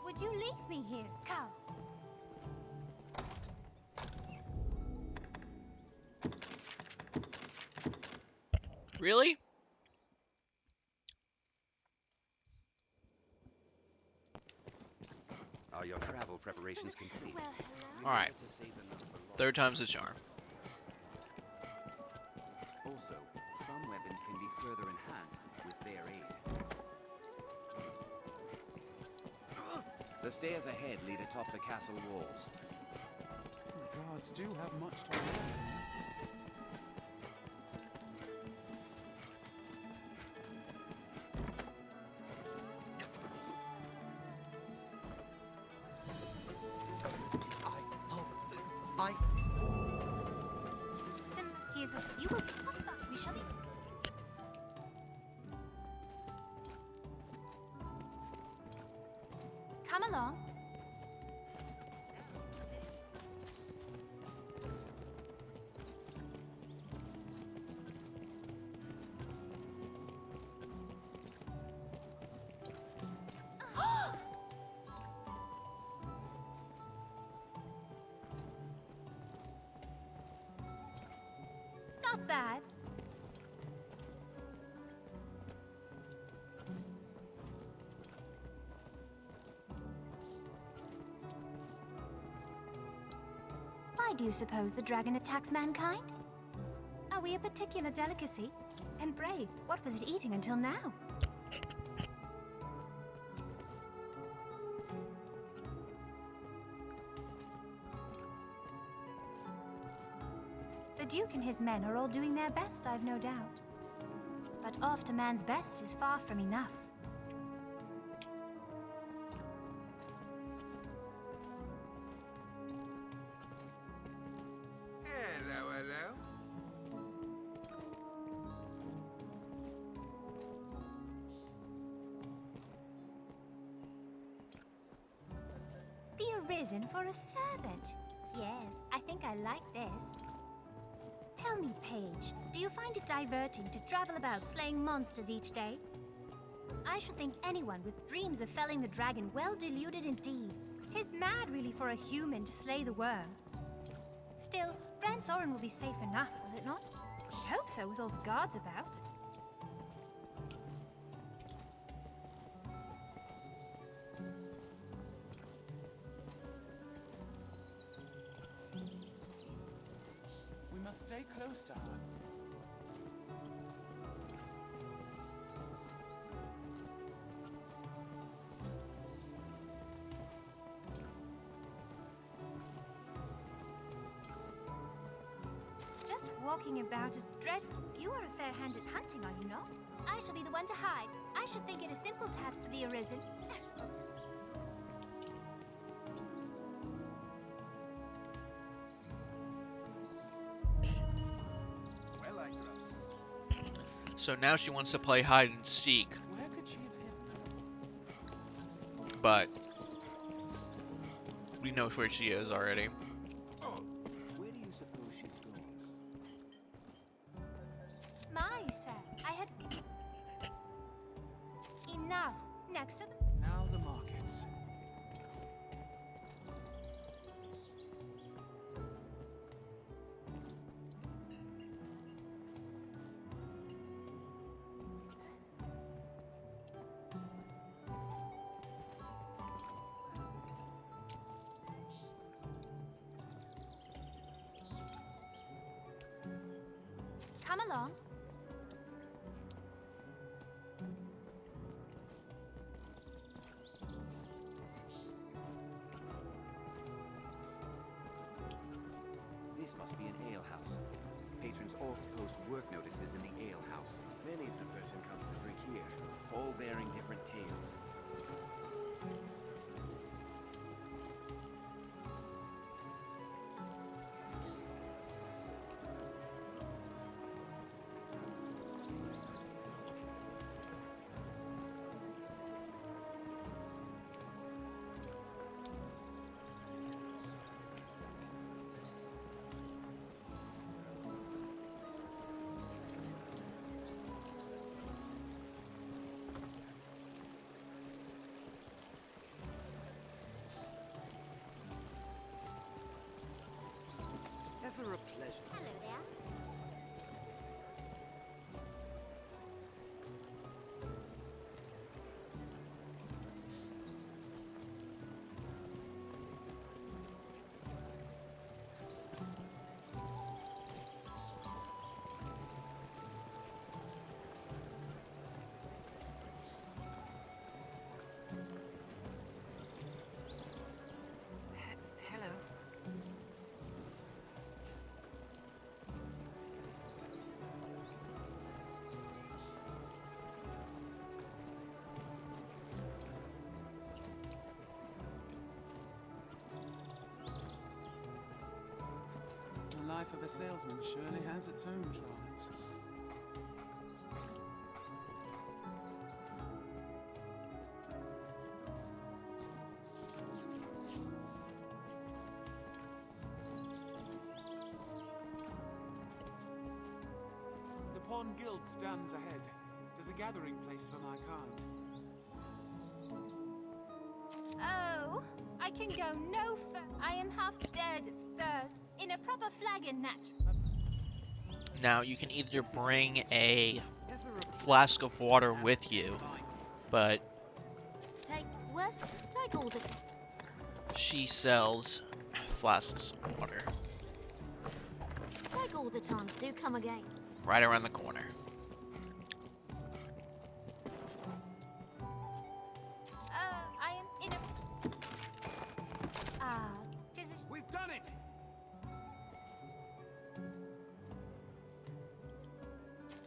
Would you leave me here? Come. Really? Are your travel preparations complete? Alright. Third time's the charm. Also, some weapons can be further enhanced with their aid. The stairs ahead lead atop the castle walls. The guards do have much to learn. You will. We shall be. Come along. Not bad. Why do you suppose the dragon attacks mankind? Are we a particular delicacy? And pray, what was it eating until now? The Duke and his men are all doing their best, I've no doubt. But oft a man's best is far from enough. Hello, hello. Be arisen for a servant. Yes, I think I like this. Tell me, Paige, do you find it diverting to travel about slaying monsters each day? I should think anyone with dreams of felling the dragon well deluded indeed. 'Tis mad really for a human to slay the worm. Still, Gran Soren will be safe enough, will it not? I hope so with all the guards about. We must stay close to her. Just walking about is dreadful. You are a fair hand at hunting, are you not? I shall be the one to hide. I should think it a simple task for the Arisen. Well, I trust. So now she wants to play hide and seek, Where could she have hidden? but we know where she is already. Where do you suppose she's going? My, sir, I had... Enough. next to the... Now the markets. Come along. This must be an alehouse. Patrons often post work notices in the alehouse. Many's the person comes to drink here, all bearing different tales. Ever a pleasure. Hello there. Hello. The life of a salesman surely has its own trials. The Pawn Guild stands ahead. It is a gathering place for my kind. Oh, I can go no further. I am half dead of thirst. In a proper flagon, Now, you can either bring a flask of water with you, but Take all the she sells flasks of water take all the time. Do come again. right around the corner. I am in a... Ah, We've done it!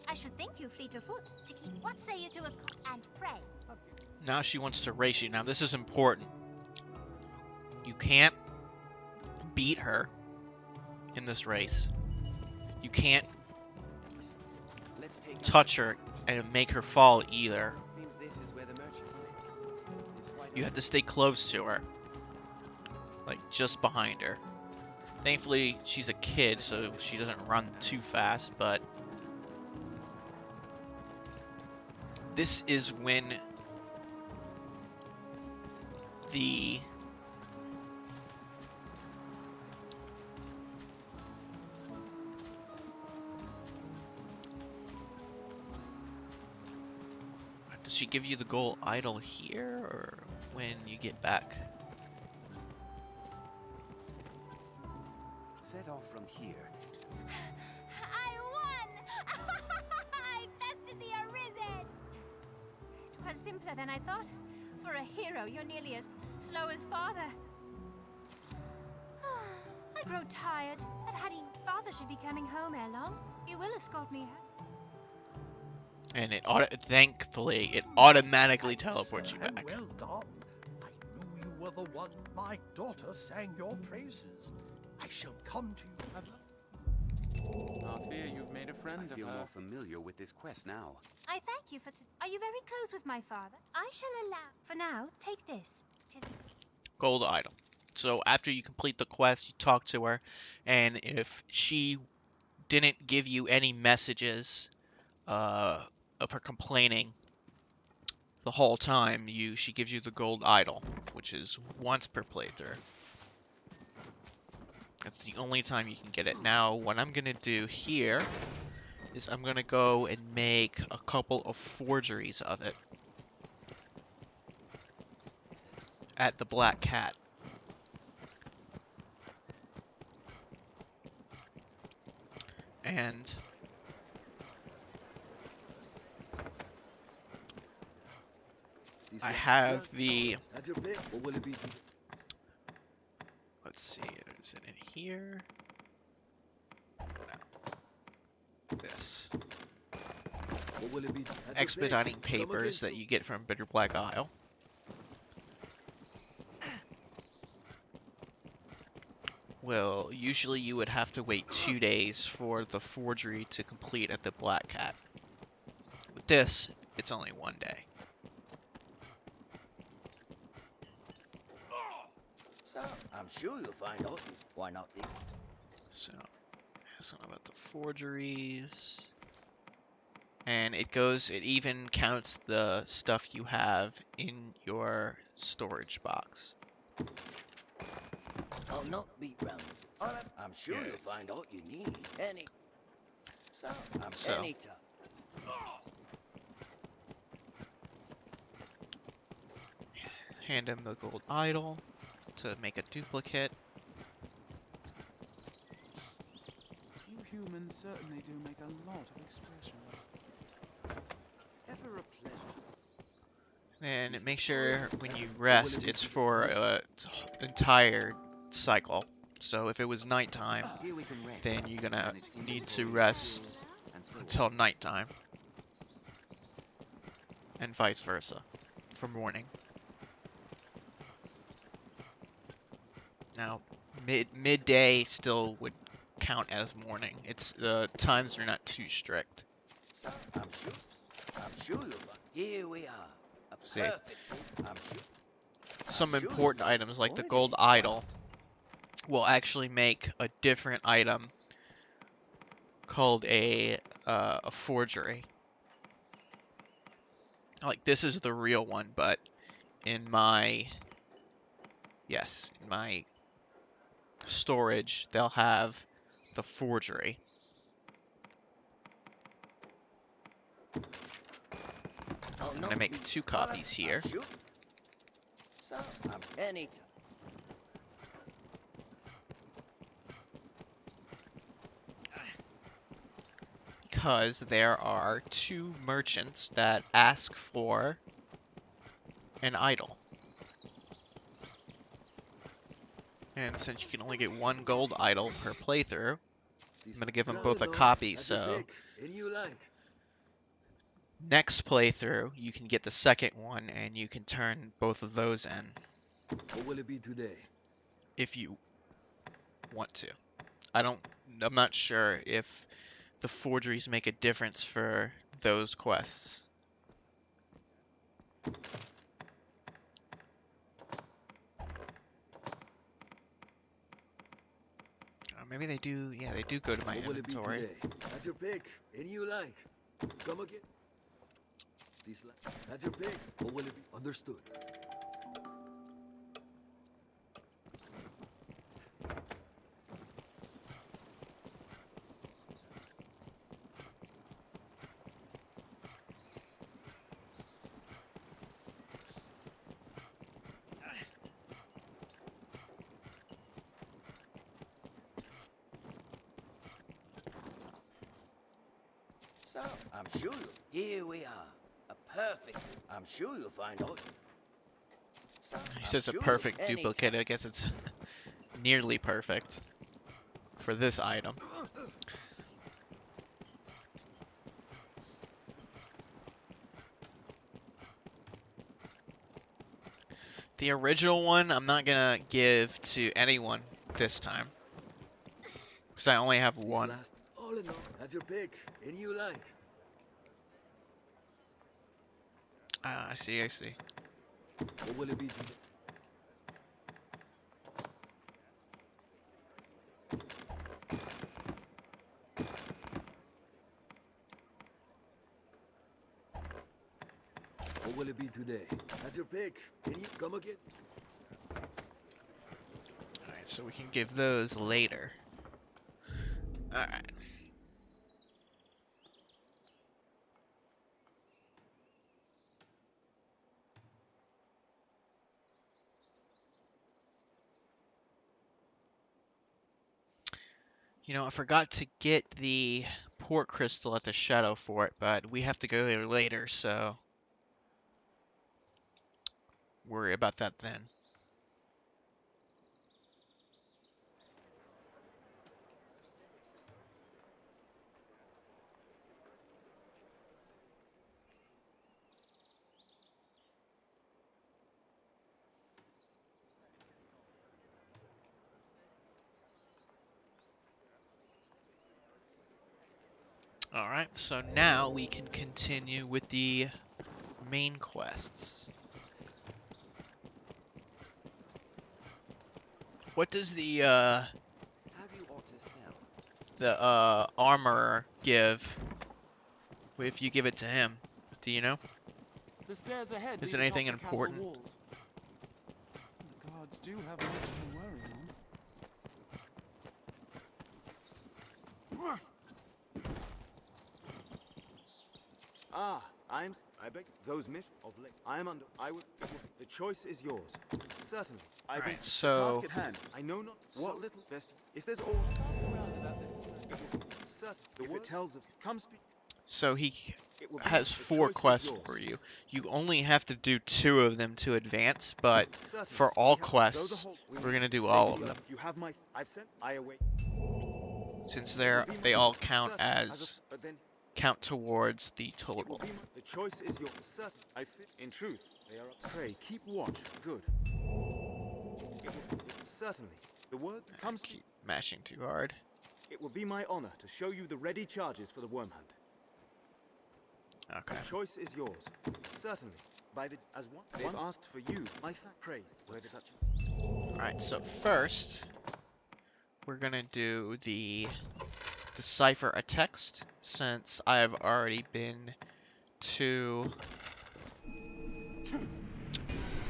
I should think you fleet of foot to keep... What say you to a... and pray? Now she wants to race you. Now, this is important. You can't beat her in this race. You can't touch her and make her fall either. Seems this is where the merchants live. It's quite You have to stay close to her. Like, just behind her. Thankfully, she's a kid, so she doesn't run too fast, but... This is when the... Does she give you the gold idol here, or when you get back? set off from here. I won! I bested the Arisen! It was simpler than I thought. For a hero, you're nearly as slow as father. I grow tired. I've had enough. Father should be coming home ere long. You will escort me. And it thankfully, it automatically teleports you And back. well done. I knew you were the one. My daughter sang your praises. I shall come to you. Arthur, you've made a friend I feel of her. more familiar with this quest now. I thank you for... Are you very close with my father? I shall allow... For now, take this. Gold idol. So after you complete the quest, you talk to her, and if she didn't give you any messages of her complaining, the whole time, she gives you the gold idol, which is once per playthrough. That's the only time you can get it. Now, what I'm gonna do here is I'm gonna go and make a couple of forgeries of it at the Black Cat. And I have the... Let's see, is it in here? No. This. Expediting papers that you get from Bitter Black Isle. Well, usually you would have to wait 2 days for the forgery to complete at the Black Cat. With this, it's only 1 day. So, I'm sure you'll find out. Why not be? So, that's one about the forgeries. And it even counts the stuff you have in your storage box. I'll not beat round. I'm sure you'll find out you need. Anytime. Hand him the gold idol to make a duplicate. You humans certainly do make a lot of expressions. Ever a pleasure. And make sure when you rest, it's for an entire cycle. So if it was nighttime, then you're gonna need to rest until nighttime. And vice versa for morning. Now, midday still would count as morning. It's the times are not too strict. I'm sure you'll find. Here we are. See, I'm sure. some important items like the gold idol will actually make a different item called a forgery. Like this is the real one, but in my storage, they'll have the forgery. I'm gonna make 2 copies here. Anytime. Because there are 2 merchants that ask for an idol. And since you can only get 1 gold idol per playthrough, I'm going to give them both a copy, so next playthrough you can get the second one and you can turn both of those in. What will it be today? If you want to. I'm not sure if the forgeries make a difference for those quests. Maybe they do, yeah, they do go to my inventory. Have your pick. Any you like. Come again. Have your pick. What will it be? Understood. So, I'm sure here we are. A perfect. I'm sure you'll find out. So, He says a perfect duplicate. I guess it's nearly perfect for this item. The original one I'm not gonna give to anyone this time, because I only have 1. All in all, have your pick. Any you like. I see. What will it be today? What will it be today? Have your pick. Can you come again? Alright, so we can give those later. Alright. You know, I forgot to get the port crystal at the Shadow Fort, but we have to go there later, so worry about that then. Alright, so now we can continue with the main quests. What does the armorer give if you give it to him? Do you know? The stairs ahead Is lead it anything atop the castle important? walls. The guards do have much to worry on. I beg those missions of late. I am under. The choice is yours. Certainly. Right, The so task at hand. I know not what little best. If there's all. Certain. If it tells of. Come speak. So he It will be has the 4 choice is quests yours. for you. You only have to do 2 of them to advance, but Certainly. for all We have- quests, we're gonna do all of them. You have my. I've sent. I await. Since It will be they my- all count certain, as but then count towards the it will total. be the choice is yours. Certain. I fit. In truth, they are. Pray, keep watch. Good. Certainly. The word comes. Keep mashing too hard. It will be my honor to show you the ready charges for the worm hunt. Okay. The choice is yours. Certainly. By the as one they've asked for you. My pray. Word such. Alright, so first we're gonna do the decipher a text, since I've already been to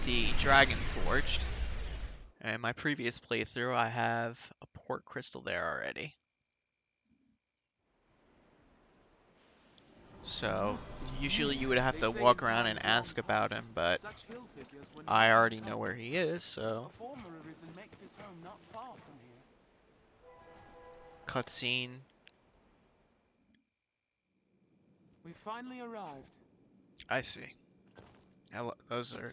the Dragon Forged. In my previous playthrough, I have a port crystal there already. So, usually you would have to walk around and ask about him, but I already know where he is, so... A former arisen makes his home not far from here. Cutscene. We finally arrived. I see. Those are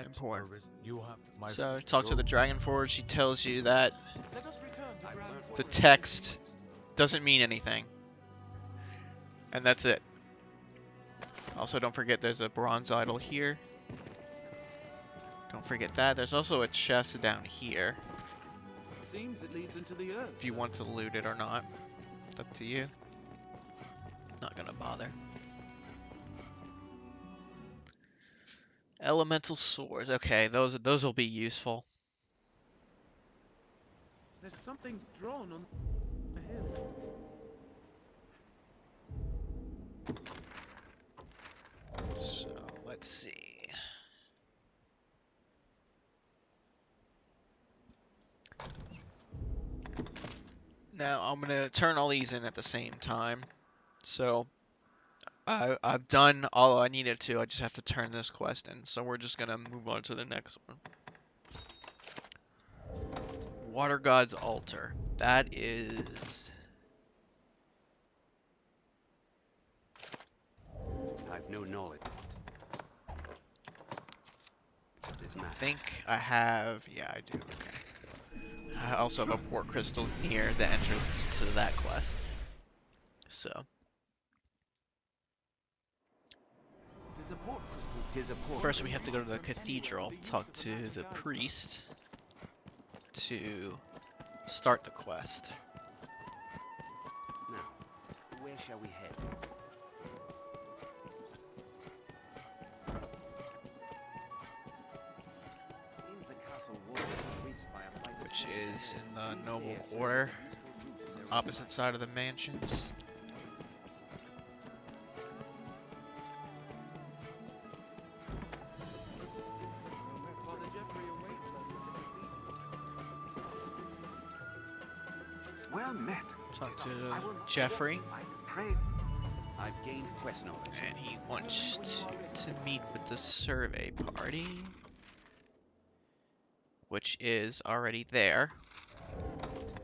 important. You have my So, talk to the Dragon Forge. She tells you that Let us return to Grand the Fort. text doesn't mean anything. And that's it. Also, don't forget there's a bronze idol here. Don't forget that. There's also a chest down here. Seems it leads into the earth. If you want to loot it or not. It's up to you. Not gonna bother. Elemental swords. Okay, those will be useful. There's something drawn on the hill. So, let's see. Now, I'm gonna turn all these in at the same time. So, I've done all I needed to. I just have to turn this quest in. So we're just gonna move on to the next one. Water God's Altar. That is... I've no knowledge. This I matter. think I have... Yeah, I do. Okay. I also have a port crystal near the entrance to that quest. So... First, we have to go to the cathedral, talk to the priest to start the quest. Now, where shall we head? Seems the castle walls are reached by a flight of Which stairs is ahead. in the These noble stairs serve order, as a useful route to their opposite side of the mansions. Well met. Talk to Jeffrey. I pray. I've gained quest knowledge. And he wants to meet with the survey party, which is already there.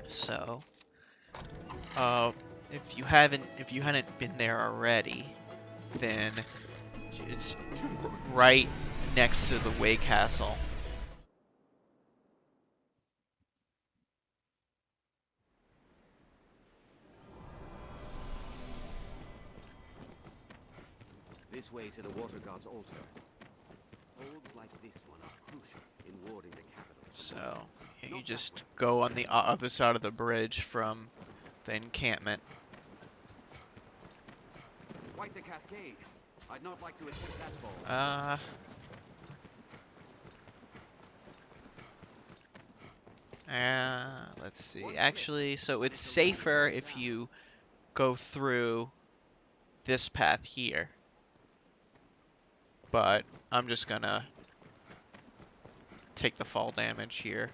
So, if you hadn't been there already, then it's right next to the Way Castle. This way to the Water God's altar. Holds like this one are crucial in warding the capital. So, yeah, you just go on the other side of the bridge from the encampment. Quite the cascade. I'd not like to attempt that fall. Let's see. Actually, so it's safer if you go through this path here. But I'm just gonna take the fall damage here,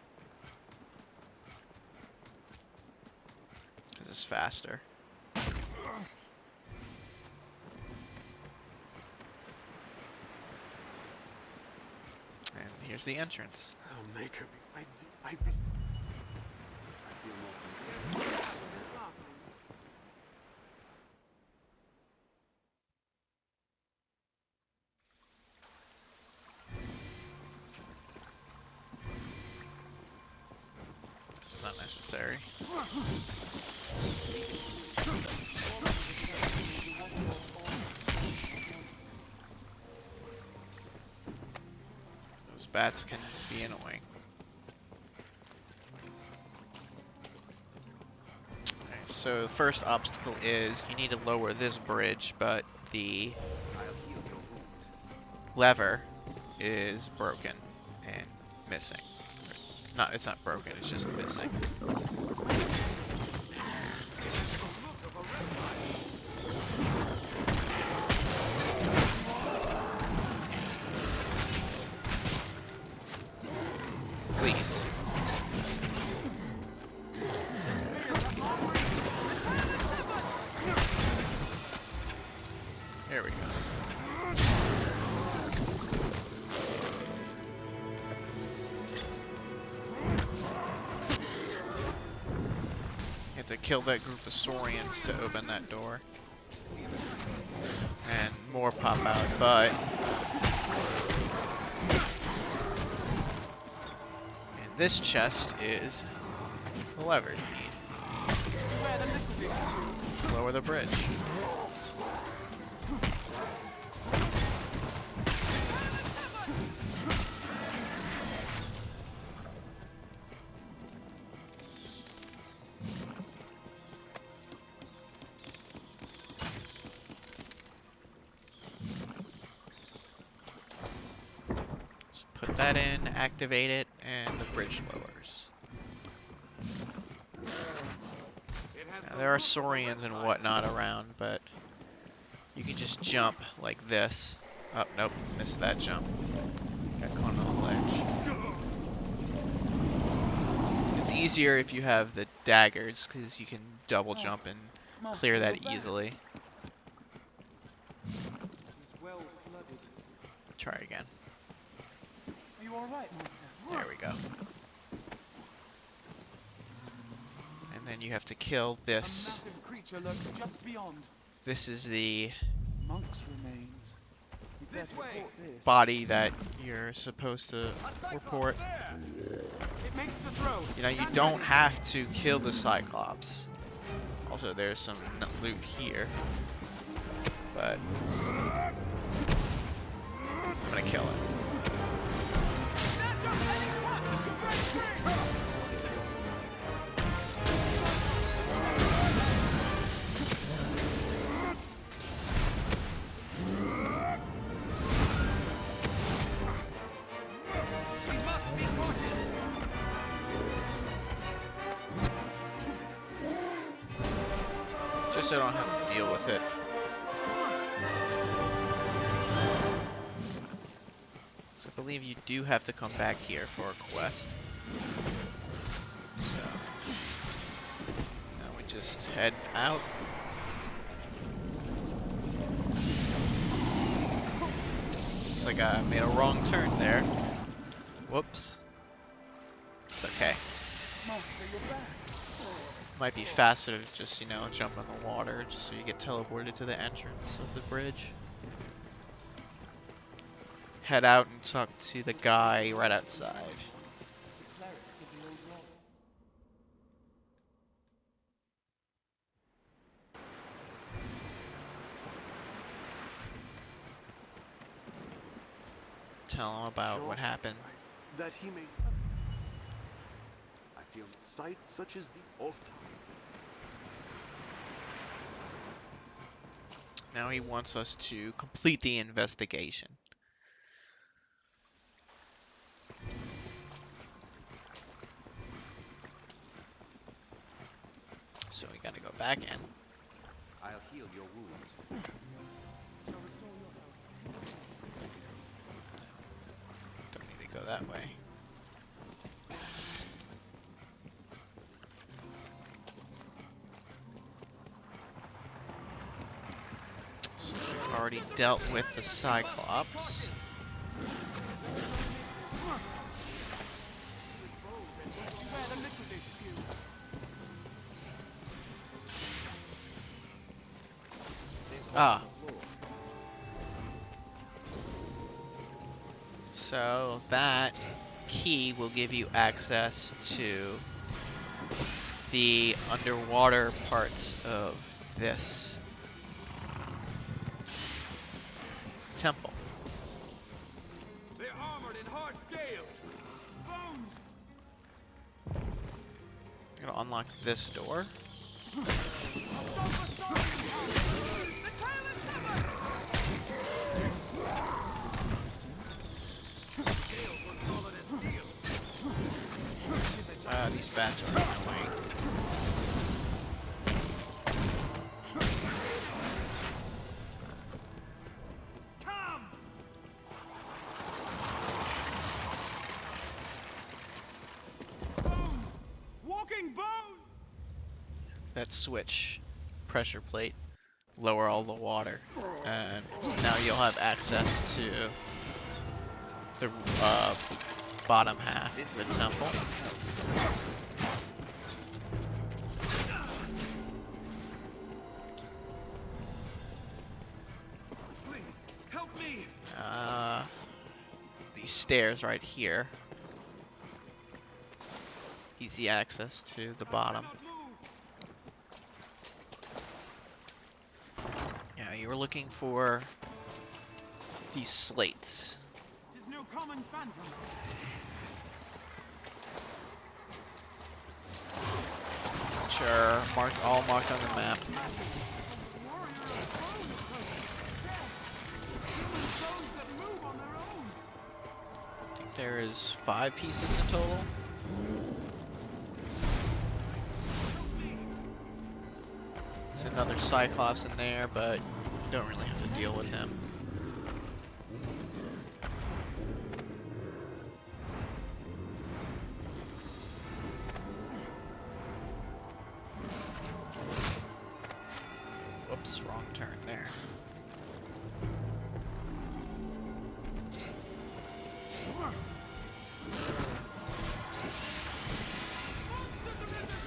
because it's faster. And here's the entrance. I'll make her. I feel more familiar. It's not necessary. Those bats can be annoying. Okay, so the first obstacle is you need to lower this bridge, but the lever is broken and missing. It's not broken, it's just missing. Please. There we go. You have to kill that group of Saurians to open that door. And more pop out, but... And this chest is the lever you need. Lower the bridge. Put that in, activate it, and the bridge lowers. Now, there are Saurians and whatnot around, but you can just jump like this. Oh, nope, missed that jump. Got caught on the ledge. It's easier if you have the daggers, because you can double jump and clear that easily. Try again. Are you all right, Master? There we go. And then you have to kill this. A massive creature lurks just beyond. This is the Monk's remains. This way. body that you're supposed to report. It makes to throw. You know, you don't have to kill the Cyclops. Also, there's some loot here. But I'm gonna kill it. Just so I don't have to deal with it. So I believe you do have to come back here for a quest. So just head out. Looks like I made a wrong turn there. Whoops. It's okay. Master, you're back. Might be faster to just, you know, jump in the water just so you get teleported to the entrance of the bridge. Head out and talk to the guy right outside. The clerics of the old world. Tell him about what happened. That he may... I feel sights such as the oft. Now he wants us to complete the investigation. So we gotta go back in. I'll heal your wounds. Don't need to go that way. So we've already dealt with the Cyclops. Ah. So that key will give you access to the underwater parts of this temple. They're armored in hard scales. Bones. I'm gonna unlock this door. These bats are annoying. Bones. Walking bone. That switch pressure plate lower all the water, and now you'll have access to the bottom half of the temple. Please help me. These stairs right here. Easy access to the bottom. Yeah, you were looking for these slates. Tis no common phantom. Which are all marked on the map. I think there is 5 pieces in total. There's another Cyclops in there, but you don't really have to deal with him. Whoops, wrong turn there.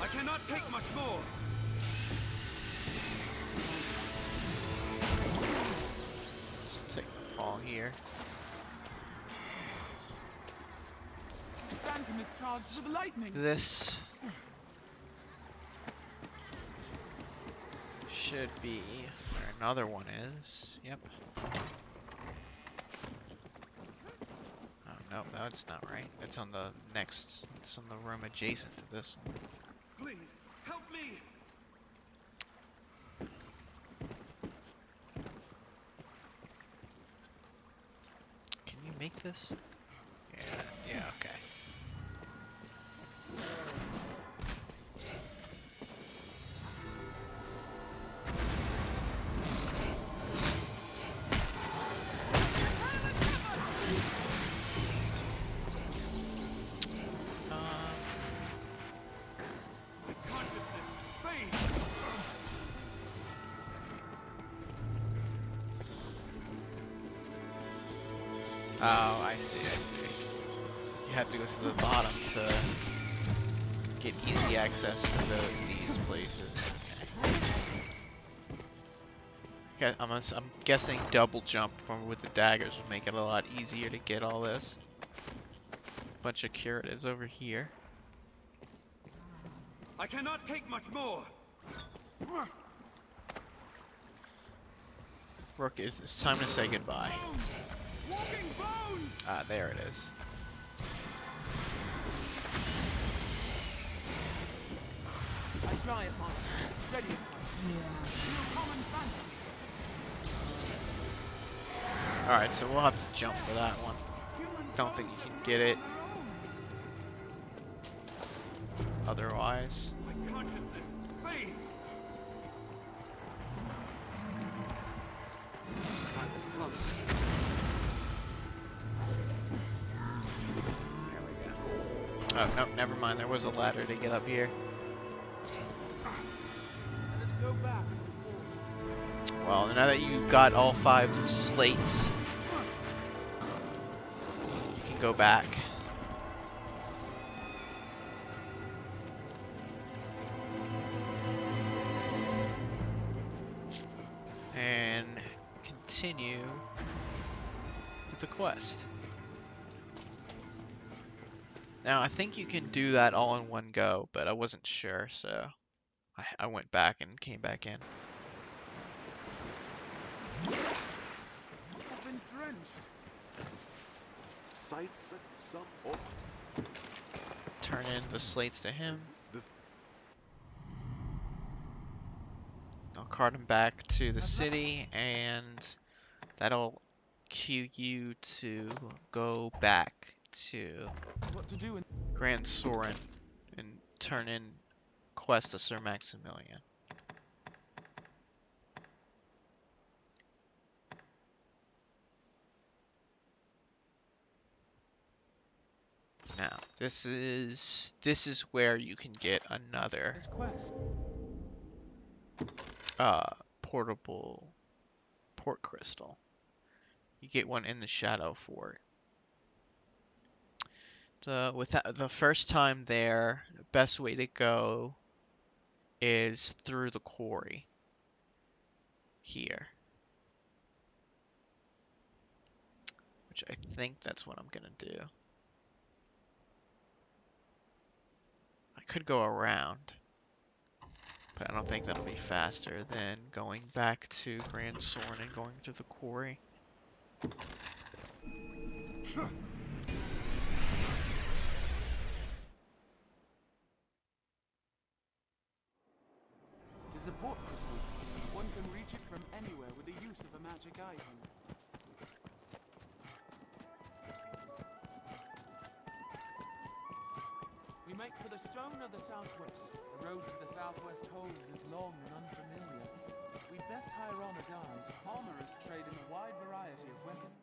I cannot take much more. Just take the fall here. Phantom is charged with lightning. This should be where another one is. Yep. Oh no, that's not right. It's on the next. It's on the room adjacent to this one. Please help me. Can you make this? Yeah, okay. My consciousness fades. Oh, I see, I see. You have to go to the bottom to get easy access to these places. Okay. I'm guessing double jump from with the daggers would make it a lot easier to get all this. Bunch of curatives over here. I cannot take much more. Rook, it's time to say goodbye. Walking bones! Ah, there it is. I try it, Master. Ready yourself. Alright, so we'll have to jump for that one. Don't think you can get it otherwise. My consciousness fades. I was close. There we go. Oh, no, never mind. There was a ladder to get up here. Let's go back. Well, now that you've got all 5 slates, you can go back. And continue with the quest. Now, I think you can do that all in one go, but I wasn't sure, so I went back and came back in. I've been drenched. Sights some of Turn in the slates to him. I'll cart him back to the city, and that'll cue you to go back to What to do in Grand Soren and turn in quest to Sir Maximilian. Now, this is where you can get another portable port crystal. You get one in the Shadow Fort. The first time there, the best way to go is through the quarry here. Which I think that's what I'm gonna do. I could go around, but I don't think that'll be faster than going back to Grand Soren and going through the quarry. It is a port crystal. One can reach it from anywhere with the use of a magic item. We make for the stone of the southwest. The road to the southwest hold is long and unfamiliar. We'd best hire on a guide. Armorers trade in a wide variety of weapons.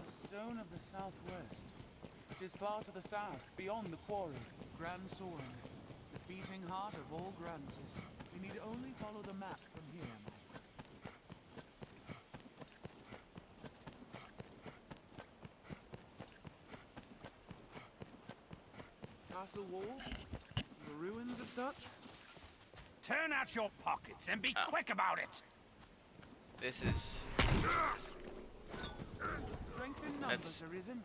The stone of the southwest. It is far to the south, beyond the quarry, Grand Soren, the beating heart of all Granses. We need only follow the map from here, Master. Castle walls? The ruins of such? Turn out your pockets and be quick about it! This is... Strength in numbers arisen.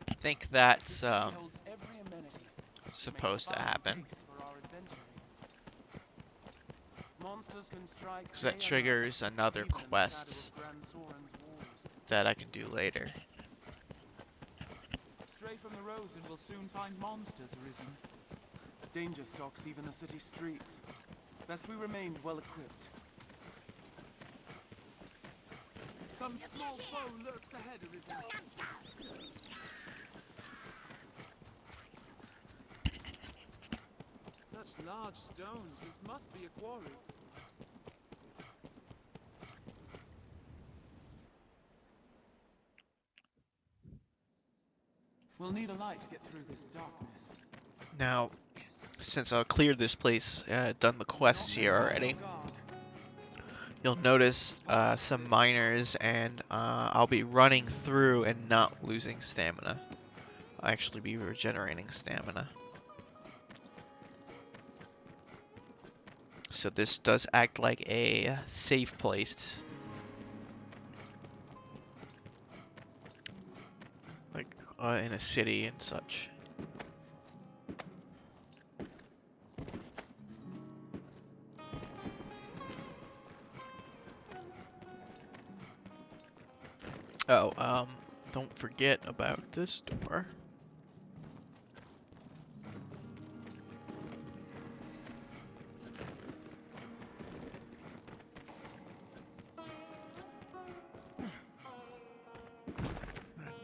I think that's supposed to happen. Because that triggers another quest that I can do later. Stray from the roads and we'll soon find monsters arisen. Danger stalks even the city streets. Best we remained well equipped. Some small foe lurks ahead, arisen. Such large stones, this must be a quarry. We'll need a light to get through this darkness. Now, since I've cleared this place, done the quests here already, you'll notice some miners, and I'll be running through and not losing stamina. I'll actually be regenerating stamina. So this does act like a safe place. Like in a city and such. Oh, don't forget about this door.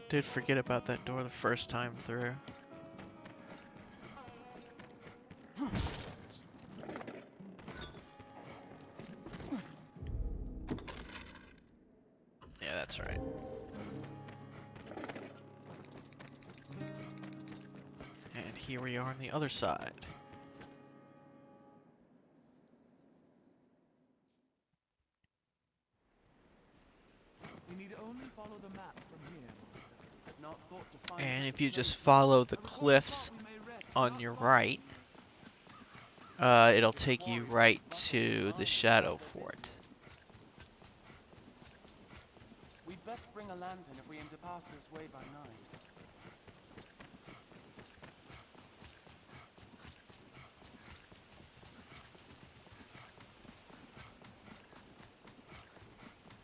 Did forget about that door the first time through. Yeah, that's right. And here we are on the other side. We need only follow the map from here, Master. Not thought to find And such if a you place. just follow the cliffs on your right, it'll take you right to the Shadow Fort. We'd best bring a lantern if we aim to pass this way by night.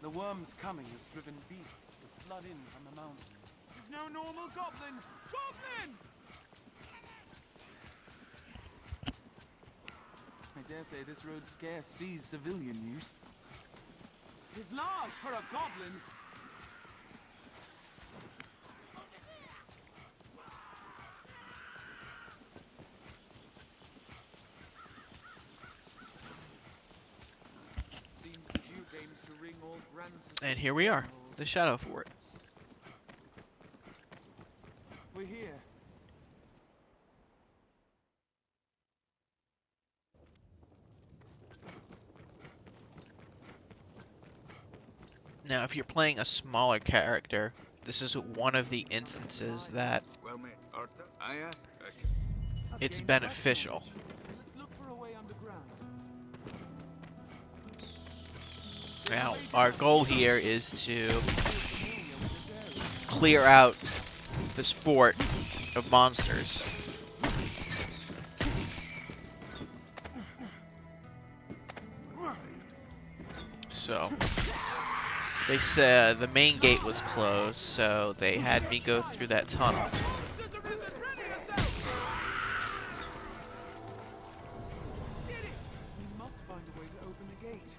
The worm's coming has driven beasts to flood in from the mountains. He's no normal goblin! Goblin! I dare say this road scarce sees civilian use. 'Tis large for a goblin! Seems the Duke aims to wring all grants. And here we are, the Shadow Fort. We're here. Now, if you're playing a smaller character, this is one of the instances that Well, mate, Arthur, I asked. it's beneficial. Let's look for a way underground. Now, our goal here is to clear out this fort of monsters. So, they said the main gate was closed, so they had me go through that tunnel. We must find a way to open the gate.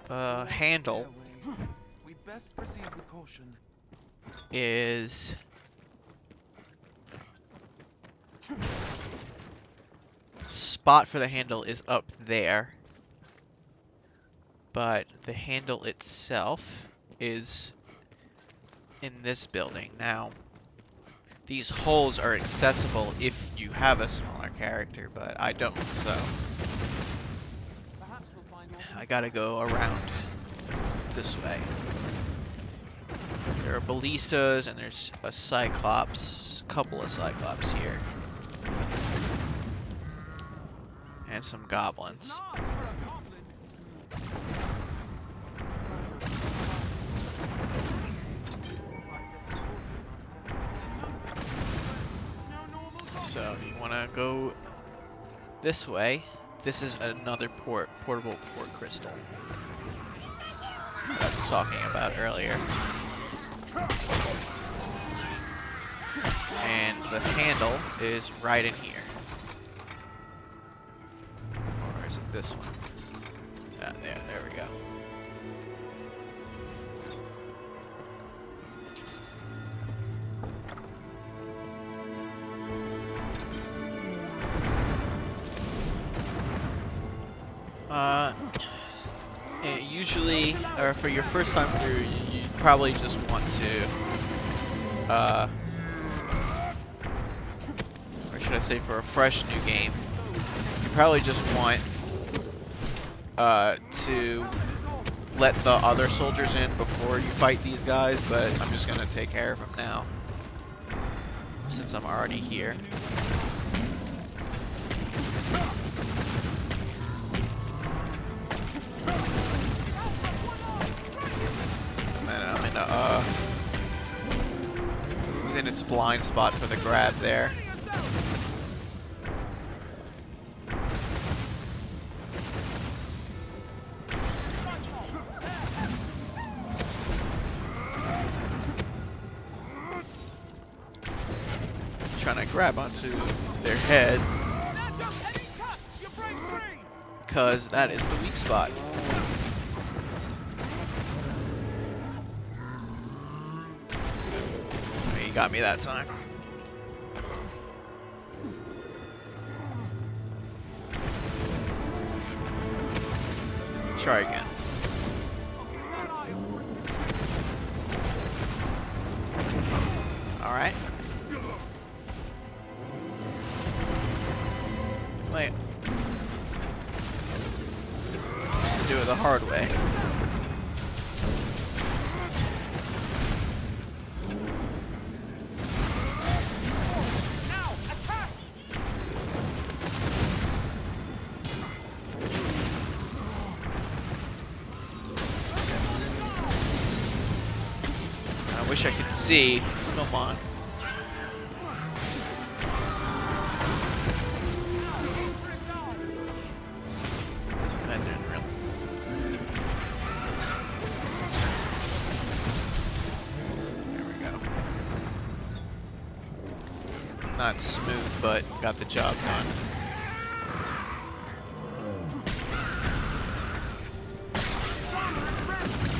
The handle We'd best proceed with caution. is spot for the handle is up there, but the handle itself is in this building. Now, these holes are accessible if you have a smaller character, but I don't, so I gotta go around this way. There are ballistas and there's a cyclops, couple of cyclops here. And some goblins. So you want to go this way. This is another portable port crystal that I was talking about earlier. And the handle is right in here. Or is it this one? Ah, there we go. Usually, or for your first time through, you probably just want to should I say, for a fresh new game, you probably just want to let the other soldiers in before you fight these guys, but I'm just gonna take care of them now since I'm already here. And then I'm in a was in its blind spot for the grab there. Trying to grab onto their head because that is the weak spot. He got me that time. Try again. All right. Wait. Just to do it the hard way. I wish I could see. Come on. Not smooth, but got the job done.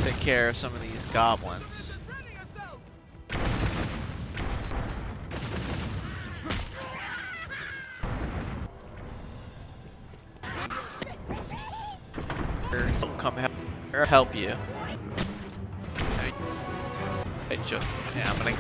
Take care of some of these goblins. Come help you. I just, yeah, I'm gonna.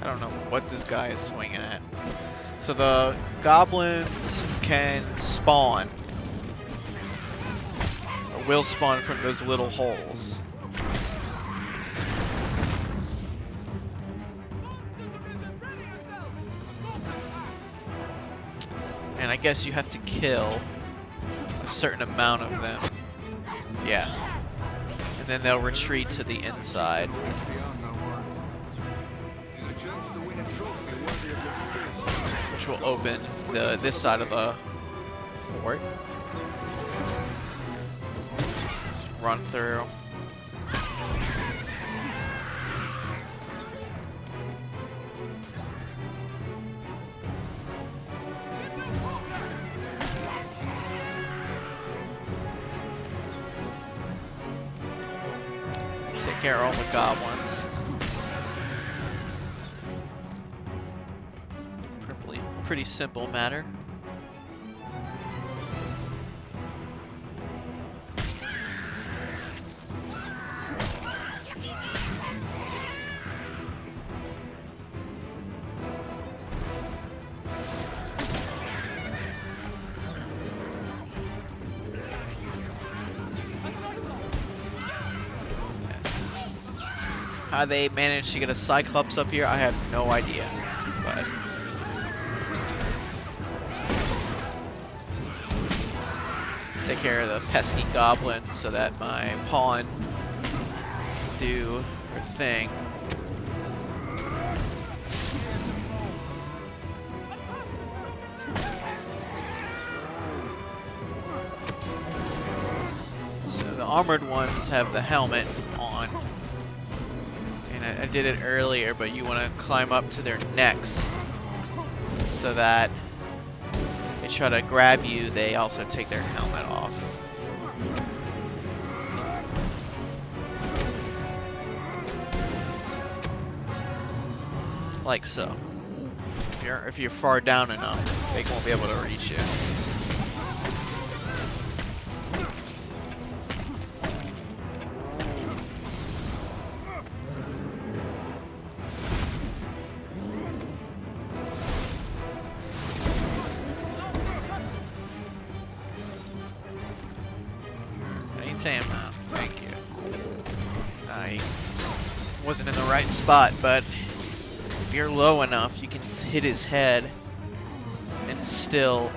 I don't know what this guy is swinging at. So the goblins can spawn, or will spawn from those little holes. And I guess you have to kill a certain amount of them. Yeah. And then they'll retreat to the inside. Which will open this side of the fort. Just run through. Take care of all the goblins. Pretty simple matter. How they managed to get a Cyclops up here, I have no idea. But take care of the pesky goblins so that my pawn can do her thing. So the armored ones have the helmet on. I did it earlier, but you want to climb up to their necks so that they try to grab you, they also take their helmet off. Like so. If you're far down enough, they won't be able to reach you. Thank you. I wasn't in the right spot, but if you're low enough, you can hit his head and still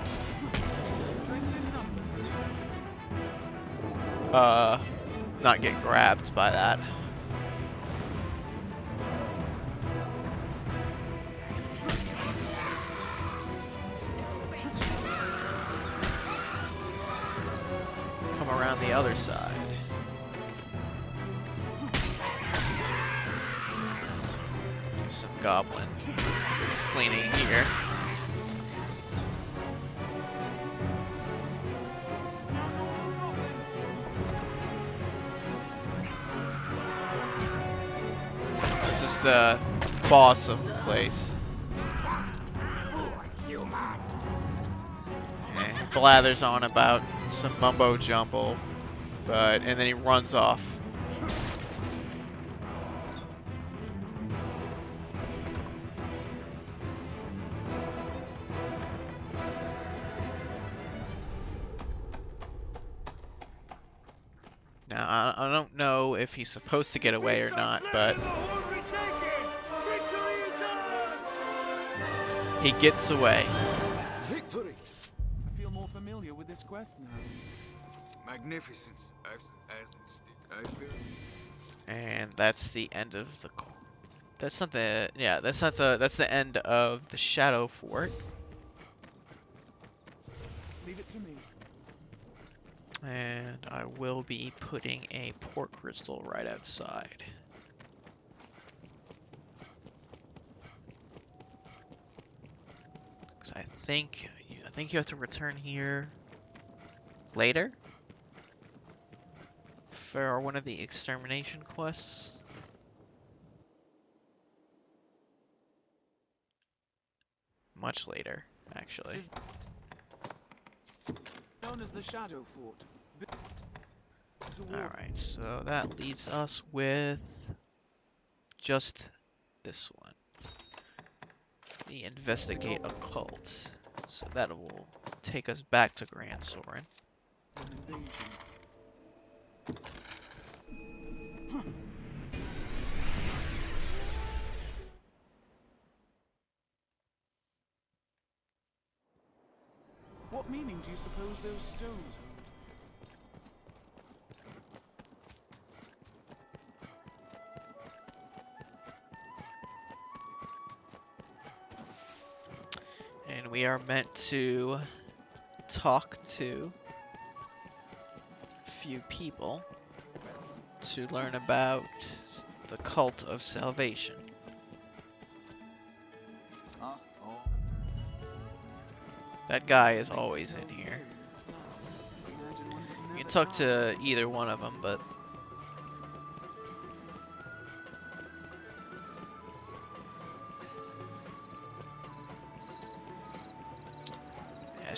not get grabbed by that. Around the other side. Do some goblin cleaning here. This is the boss of the place. And blathers on about some mumbo jumbo, and then he runs off. Now I don't know if he's supposed to get away or not, but he gets away. Victory! I feel more familiar with this quest now. Magnificence, I feel. And that's the end of the. That's not the. Yeah, that's not the. That's the end of the Shadow Fort. Leave it to me. And I will be putting a port crystal right outside. Because I think you have to return here later for one of the extermination quests. Much later, actually. Known as the Shadow Fort. Alright, so that leaves us with just this one. The Investigate Occult. So that will take us back to Grand Soren. What meaning do you suppose those stones hold? And we are meant to talk to a few people to learn about the Cult of Salvation. That guy is always in here. You can talk to either one of them, but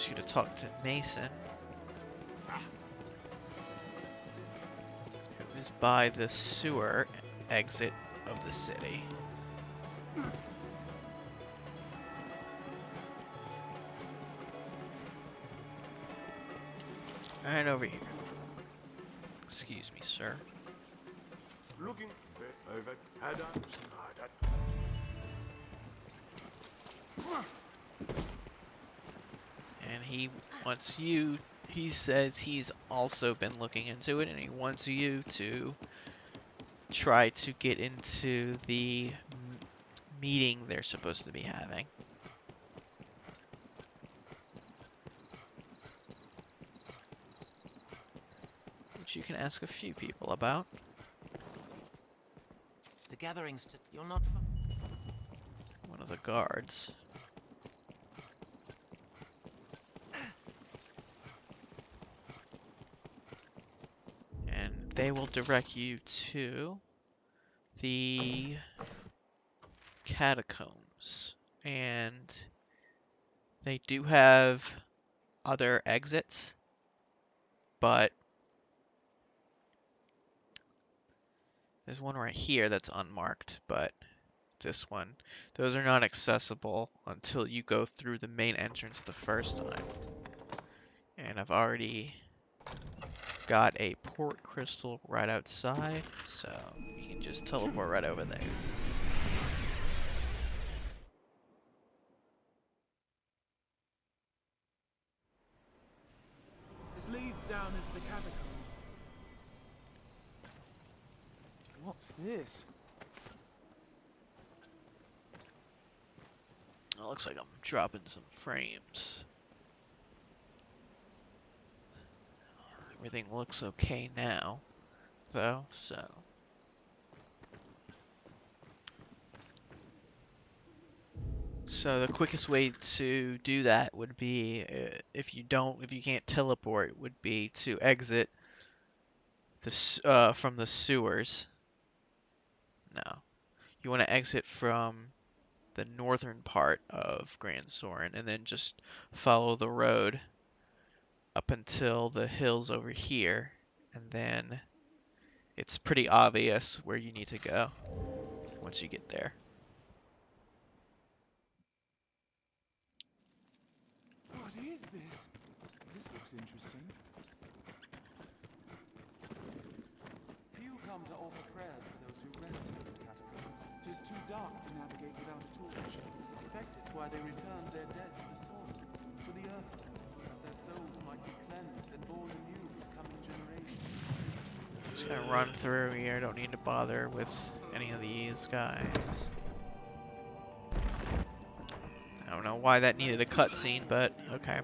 Ask you to talk to Mason, who is by the sewer exit of the city. Right over here. Excuse me, sir. Looking over. And he wants you, he says he's also been looking into it, and he wants you to try to get into the meeting they're supposed to be having. Which you can ask a few people about. The gatherings you're not One of the guards. And they will direct you to the catacombs. And they do have other exits, but there's one right here that's unmarked, but this one, those are not accessible until you go through the main entrance the first time. And I've already got a port crystal right outside, so you can just teleport right over there. This leads down into the catacombs. What's this? It looks like I'm dropping some frames. Everything looks okay now, though, so. So the quickest way to do that would be, if you can't teleport, would be to exit from the sewers. No, you want to exit from the northern part of Grand Soren, and then just follow the road up until the hills over here, and then it's pretty obvious where you need to go once you get there. What is this? This looks interesting. Few come to offer prayers for those who rest in the catacombs. It is too dark to navigate without a torch. I suspect it's why they returned their dead to the soil, to the earth, that their souls might be cleansed and born anew with coming generations. Just gonna run through here, don't need to bother with any of these guys. I don't know why that needed a cutscene, but okay.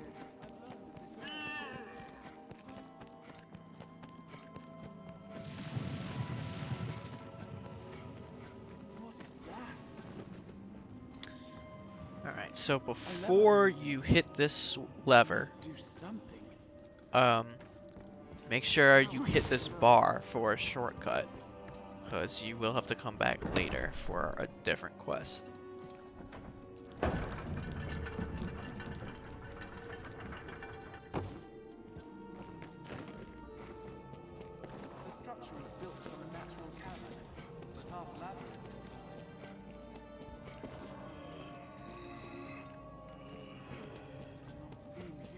Alright, so before you hit this lever, make sure you hit this bar for a shortcut, because you will have to come back later for a different quest. The structure is built from a natural cavern. It's half labyrinth inside.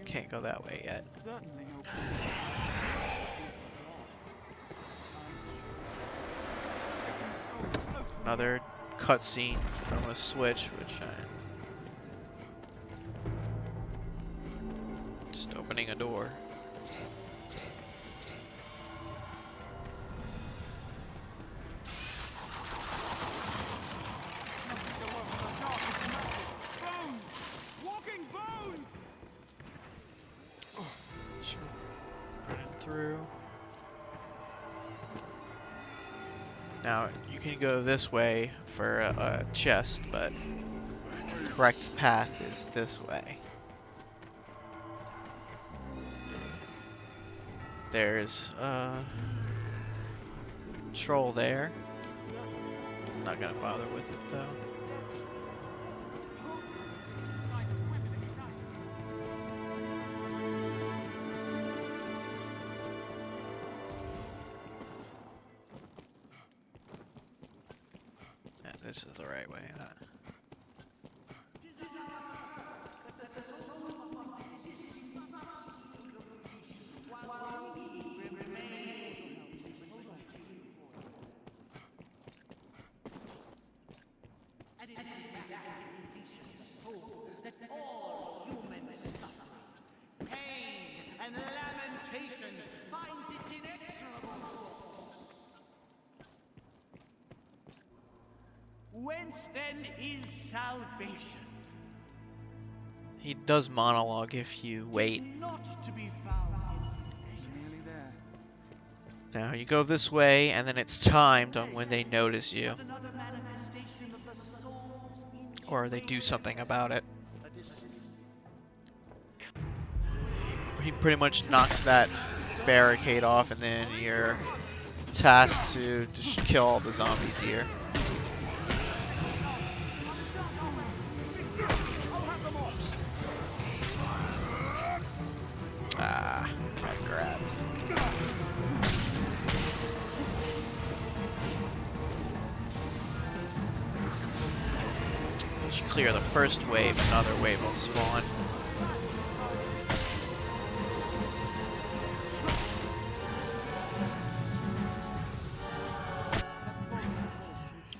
Can't go that way yet. Certainly no Another cutscene from a Switch, which just opening a door. walking bones! Running through. Now, you can go this way for a chest, but the correct path is this way. There's a troll there. I'm not gonna bother with it though. this is the right way. That all human suffering, pain, and lamentation finds its inexorable source. Whence then is salvation? He does monologue if you wait. Not to be found Nearly there. Now you go this way, and then it's timed on when they notice you, another manifestation of the soul's or they do something about it. He pretty much knocks that barricade off, and then you're tasked to just kill all the zombies here. Ah, got grabbed. Once you clear the first wave, another wave will spawn.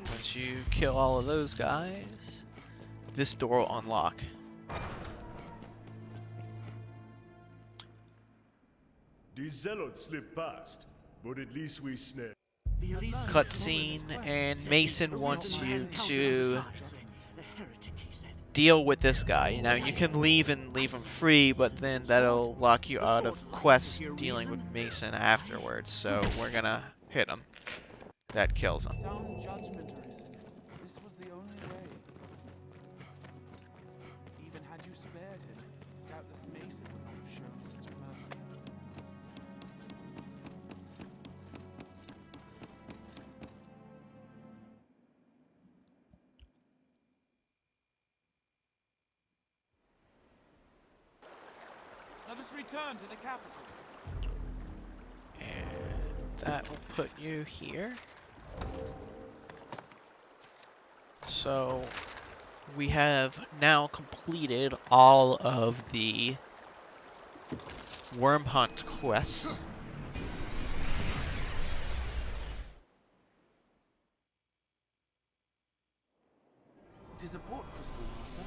Once you kill all of those guys, this door will unlock. These zealots slip past, but at least we snare. Cutscene, and Mason wants you to deal with this guy. Now you can leave and leave him free, but then that'll lock you out of quests dealing with Mason afterwards. So we're gonna hit him. That kills him. Sound judgment arisen. This was the only way. Even had you spared him, doubtless Mason would not have shown such mercy. Let us return to the capital. And that will put you here. So we have now completed all of the worm hunt quests. It is a port crystal, Master.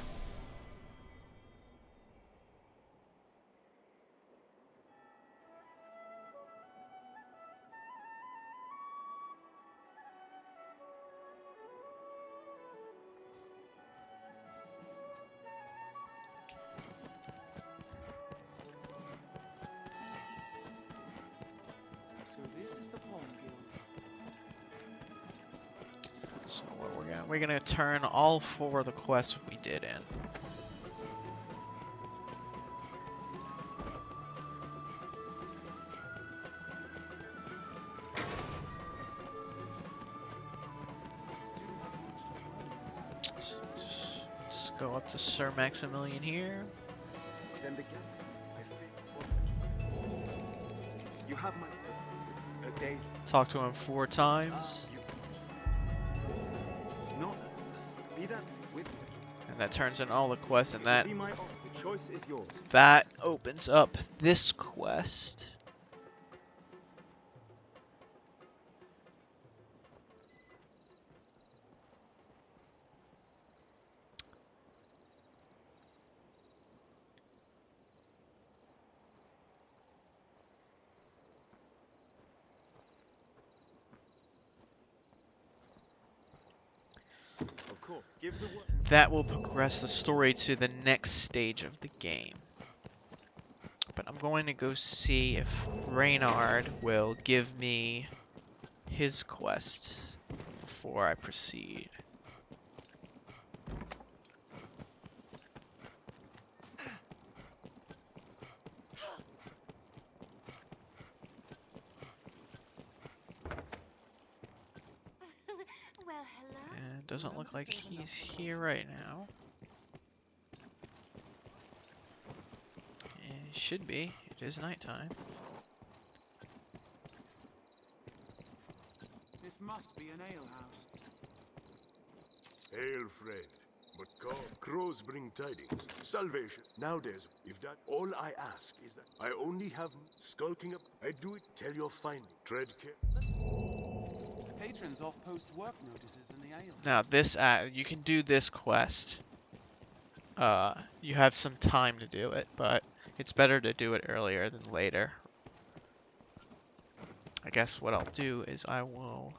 So this is the Pawn Guild. So what we're gonna turn all 4 of the quests we did in. Let's go up to Sir Maximilian here. Then begin. You have my days. Talk to him 4 times. Not be that with me. And that turns in all the quests, and that Be my own. The choice is yours. that opens up this quest. Of course. Give the word. That will progress the story to the next stage of the game. But I'm going to go see if Reynard will give me his quest before I proceed. Well, hello. And it doesn't look like he's here right now. It should be. It is nighttime. This must be an alehouse. Hail, friend. But crows bring tidings. Salvation. Nowadays, if that all I ask is that I only have skulking up. I do it. Tell your finding. Tread care. Patrons off post work notices in the ale. Now this you can do this quest. You have some time to do it, but it's better to do it earlier than later. I guess what I'll do is I will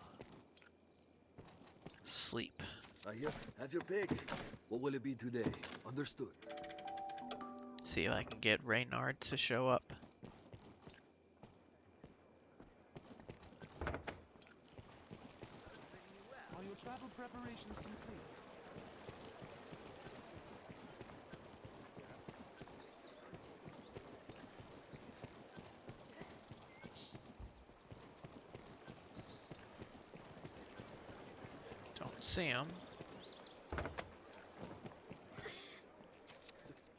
sleep. I hear. Have your pick. What will it be today? Understood. See if I can get Reynard to show up. Are your travel preparations complete? Don't see him.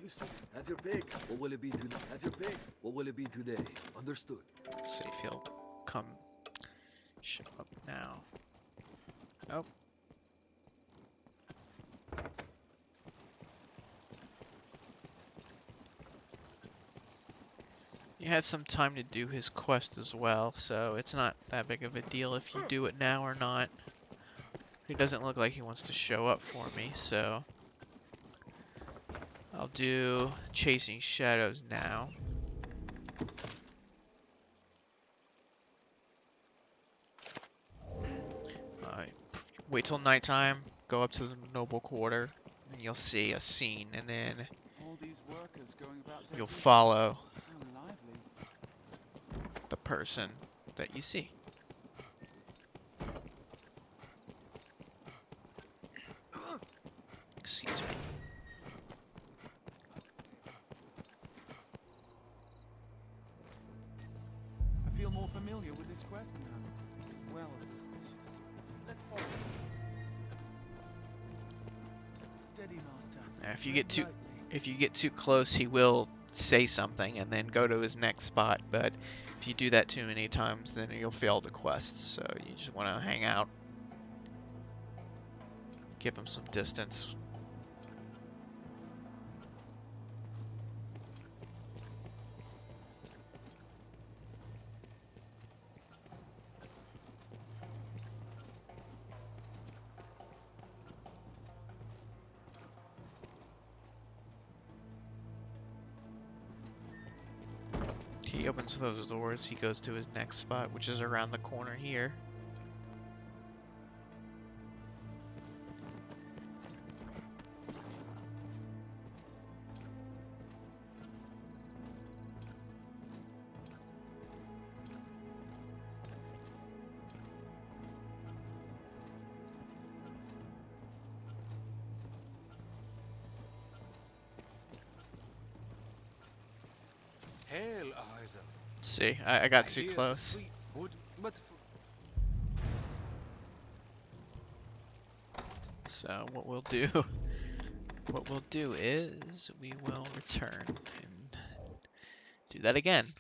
You see. Have your pick. What will it be today? Have your pick. What will it be today? Understood. See if he'll come show up now. Oh. You have some time to do his quest as well, so it's not that big of a deal if you do it now or not. He doesn't look like he wants to show up for me, so I'll do Chasing Shadows now. Wait till nighttime, go up to the noble quarter, and you'll see a scene, and then All these workers going about their you'll business. follow How lively. the person that you see. Excuse me. I feel more familiar with this quest now, as well as suspicious. Let's follow. Steady, master. Now, if you Tread get lightly. too close, he will say something and then go to his next spot. But if you do that too many times, then you'll fail the quest. So you just want to hang out, give him some distance. He opens those doors, he goes to his next spot, which is around the corner here. Hail, Isaac. See, I got too close. So what we'll do is we will return and do that again.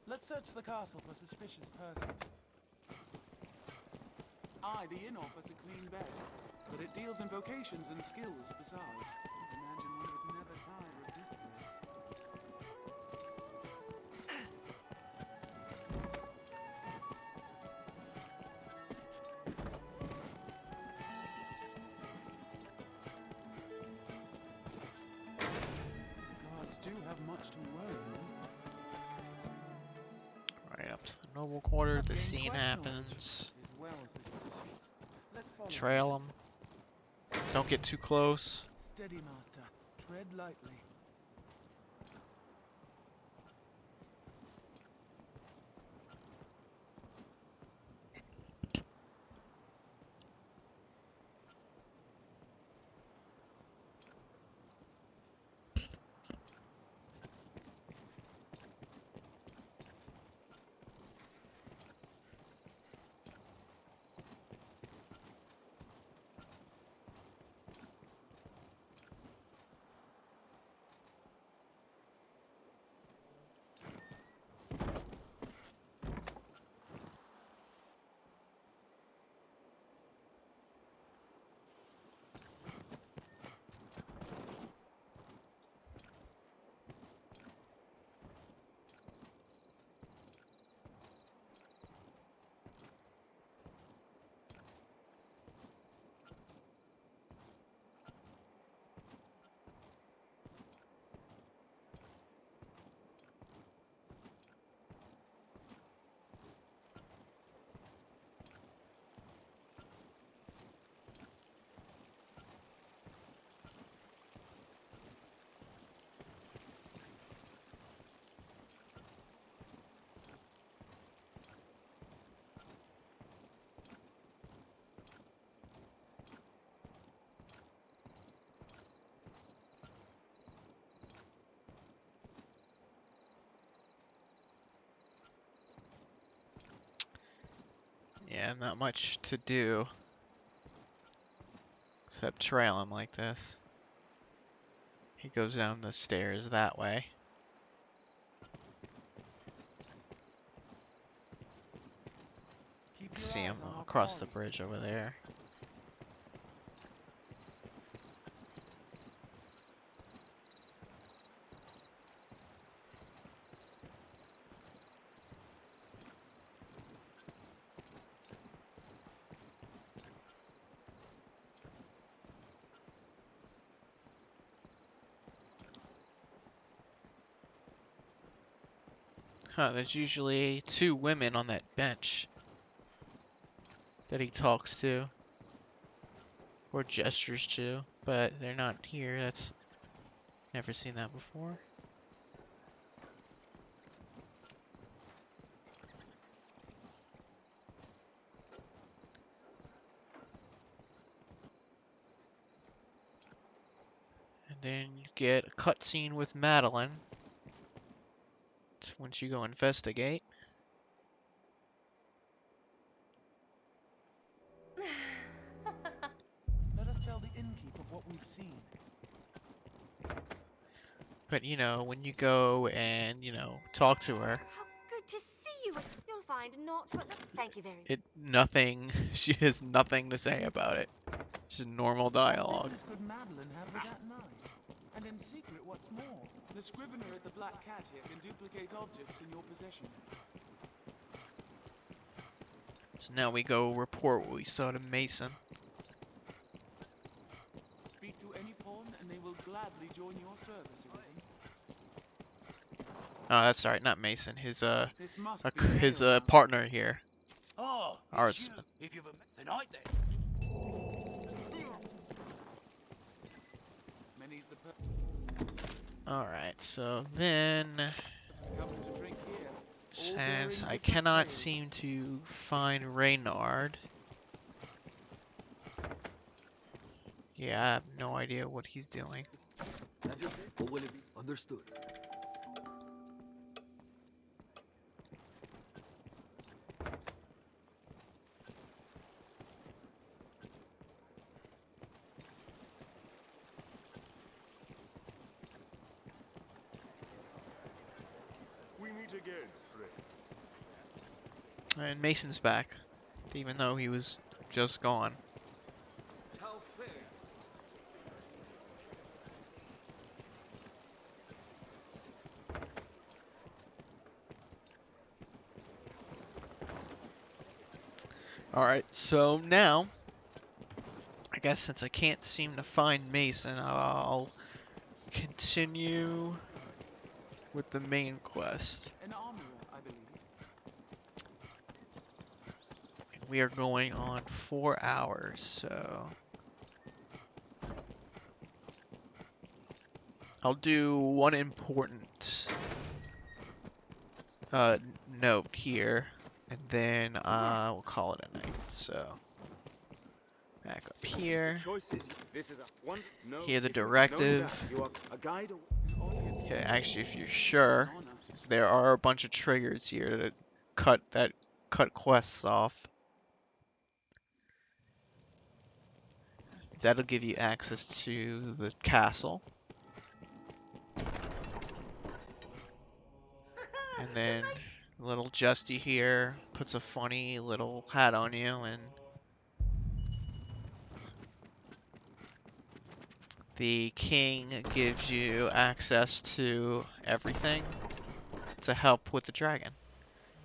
Let's search the castle for suspicious persons. Aye, the inn offers a clean bed, but it deals in vocations and skills besides. I imagine one would never tire of this place. The guards do have much to worry them. Right up to the noble quarter, the scene happens. As well as suspicious. Let's follow. Trail him. Don't get too close. Steady, master. Tread lightly. Yeah, not much to do. Except trail him like this. He goes down the stairs that way. See him across the bridge over there. Huh, there's usually 2 women on that bench that he talks to. Or gestures to, but they're not here. That's never seen that before. And then you get a cutscene with Madeline. Once you go investigate. Let us tell the innkeep of what we've seen. But you know, when you go and, you know, talk to her, Good to see you. You'll find not what the... Thank you very much. she has nothing to say about it. It's just normal dialogue. What business could Madeline have with that knight? And in secret, what's more, the scrivener at the Black Cat here can duplicate objects in your possession. So now we go report what we saw to Mason. Speak to any pawn and they will gladly join your service, citizen. Oh, that's right, not Mason. His This must be his Hale. partner here. Oh, Ours. it's you. If you've a night then. Many's the All right, so then, comes to drink here. since I cannot seem to find Reynard, yeah, I have no idea what he's doing. Have you or will it be understood? We meet again, friend. And Mason's back, even though he was just gone. How fair. Alright, so now, I guess since I can't seem to find Mason, I'll continue with the main quest. An armorer, I believe. We are going on 4 hours, so I'll do one important note here, and then we'll call it a night. So back up here. Here the directive. Yeah, actually, if you're sure, 'cause there are a bunch of triggers here that cut quests off. That'll give you access to the castle. And then little Justy here puts a funny little hat on you, and the king gives you access to everything to help with the dragon.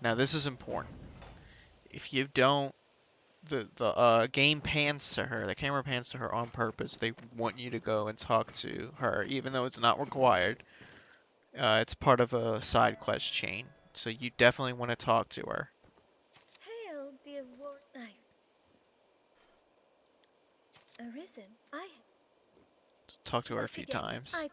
Now this is important. If you don't, the game pans to her, the camera pans to her on purpose. They want you to go and talk to her, even though it's not required. It's part of a side quest chain, so you definitely want to talk to her. Hail, dear war... Arisen, Talk to her a few times. I